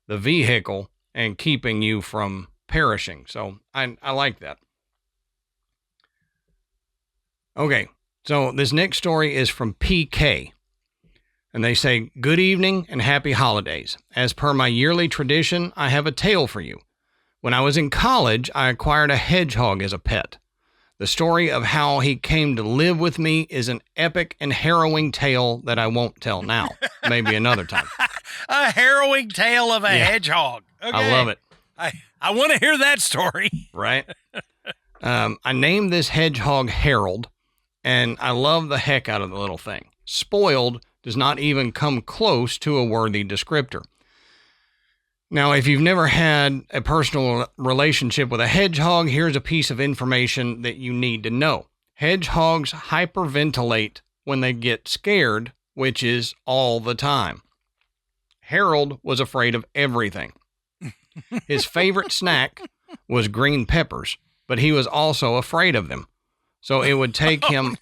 A: vehicle and keeping you from perishing. So I like that. Okay, so this next story is from PK. And they say, "Good evening and happy holidays. As per my yearly tradition, I have a tale for you. When I was in college, I acquired a hedgehog as a pet. The story of how he came to live with me is an epic and harrowing tale that I won't tell now. Maybe another time.
B: A harrowing tale of a hedgehog. Okay.
A: I love it.
B: I want to hear that story.
A: Right? I named this hedgehog Harold, and I love the heck out of the little thing. Spoiled does not even come close to a worthy descriptor. Now, if you've never had a personal relationship with a hedgehog, here's a piece of information that you need to know. Hedgehogs hyperventilate when they get scared, which is all the time. Harold was afraid of everything. His favorite snack was green peppers, but he was also afraid of them. So it would take him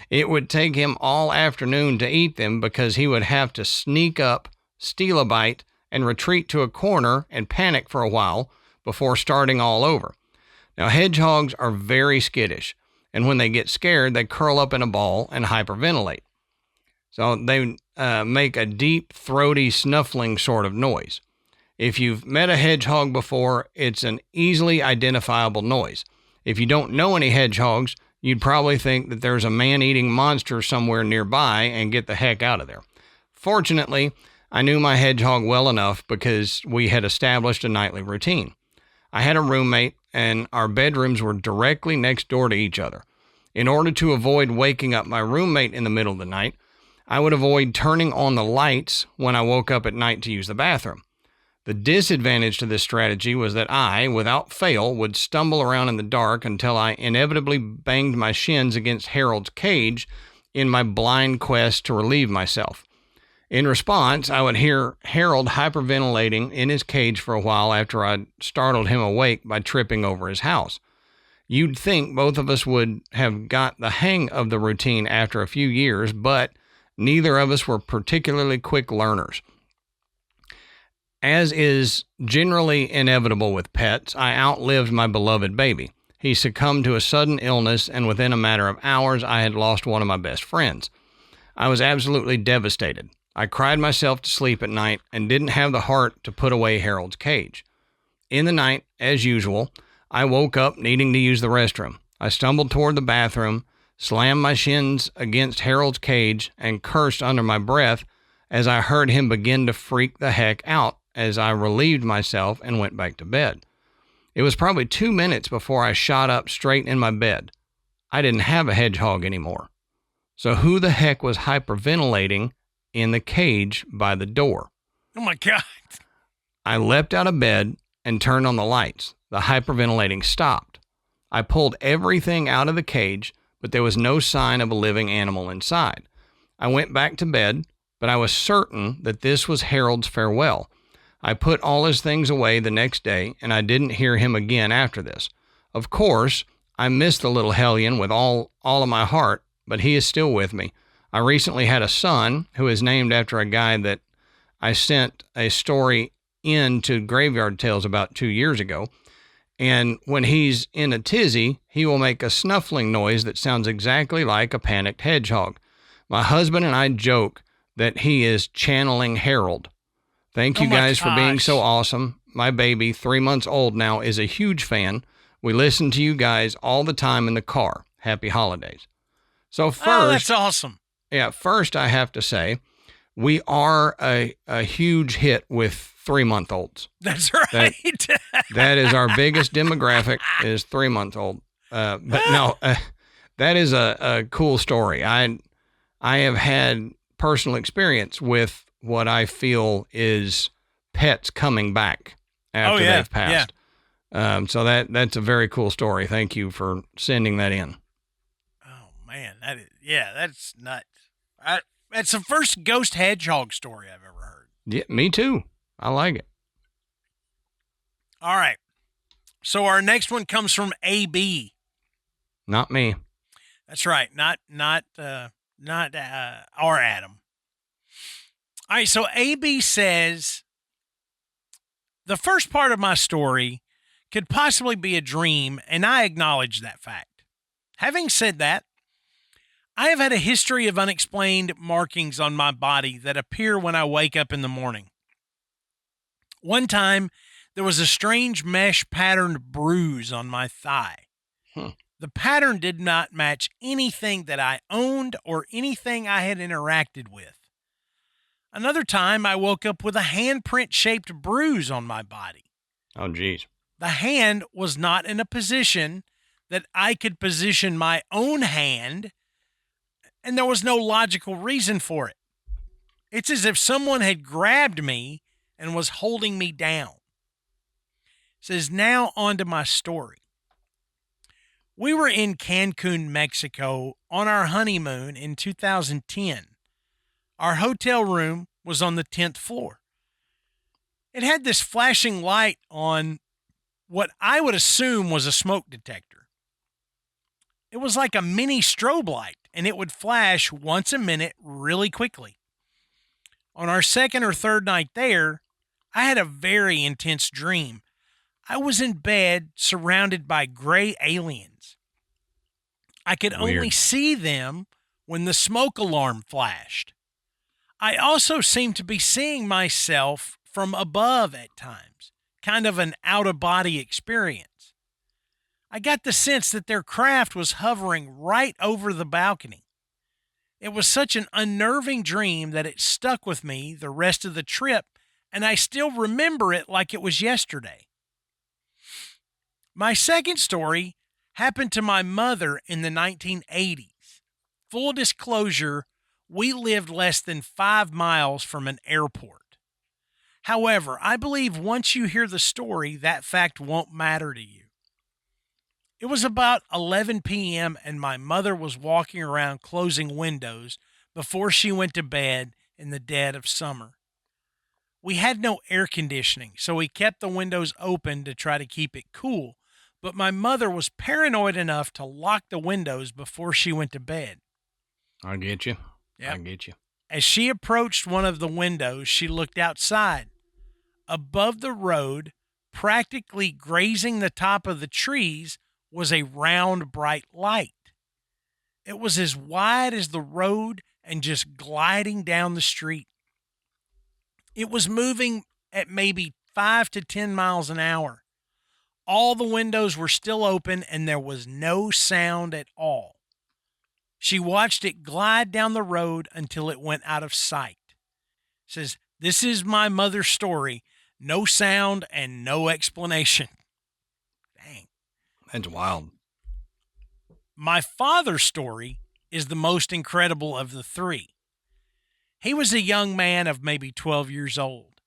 A: it would take him all afternoon to eat them because he would have to sneak up, steal a bite, and retreat to a corner and panic for a while before starting all over. Now, hedgehogs are very skittish, and when they get scared, they curl up in a ball and hyperventilate. So they make a deep, throaty, snuffling sort of noise. If you've met a hedgehog before, it's an easily identifiable noise. If you don't know any hedgehogs, you'd probably think that there's a man-eating monster somewhere nearby and get the heck out of there. Fortunately, I knew my hedgehog well enough because we had established a nightly routine. I had a roommate, and our bedrooms were directly next door to each other. In order to avoid waking up my roommate in the middle of the night, I would avoid turning on the lights when I woke up at night to use the bathroom. The disadvantage to this strategy was that I, without fail, would stumble around in the dark until I inevitably banged my shins against Harold's cage in my blind quest to relieve myself. In response, I would hear Harold hyperventilating in his cage for a while after I'd startled him awake by tripping over his house. You'd think both of us would have got the hang of the routine after a few years, but neither of us were particularly quick learners. As is generally inevitable with pets, I outlived my beloved baby. He succumbed to a sudden illness, and within a matter of hours, I had lost one of my best friends. I was absolutely devastated. I cried myself to sleep at night and didn't have the heart to put away Harold's cage. In the night, as usual, I woke up needing to use the restroom. I stumbled toward the bathroom, slammed my shins against Harold's cage, and cursed under my breath as I heard him begin to freak the heck out as I relieved myself and went back to bed. It was probably 2 minutes before I shot up straight in my bed. I didn't have a hedgehog anymore. So who the heck was hyperventilating in the cage by the door?
B: Oh my God.
A: I leapt out of bed and turned on the lights. The hyperventilating stopped. I pulled everything out of the cage, but there was no sign of a living animal inside. I went back to bed, but I was certain that this was Harold's farewell. I put all his things away the next day, and I didn't hear him again after this. Of course, I miss the little hellion with all of my heart, but he is still with me. I recently had a son who is named after a guy that I sent a story in to Graveyard Tales about 2 years ago. And when he's in a tizzy, he will make a snuffling noise that sounds exactly like a panicked hedgehog. My husband and I joke that he is channeling Harold. Thank you guys for being so awesome. My baby, 3 months old now, is a huge fan. We listen to you guys all the time in the car. Happy holidays. So first,
B: that's awesome.
A: Yeah, first I have to say, we are a huge hit with 3-month-olds.
B: That's right.
A: That is our biggest demographic is 3-month-old. But no, that is a cool story. I have had personal experience with what I feel is pets coming back after they've passed. Yeah. So that's a very cool story. Thank you for sending that in.
B: Oh man, that's nuts. That's the first ghost hedgehog story I've ever heard.
A: Yeah, me too. I like it.
B: All right. So our next one comes from AB.
A: Not me.
B: That's right. Not our Adam. All right. So AB says, the first part of my story could possibly be a dream, and I acknowledge that fact. Having said that, I have had a history of unexplained markings on my body that appear when I wake up in the morning. One time, there was a strange mesh-patterned bruise on my thigh.
A: Hmm.
B: The pattern did not match anything that I owned or anything I had interacted with. Another time, I woke up with a handprint-shaped bruise on my body.
A: Oh, geez.
B: The hand was not in a position that I could position my own hand, and there was no logical reason for it. It's as if someone had grabbed me and was holding me down. It says, now on to my story. We were in Cancun, Mexico on our honeymoon in 2010. Our hotel room was on the 10th floor. It had this flashing light on what I would assume was a smoke detector. It was like a mini strobe light, and it would flash once a minute really quickly. On our second or third night there, I had a very intense dream. I was in bed surrounded by gray aliens. I could only
A: Weird.
B: see them when the smoke alarm flashed. I also seemed to be seeing myself from above at times, kind of an out-of-body experience. I got the sense that their craft was hovering right over the balcony. It was such an unnerving dream that it stuck with me the rest of the trip, and I still remember it like it was yesterday. My second story happened to my mother in the 1980s. Full disclosure, we lived less than 5 miles from an airport. However, I believe once you hear the story, that fact won't matter to you. It was about 11 p.m. and my mother was walking around closing windows before she went to bed in the dead of summer. We had no air conditioning, so we kept the windows open to try to keep it cool, but my mother was paranoid enough to lock the windows before she went to bed.
A: I get you.
B: Yep.
A: I get you.
B: As she approached one of the windows, she looked outside. Above the road, practically grazing the top of the trees, was a round, bright light. It was as wide as the road and just gliding down the street. It was moving at maybe 5 to 10 miles an hour. All the windows were still open and there was no sound at all. She watched it glide down the road until it went out of sight. Says, this is my mother's story. No sound and no explanation. Dang.
A: That's wild.
B: My father's story is the most incredible of the three. He was a young man of maybe 12 years old.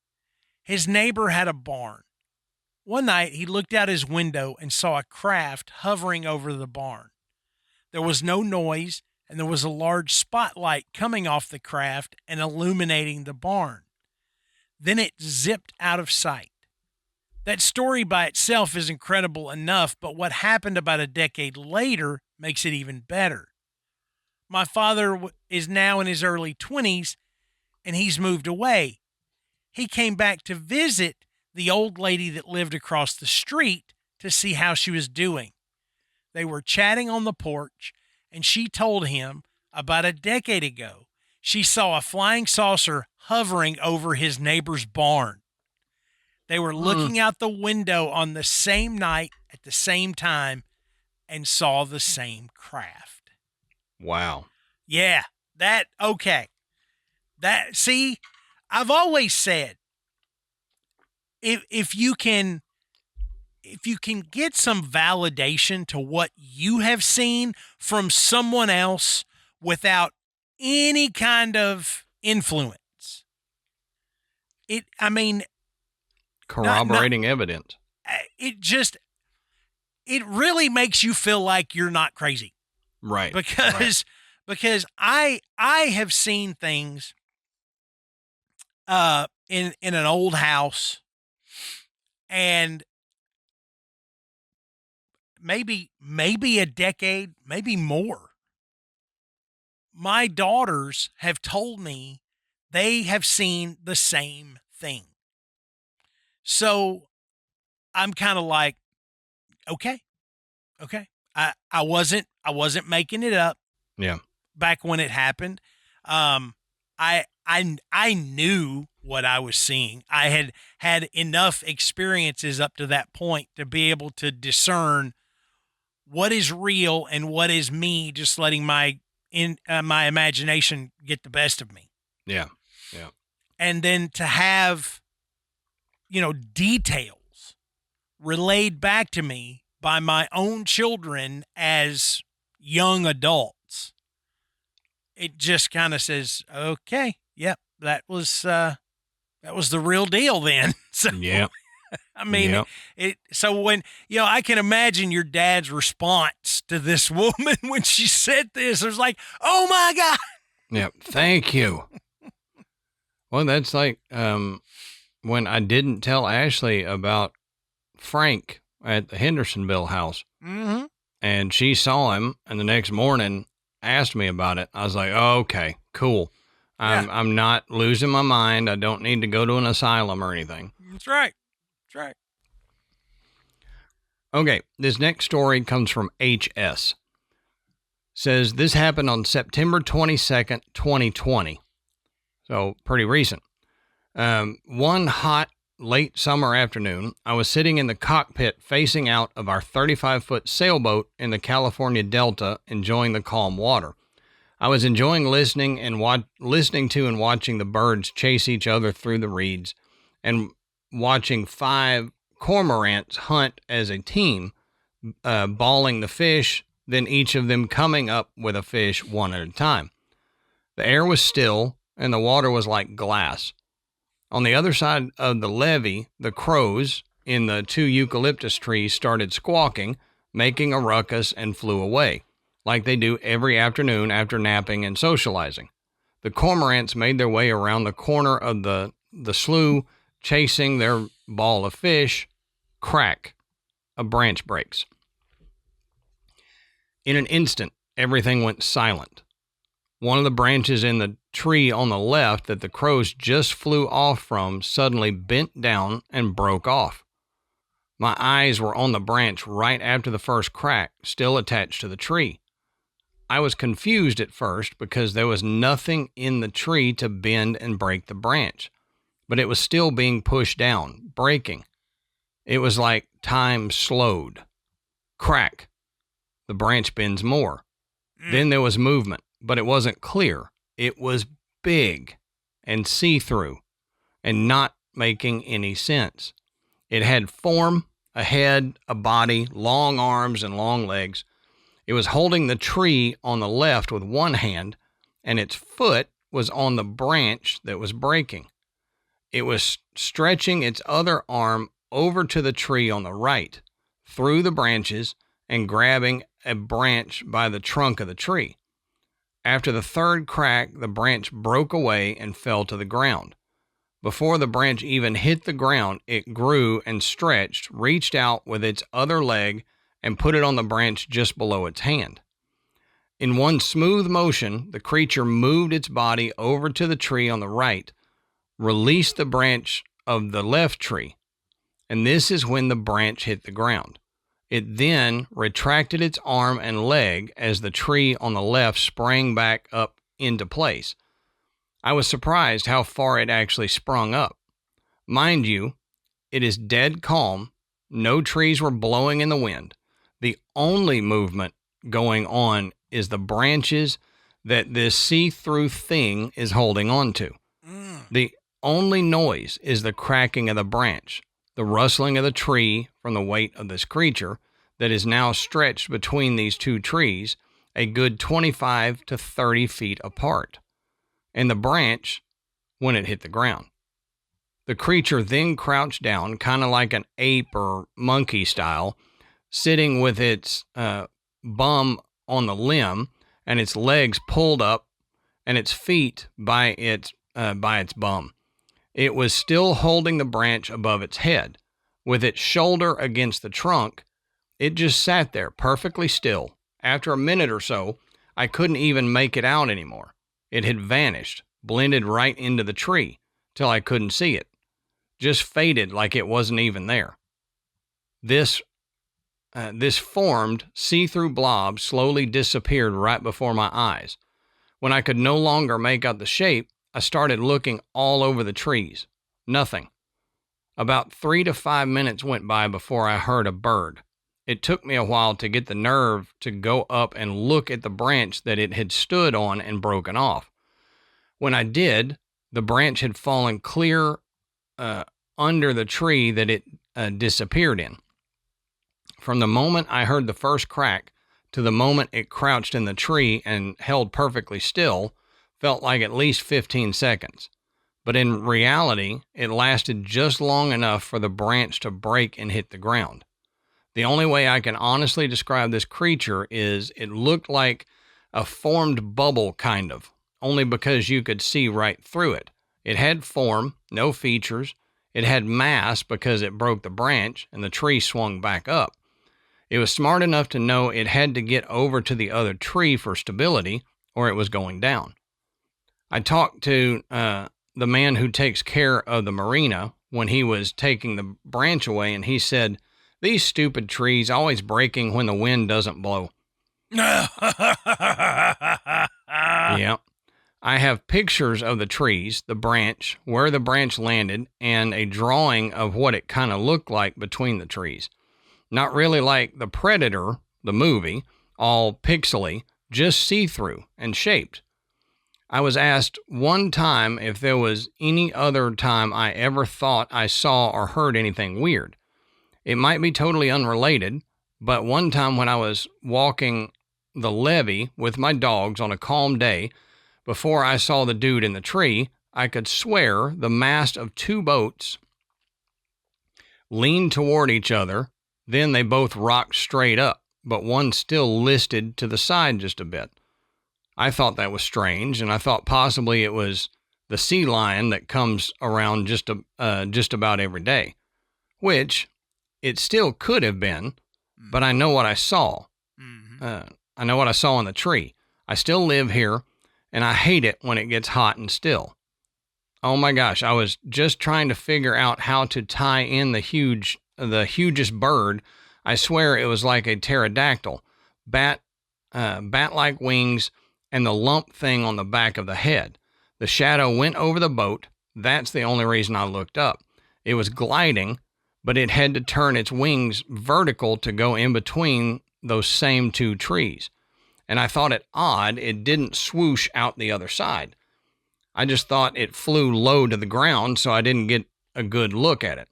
B: His neighbor had a barn. One night, he looked out his window and saw a craft hovering over the barn. There was no noise, and there was a large spotlight coming off the craft and illuminating the barn. Then it zipped out of sight. That story by itself is incredible enough, but what happened about a decade later makes it even better. My father is now in his early 20s, and he's moved away. He came back to visit the old lady that lived across the street to see how she was doing. They were chatting on the porch, and she told him about a decade ago she saw a flying saucer hovering over his neighbor's barn. They were looking out the window on the same night at the same time and saw the same craft.
A: Wow.
B: Yeah, okay. See, I've always said, if you can get some validation to what you have seen from someone else without any kind of influence,
A: Corroborating evidence.
B: It really makes you feel like you're not crazy.
A: Right.
B: Because I have seen things in an old house, and maybe a decade, maybe more. My daughters have told me they have seen the same thing. So I'm kind of like, okay. I wasn't making it up.
A: Yeah.
B: Back when it happened. I knew what I was seeing. I had enough experiences up to that point to be able to discern what is real and what is me just letting my imagination get the best of me.
A: Yeah. Yeah.
B: And then to have, details relayed back to me by my own children as young adults, it just kind of says, okay, yep, that was the real deal then. So,
A: Yeah.
B: I mean, so when, I can imagine your dad's response to this woman when she said this. It was like, oh my God.
A: Yeah. Thank you. Well, that's like when I didn't tell Ashley about Frank at the Hendersonville house.
B: Mm-hmm.
A: And she saw him, and the next morning asked me about it. I was like, oh, okay, cool. I'm not losing my mind. I don't need to go to an asylum or anything.
B: That's right. That's right.
A: Okay, this next story comes from HS. Says this happened on September 22nd, 2020. So pretty recent. One hot late summer afternoon, I was sitting in the cockpit facing out of our 35-foot sailboat in the California Delta, enjoying the calm water. I was enjoying listening to and watching the birds chase each other through the reeds, and watching 5 cormorants hunt as a team, balling the fish, then each of them coming up with a fish one at a time. The air was still, and the water was like glass. On the other side of the levee, the crows in the 2 eucalyptus trees started squawking, making a ruckus, and flew away, like they do every afternoon after napping and socializing. The cormorants made their way around the corner of the slough, chasing their ball of fish. Crack. A branch breaks. In an instant, everything went silent. One of the branches in the tree on the left that the crows just flew off from suddenly bent down and broke off. My eyes were on the branch right after the first crack, still attached to the tree. I was confused at first because there was nothing in the tree to bend and break the branch, but it was still being pushed down, breaking. It was like time slowed. Crack. The branch bends more. Then there was movement, but it wasn't clear. It was big and see-through and not making any sense. It had form, a head, a body, long arms, and long legs. It was holding the tree on the left with one hand, and its foot was on the branch that was breaking. It was stretching its other arm over to the tree on the right, through the branches, and grabbing a branch by the trunk of the tree. After the third crack, the branch broke away and fell to the ground. Before the branch even hit the ground, it grew and stretched, reached out with its other leg, and put it on the branch just below its hand. In one smooth motion, the creature moved its body over to the tree on the right, released the branch of the left tree, and this is when the branch hit the ground. It then retracted its arm and leg as the tree on the left sprang back up into place. I was surprised how far it actually sprung up. Mind you, it is dead calm. No trees were blowing in the wind. The only movement going on is the branches that this see-through thing is holding on to. The only noise is the cracking of the branch, the rustling of the tree from the weight of this creature that is now stretched between these 2 trees, a good 25 to 30 feet apart, and the branch when it hit the ground. The creature then crouched down, kind of like an ape or monkey style, sitting with its bum on the limb and its legs pulled up and its feet by its bum. It was still holding the branch above its head. With its shoulder against the trunk, it just sat there perfectly still. After a minute or so, I couldn't even make it out anymore. It had vanished, blended right into the tree, till I couldn't see it. Just faded like it wasn't even there. This formed, see-through blob slowly disappeared right before my eyes. When I could no longer make out the shape, I started looking all over the trees. Nothing. About 3 to 5 minutes went by before I heard a bird. it took me a while to get the nerve to go up and look at the branch that it had stood on and broken off. When I did, the branch had fallen clear under the tree that it disappeared in. From the moment I heard the first crack to the moment it crouched in the tree and held perfectly still felt like at least 15 seconds. But in reality, it lasted just long enough for the branch to break and hit the ground. The only way I can honestly describe this creature is it looked like a formed bubble, kind of, only because you could see right through it. It had form, no features. It had mass because it broke the branch and the tree swung back up. It was smart enough to know it had to get over to the other tree for stability or it was going down. I talked to the man who takes care of the marina when he was taking the branch away, and he said, "These stupid trees always breaking when the wind doesn't blow." Yeah. I have pictures of the trees, the branch, where the branch landed, and a drawing of what it kind of looked like between the trees. Not really like The Predator, the movie, all pixely, just see-through and shaped. I was asked one time if there was any other time I ever thought I saw or heard anything weird. It might be totally unrelated, but one time when I was walking the levee with my dogs on a calm day, before I saw the dude in the tree, I could swear the mast of two boats leaned toward each other. Then they both rocked straight up, but one still listed to the side just a bit. I thought that was strange, and I thought possibly it was the sea lion that comes around just about every day, which it still could have been, but I know what I saw. I know what I saw in the tree. I still live here, and I hate it when it gets hot and still. Oh my gosh, I was just trying to figure out how to tie in the hugest bird. I swear it was like a pterodactyl, bat-like wings, and the lump thing on the back of the head. The shadow went over the boat. That's the only reason I looked up. It was gliding, but it had to turn its wings vertical to go in between those same two trees. And I thought it odd it didn't swoosh out the other side. I just thought it flew low to the ground, so I didn't get a good look at it.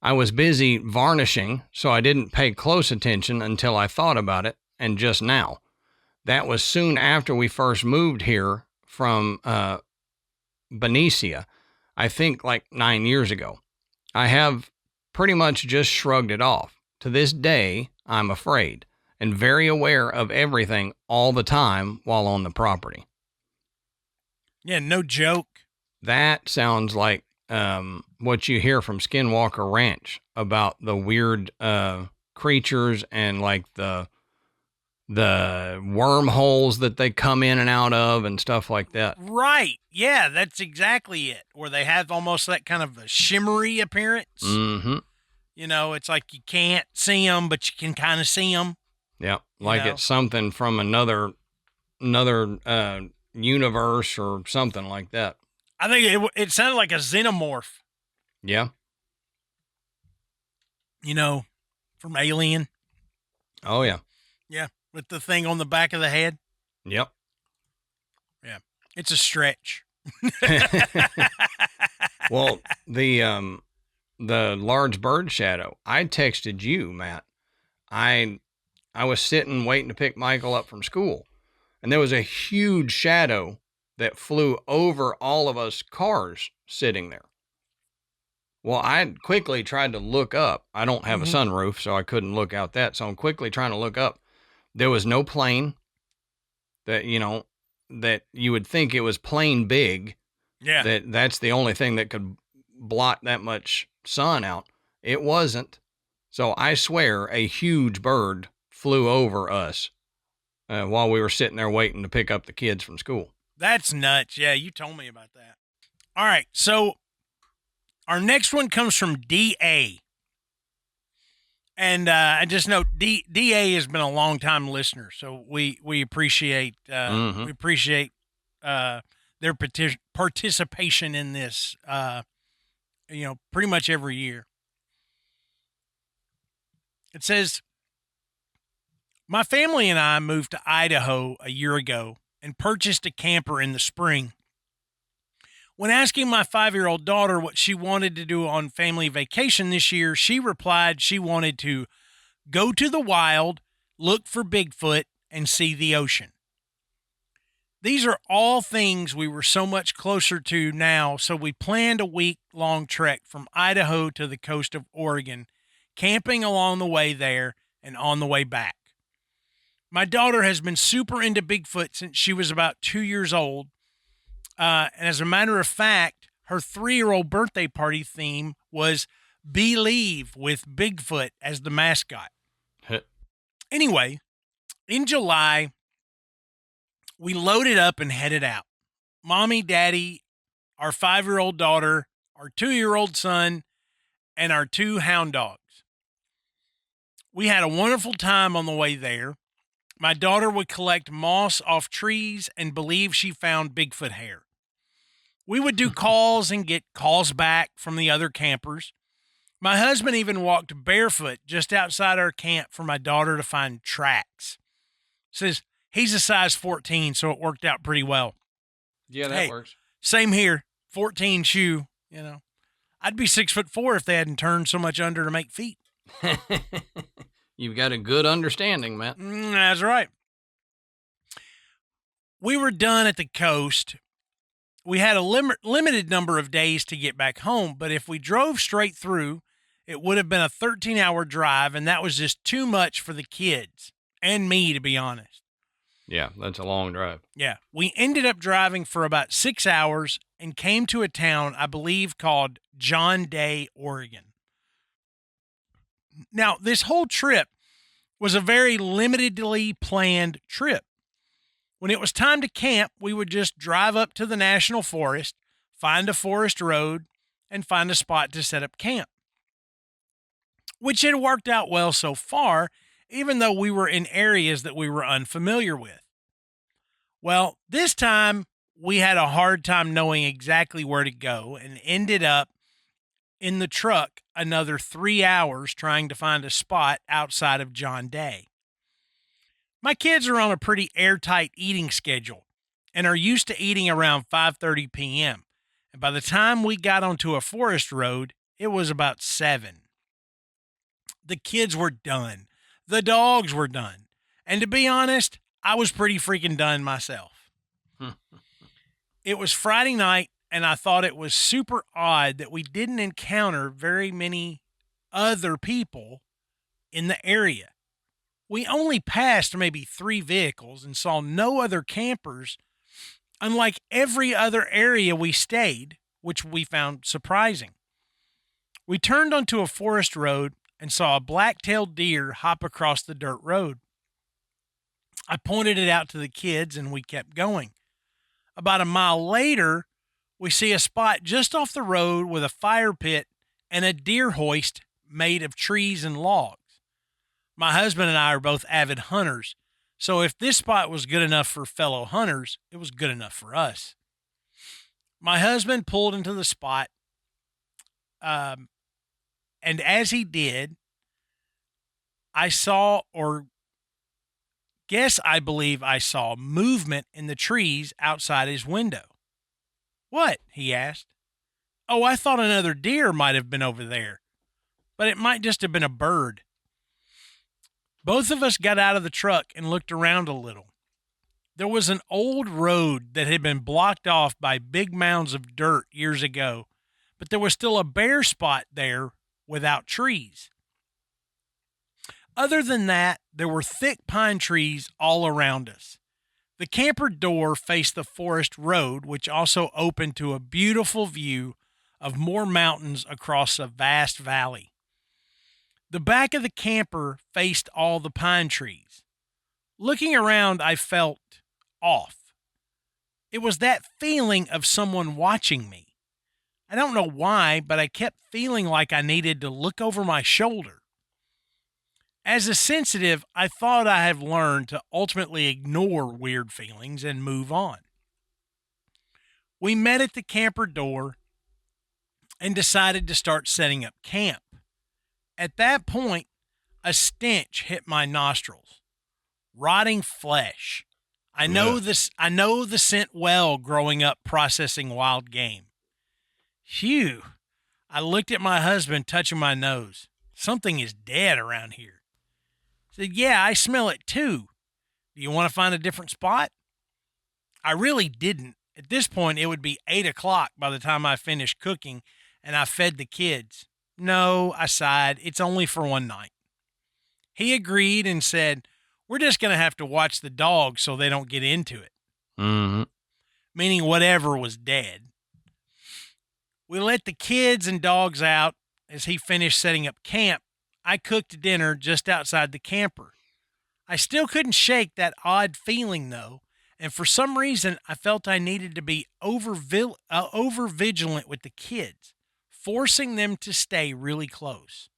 A: I was busy varnishing, so I didn't pay close attention until I thought about it, and just now. That was soon after we first moved here from Benicia, I think like 9 years ago. I have pretty much just shrugged it off. To this day, I'm afraid and very aware of everything all the time while on the property.
B: Yeah, no joke.
A: That sounds like what you hear from Skinwalker Ranch about the weird creatures and like the wormholes that they come in and out of and stuff like that.
B: Right. Yeah, that's exactly it. Where they have almost that kind of a shimmery appearance.
A: Mm-hmm.
B: You know, it's like you can't see them, but you can kind of see them.
A: Yeah, like it's something from another universe or something like that.
B: I think it sounded like a xenomorph.
A: Yeah.
B: You know, from Alien.
A: Oh, yeah.
B: Yeah, with the thing on the back of the head.
A: Yep.
B: Yeah, it's a stretch.
A: Well, the large bird shadow, I texted you, Matt. I was sitting waiting to pick Michael up from school, and there was a huge shadow that flew over all of us cars sitting there. Well, I quickly tried to look up. I don't have a sunroof, so I couldn't look out that. So I'm quickly trying to look up. There was no plane that you would think it was plane big.
B: Yeah.
A: That's the only thing that could blot that much sun out. It wasn't. So I swear a huge bird flew over us while we were sitting there waiting to pick up the kids from school.
B: That's nuts. Yeah, you told me about that. All right, so our next one comes from DA. And I just know DA has been a long-time listener, so we appreciate their participation in this, pretty much every year. It says, My family and I moved to Idaho a year ago and purchased a camper in the spring. When asking my 5-year-old daughter what she wanted to do on family vacation this year, she replied she wanted to go to the wild, look for Bigfoot, and see the ocean. These are all things we were so much closer to now, so we planned a week-long trek from Idaho to the coast of Oregon, camping along the way there and on the way back. My daughter has been super into Bigfoot since she was about 2 years old. And as a matter of fact, her 3-year-old birthday party theme was Believe with Bigfoot as the mascot. Anyway, in July, we loaded up and headed out. Mommy, Daddy, our 5-year-old daughter, our 2-year-old son, and our 2 hound dogs. We had a wonderful time on the way there. My daughter would collect moss off trees and believe she found Bigfoot hair. We would do calls and get calls back from the other campers. My husband even walked barefoot just outside our camp for my daughter to find tracks. Says he's a size 14, so it worked out pretty well.
A: Yeah, that works.
B: Same here. 14 shoe, I'd be 6'4" if they hadn't turned so much under to make feet.
A: You've got a good understanding, Matt.
B: That's right. We were done at the coast. We had a limited number of days to get back home, but if we drove straight through, it would have been a 13-hour drive, and that was just too much for the kids and me, to be honest.
A: Yeah, that's a long drive.
B: Yeah. We ended up driving for about 6 hours and came to a town, I believe, called John Day, Oregon. Now, this whole trip was a very limitedly planned trip. When it was time to camp, we would just drive up to the national forest, find a forest road, and find a spot to set up camp, which had worked out well so far, even though we were in areas that we were unfamiliar with. Well, this time we had a hard time knowing exactly where to go and ended up in the truck another 3 hours trying to find a spot outside of John Day. My kids are on a pretty airtight eating schedule and are used to eating around 5:30 p.m. And by the time we got onto a forest road, it was about 7. The kids were done. The dogs were done. And to be honest, I was pretty freaking done myself. It was Friday night, and I thought it was super odd that we didn't encounter very many other people in the area. We only passed maybe 3 vehicles and saw no other campers, unlike every other area we stayed, which we found surprising. We turned onto a forest road and saw a black-tailed deer hop across the dirt road. I pointed it out to the kids and we kept going. About a mile later, we see a spot just off the road with a fire pit and a deer hoist made of trees and logs. My husband and I are both avid hunters, so if this spot was good enough for fellow hunters, it was good enough for us. My husband pulled into the spot, and as he did, I believe I saw movement in the trees outside his window. "What?" he asked. "Oh, I thought another deer might have been over there, but it might just have been a bird." Both of us got out of the truck and looked around a little. There was an old road that had been blocked off by big mounds of dirt years ago, but there was still a bare spot there without trees. Other than that, there were thick pine trees all around us. The camper door faced the forest road, which also opened to a beautiful view of more mountains across a vast valley. The back of the camper faced all the pine trees. Looking around, I felt off. It was that feeling of someone watching me. I don't know why, but I kept feeling like I needed to look over my shoulder. As a sensitive, I thought I have learned to ultimately ignore weird feelings and move on. We met at the camper door and decided to start setting up camp. At that point, a stench hit my nostrils. rotting flesh. I know this. I know the scent well growing up processing wild game. Phew. I looked at my husband, touching my nose. Something is dead around here. I said, yeah, I smell it too. Do you want to find a different spot? I really didn't. At this point, it would be 8 o'clock by the time I finished cooking and I fed the kids. No, I sighed. It's only for one night. He agreed and said, we're just going to have to watch the dogs so they don't get into it.
A: Mm-hmm.
B: Meaning whatever was dead. We let the kids and dogs out. As he finished setting up camp, I cooked dinner just outside the camper. I still couldn't shake that odd feeling, though, and for some reason, I felt I needed to be over vigilant with the kids, forcing them to stay really close.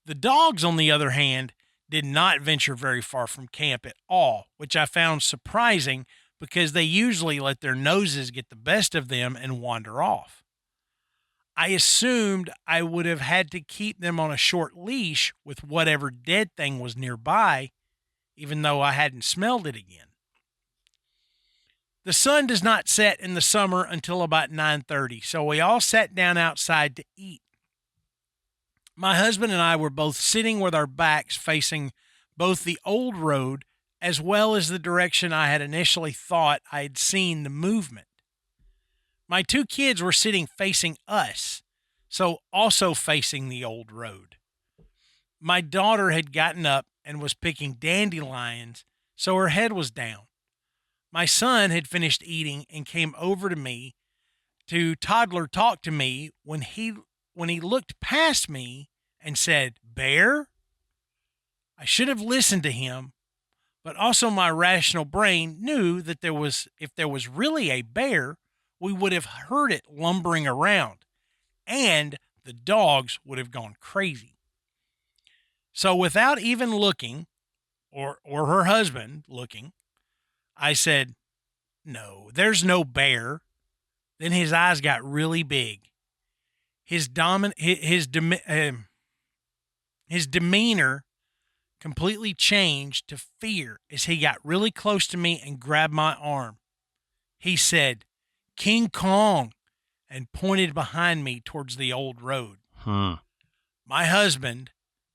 B: The dogs, on the other hand, did not venture very far from camp at all, which I found surprising because they usually let their noses get the best of them and wander off. I assumed I would have had to keep them on a short leash with whatever dead thing was nearby, even though I hadn't smelled it again. The sun does not set in the summer until about 9:30, so we all sat down outside to eat. My husband and I were both sitting with our backs facing both the old road as well as the direction I had initially thought I had seen the movement. My two kids were sitting facing us, so also facing the old road. My daughter had gotten up and was picking dandelions, so her head was down. My son had finished eating and came over to me to toddler talk to me when he looked past me and said, "Bear?" I should have listened to him, but also my rational brain knew that if there was really a bear, we would have heard it lumbering around, and the dogs would have gone crazy. So without even looking, or her husband looking, I said, "No, there's no bear." Then his eyes got really big. His demeanor completely changed to fear as he got really close to me and grabbed my arm. He said, "King Kong," and pointed behind me towards the old road. My husband,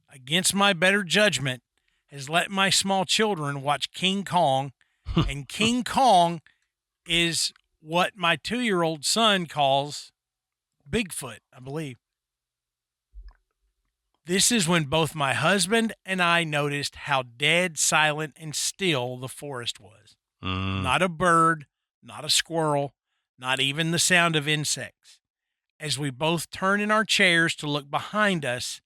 B: against my better judgment, has let my small children watch King Kong, and King Kong is what my 2-year-old son calls Bigfoot, I believe. This is when both my husband and I noticed how dead, silent, and still the forest was. Not a bird, not a squirrel, not even the sound of insects. As we both turned in our chairs to look behind us,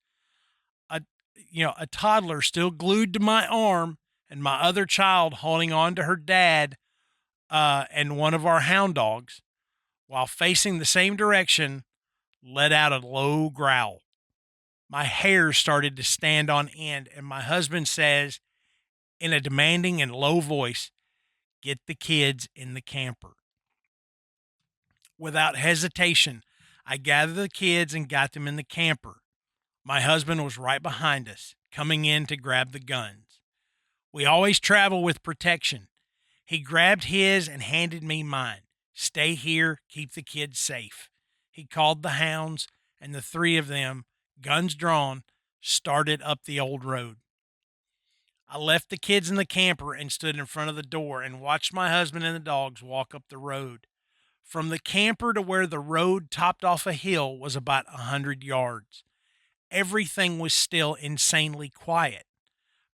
B: a toddler still glued to my arm and my other child holding on to her dad and one of our hound dogs, while facing the same direction, let out a low growl. My hair started to stand on end, and my husband says, in a demanding and low voice, "Get the kids in the camper." Without hesitation, I gathered the kids and got them in the camper. My husband was right behind us, coming in to grab the guns. We always travel with protection. He grabbed his and handed me mine. "Stay here, keep the kids safe." He called the hounds, and the three of them, guns drawn, started up the old road. I left the kids in the camper and stood in front of the door and watched my husband and the dogs walk up the road. From the camper to where the road topped off a hill was about 100 yards. Everything was still insanely quiet.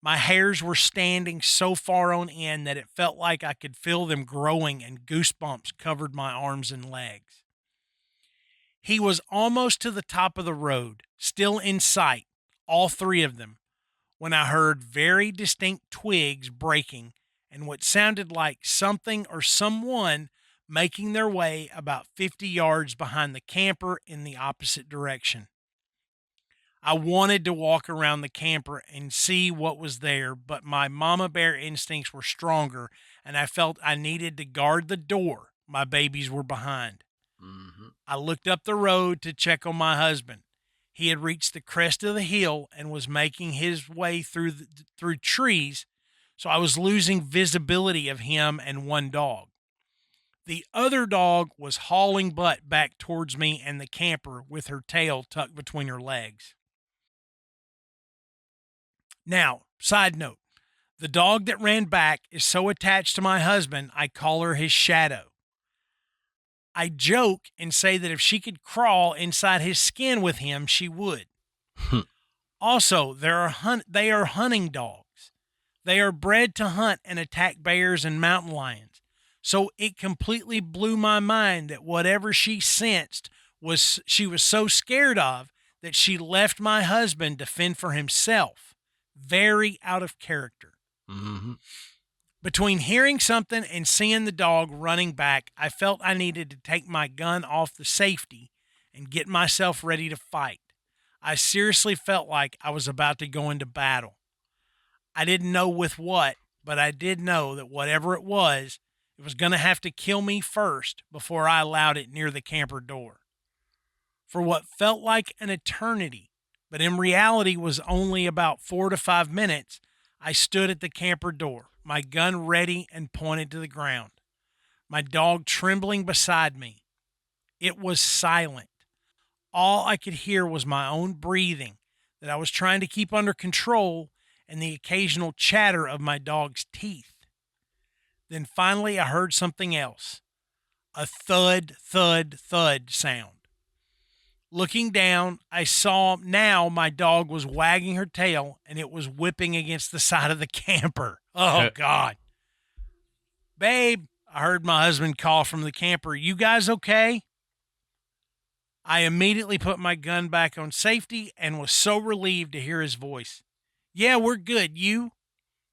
B: My hairs were standing so far on end that it felt like I could feel them growing, and goosebumps covered my arms and legs. He was almost to the top of the road, still in sight, all three of them, when I heard very distinct twigs breaking and what sounded like something or someone making their way about 50 yards behind the camper in the opposite direction. I wanted to walk around the camper and see what was there, but my mama bear instincts were stronger, and I felt I needed to guard the door my babies were behind. I looked up the road to check on my husband. He had reached the crest of the hill and was making his way through trees So I was losing visibility of him and one dog. The other dog was hauling butt back towards me and the camper with her tail tucked between her legs. Now, side note, the dog that ran back is so attached to my husband, I call her his shadow. I joke and say that if she could crawl inside his skin with him, she would. Also, they are hunting dogs. They are bred to hunt and attack bears and mountain lions. So it completely blew my mind that whatever she sensed she was so scared of that she left my husband to fend for himself. Very out of character.
A: Mm-hmm.
B: Between hearing something and seeing the dog running back, I felt I needed to take my gun off the safety and get myself ready to fight. I seriously felt like I was about to go into battle. I didn't know with what, but I did know that whatever it was going to have to kill me first before I allowed it near the camper door. For what felt like an eternity, but in reality was only about 4 to 5 minutes, I stood at the camper door, my gun ready and pointed to the ground, my dog trembling beside me. It was silent. All I could hear was my own breathing that I was trying to keep under control and the occasional chatter of my dog's teeth. Then finally I heard something else, a thud, thud, thud sound. Looking down, I saw now my dog was wagging her tail and it was whipping against the side of the camper. Oh, God. Babe, I heard my husband call from the camper. You guys okay? I immediately put my gun back on safety and was so relieved to hear his voice. Yeah, we're good. You?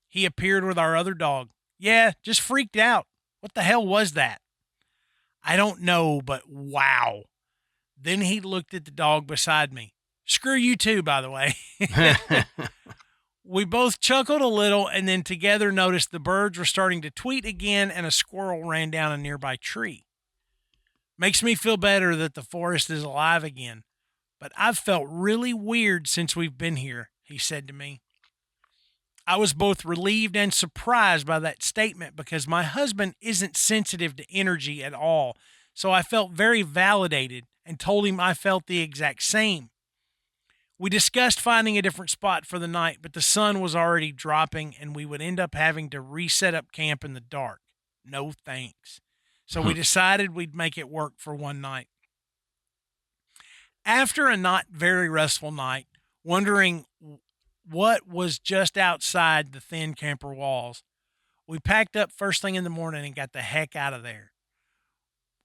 B: He appeared with our other dog. Yeah, just freaked out. What the hell was that? I don't know, but wow. Then he looked at the dog beside me. Screw you too, by the way. We both chuckled a little and then together noticed the birds were starting to tweet again and a squirrel ran down a nearby tree. Makes me feel better that the forest is alive again, but I've felt really weird since we've been here, he said to me. I was both relieved and surprised by that statement because my husband isn't sensitive to energy at all, so I felt very validated and told him I felt the exact same. We discussed finding a different spot for the night, but the sun was already dropping and we would end up having to reset up camp in the dark. No thanks. So we decided we'd make it work for one night. After a not very restful night, wondering what was just outside the thin camper walls, we packed up first thing in the morning and got the heck out of there.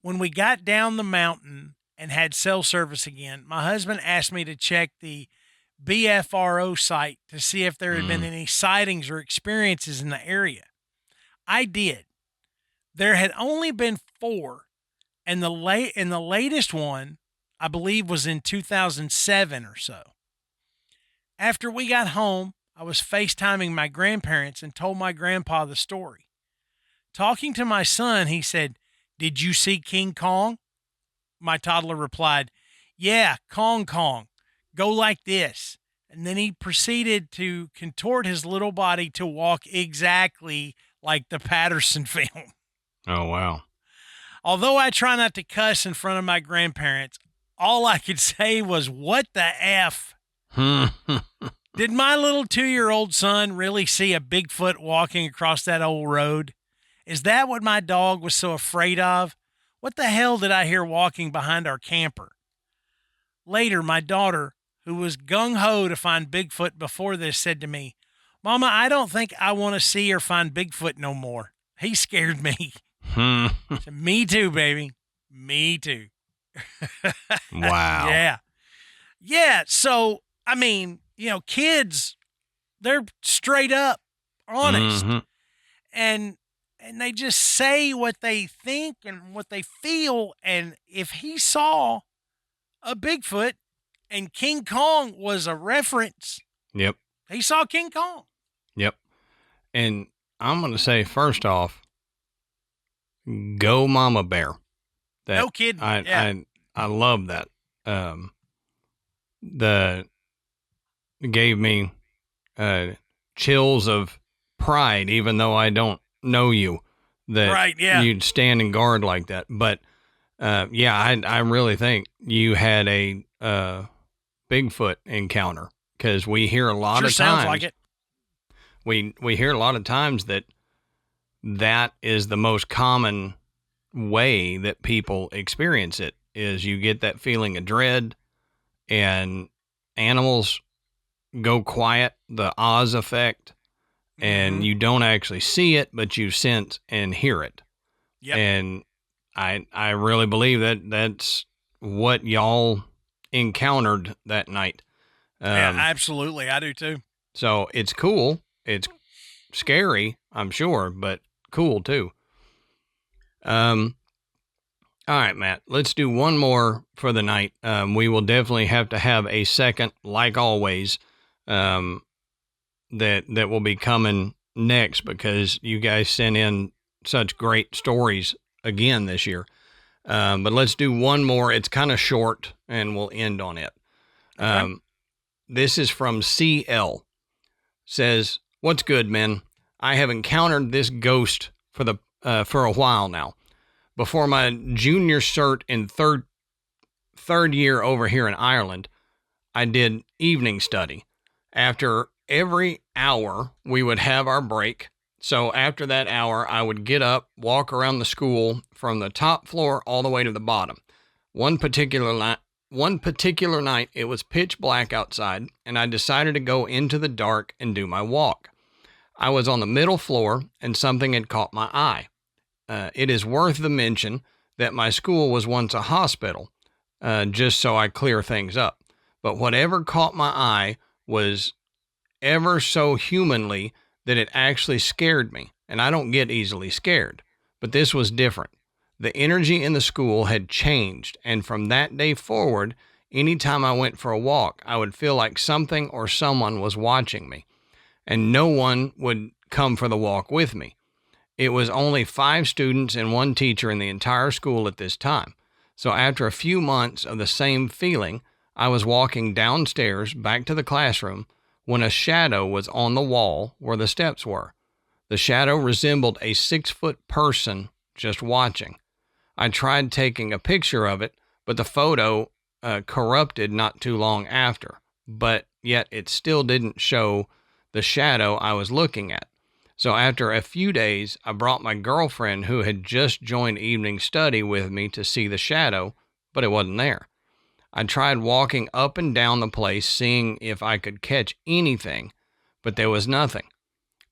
B: When we got down the mountain and had cell service again, my husband asked me to check the BFRO site to see if there had been any sightings or experiences in the area. I did. There had only been 4, and the latest one, I believe, was in 2007 or so. After we got home, I was FaceTiming my grandparents and told my grandpa the story. Talking to my son, he said, "Did you see King Kong?" My toddler replied, "Yeah, Kong Kong. Go like this." And then he proceeded to contort his little body to walk exactly like the Patterson film.
A: Oh, wow.
B: Although I try not to cuss in front of my grandparents, all I could say was, what the F? Did my little 2-year-old son really see a Bigfoot walking across that old road? Is that what my dog was so afraid of? What the hell did I hear walking behind our camper? Later, my daughter, who was gung-ho to find Bigfoot before this, said to me, "Mama, I don't think I want to see or find Bigfoot no more. He scared me." So, me too, baby. Me too.
A: Wow.
B: Yeah. Yeah. So, I mean, kids, they're straight up honest.
A: Mm-hmm.
B: And they just say what they think and what they feel. And if he saw a Bigfoot and King Kong was a reference,
A: Yep.
B: he saw King Kong.
A: Yep. And I'm going to say, first off, go Mama Bear.
B: No kidding.
A: I love that. Gave me chills of pride, even though I don't know you, that
B: Right, yeah.
A: you'd stand and guard like that. But I really think you had a Bigfoot encounter, because we hear a lot
B: Sure
A: of
B: sounds
A: times.
B: like it.
A: We hear a lot of times that is the most common way that people experience it, is you get that feeling of dread, and animals go quiet, the Oz effect, and you don't actually see it, but you sense and hear it.
B: Yep.
A: And I really believe that that's what y'all encountered that night.
B: Yeah, absolutely. I do too.
A: So it's cool. It's scary, I'm sure, but cool too. All right, Matt, let's do one more for the night. We will definitely have to have a second, like always, that will be coming next, because you guys sent in such great stories again this year. But let's do one more. It's kind of short, and we'll end on it.
B: Okay.
A: This is from CL. Says, "What's good, men? I have encountered this ghost for a while now. Before my junior cert in third year over here in Ireland, I did evening study. After every hour, we would have our break. So after that hour, I would get up, walk around the school from the top floor all the way to the bottom. One particular night, it was pitch black outside, and I decided to go into the dark and do my walk. I was on the middle floor, and something had caught my eye. It is worth the mention that my school was once a hospital, just so I clear things up. But whatever caught my eye was ever so humanly that it actually scared me, and I don't get easily scared. But this was different. The energy in the school had changed, and from that day forward, anytime I went for a walk, I would feel like something or someone was watching me, and no one would come for the walk with me. It was only 5 students and 1 teacher in the entire school at this time. So after a few months of the same feeling, I was walking downstairs back to the classroom when a shadow was on the wall where the steps were. The shadow resembled a 6-foot person just watching. I tried taking a picture of it, but the photo corrupted not too long after. But yet it still didn't show the shadow I was looking at. So after a few days, I brought my girlfriend, who had just joined evening study, with me to see the shadow, but it wasn't there. I tried walking up and down the place, seeing if I could catch anything, but there was nothing.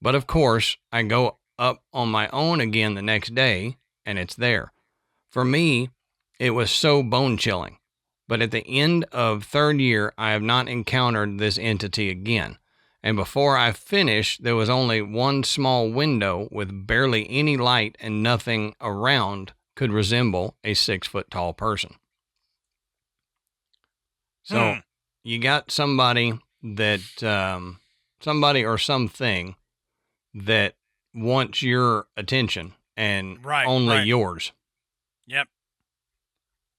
A: But of course, I go up on my own again the next day, and it's there. For me, it was so bone-chilling. But at the end of third year, I have not encountered this entity again. And before I finished, there was only one small window with barely any light, and nothing around could resemble a 6-foot-tall person." So you got somebody or something that wants your attention, and only yours.
B: Yep.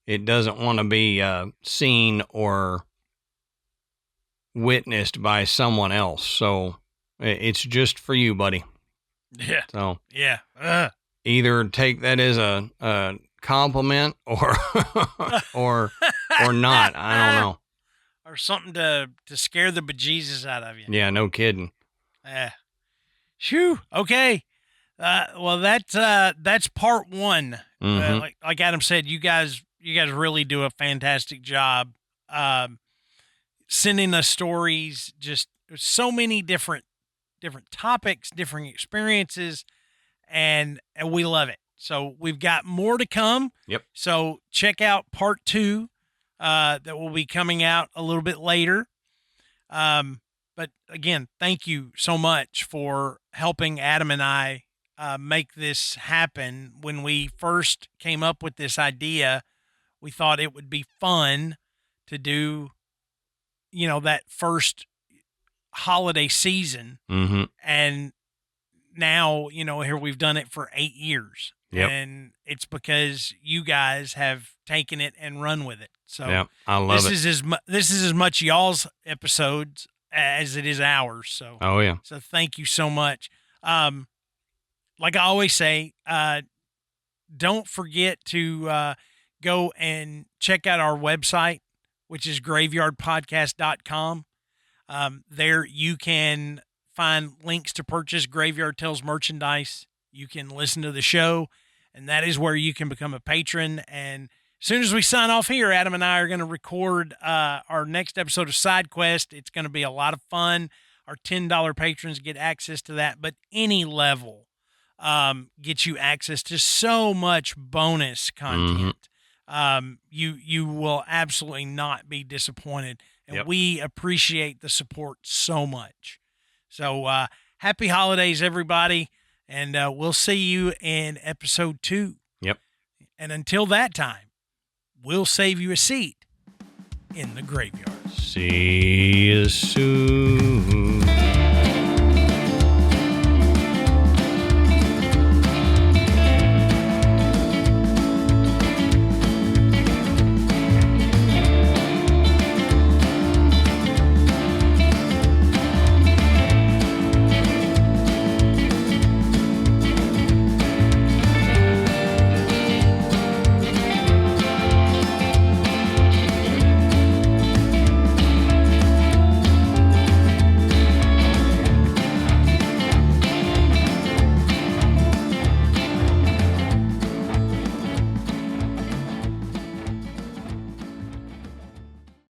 A: It doesn't want to be seen or witnessed by someone else. So it's just for you, buddy.
B: Yeah.
A: So
B: yeah.
A: Either take that as a compliment or or not. I don't know.
B: Or something to scare the bejesus out of you.
A: Yeah, no kidding.
B: Shoo. Okay. Well, that's part 1.
A: Mm-hmm.
B: Like Adam said, you guys really do a fantastic job. Sending us stories, just so many different topics, different experiences, and we love it. So we've got more to come.
A: Yep.
B: So check out part 2 that will be coming out a little bit later. But again, thank you so much for helping Adam and I make this happen. When we first came up with this idea, we thought it would be fun to do, that first holiday season.
A: Mm-hmm.
B: And now, here we've done it for 8 years.
A: Yep.
B: And it's because you guys have taken it and run with it. So
A: yeah, I love it.
B: This is as much y'all's episodes as it is ours. So
A: oh yeah.
B: So thank you so much. Like I always say, don't forget to go and check out our website, which is graveyardpodcast.com. There you can find links to purchase Graveyard Tales merchandise. You can listen to the show, and that is where you can become a patron. And as soon as we sign off here, Adam and I are going to record our next episode of Side Quest. It's going to be a lot of fun. Our $10 patrons get access to that, but any level gets you access to so much bonus content. You will absolutely not be disappointed, and we appreciate the support so much. So happy holidays, everybody, and we'll see you in episode 2.
A: Yep.
B: And until that time, we'll save you a seat in the graveyard.
A: See you soon.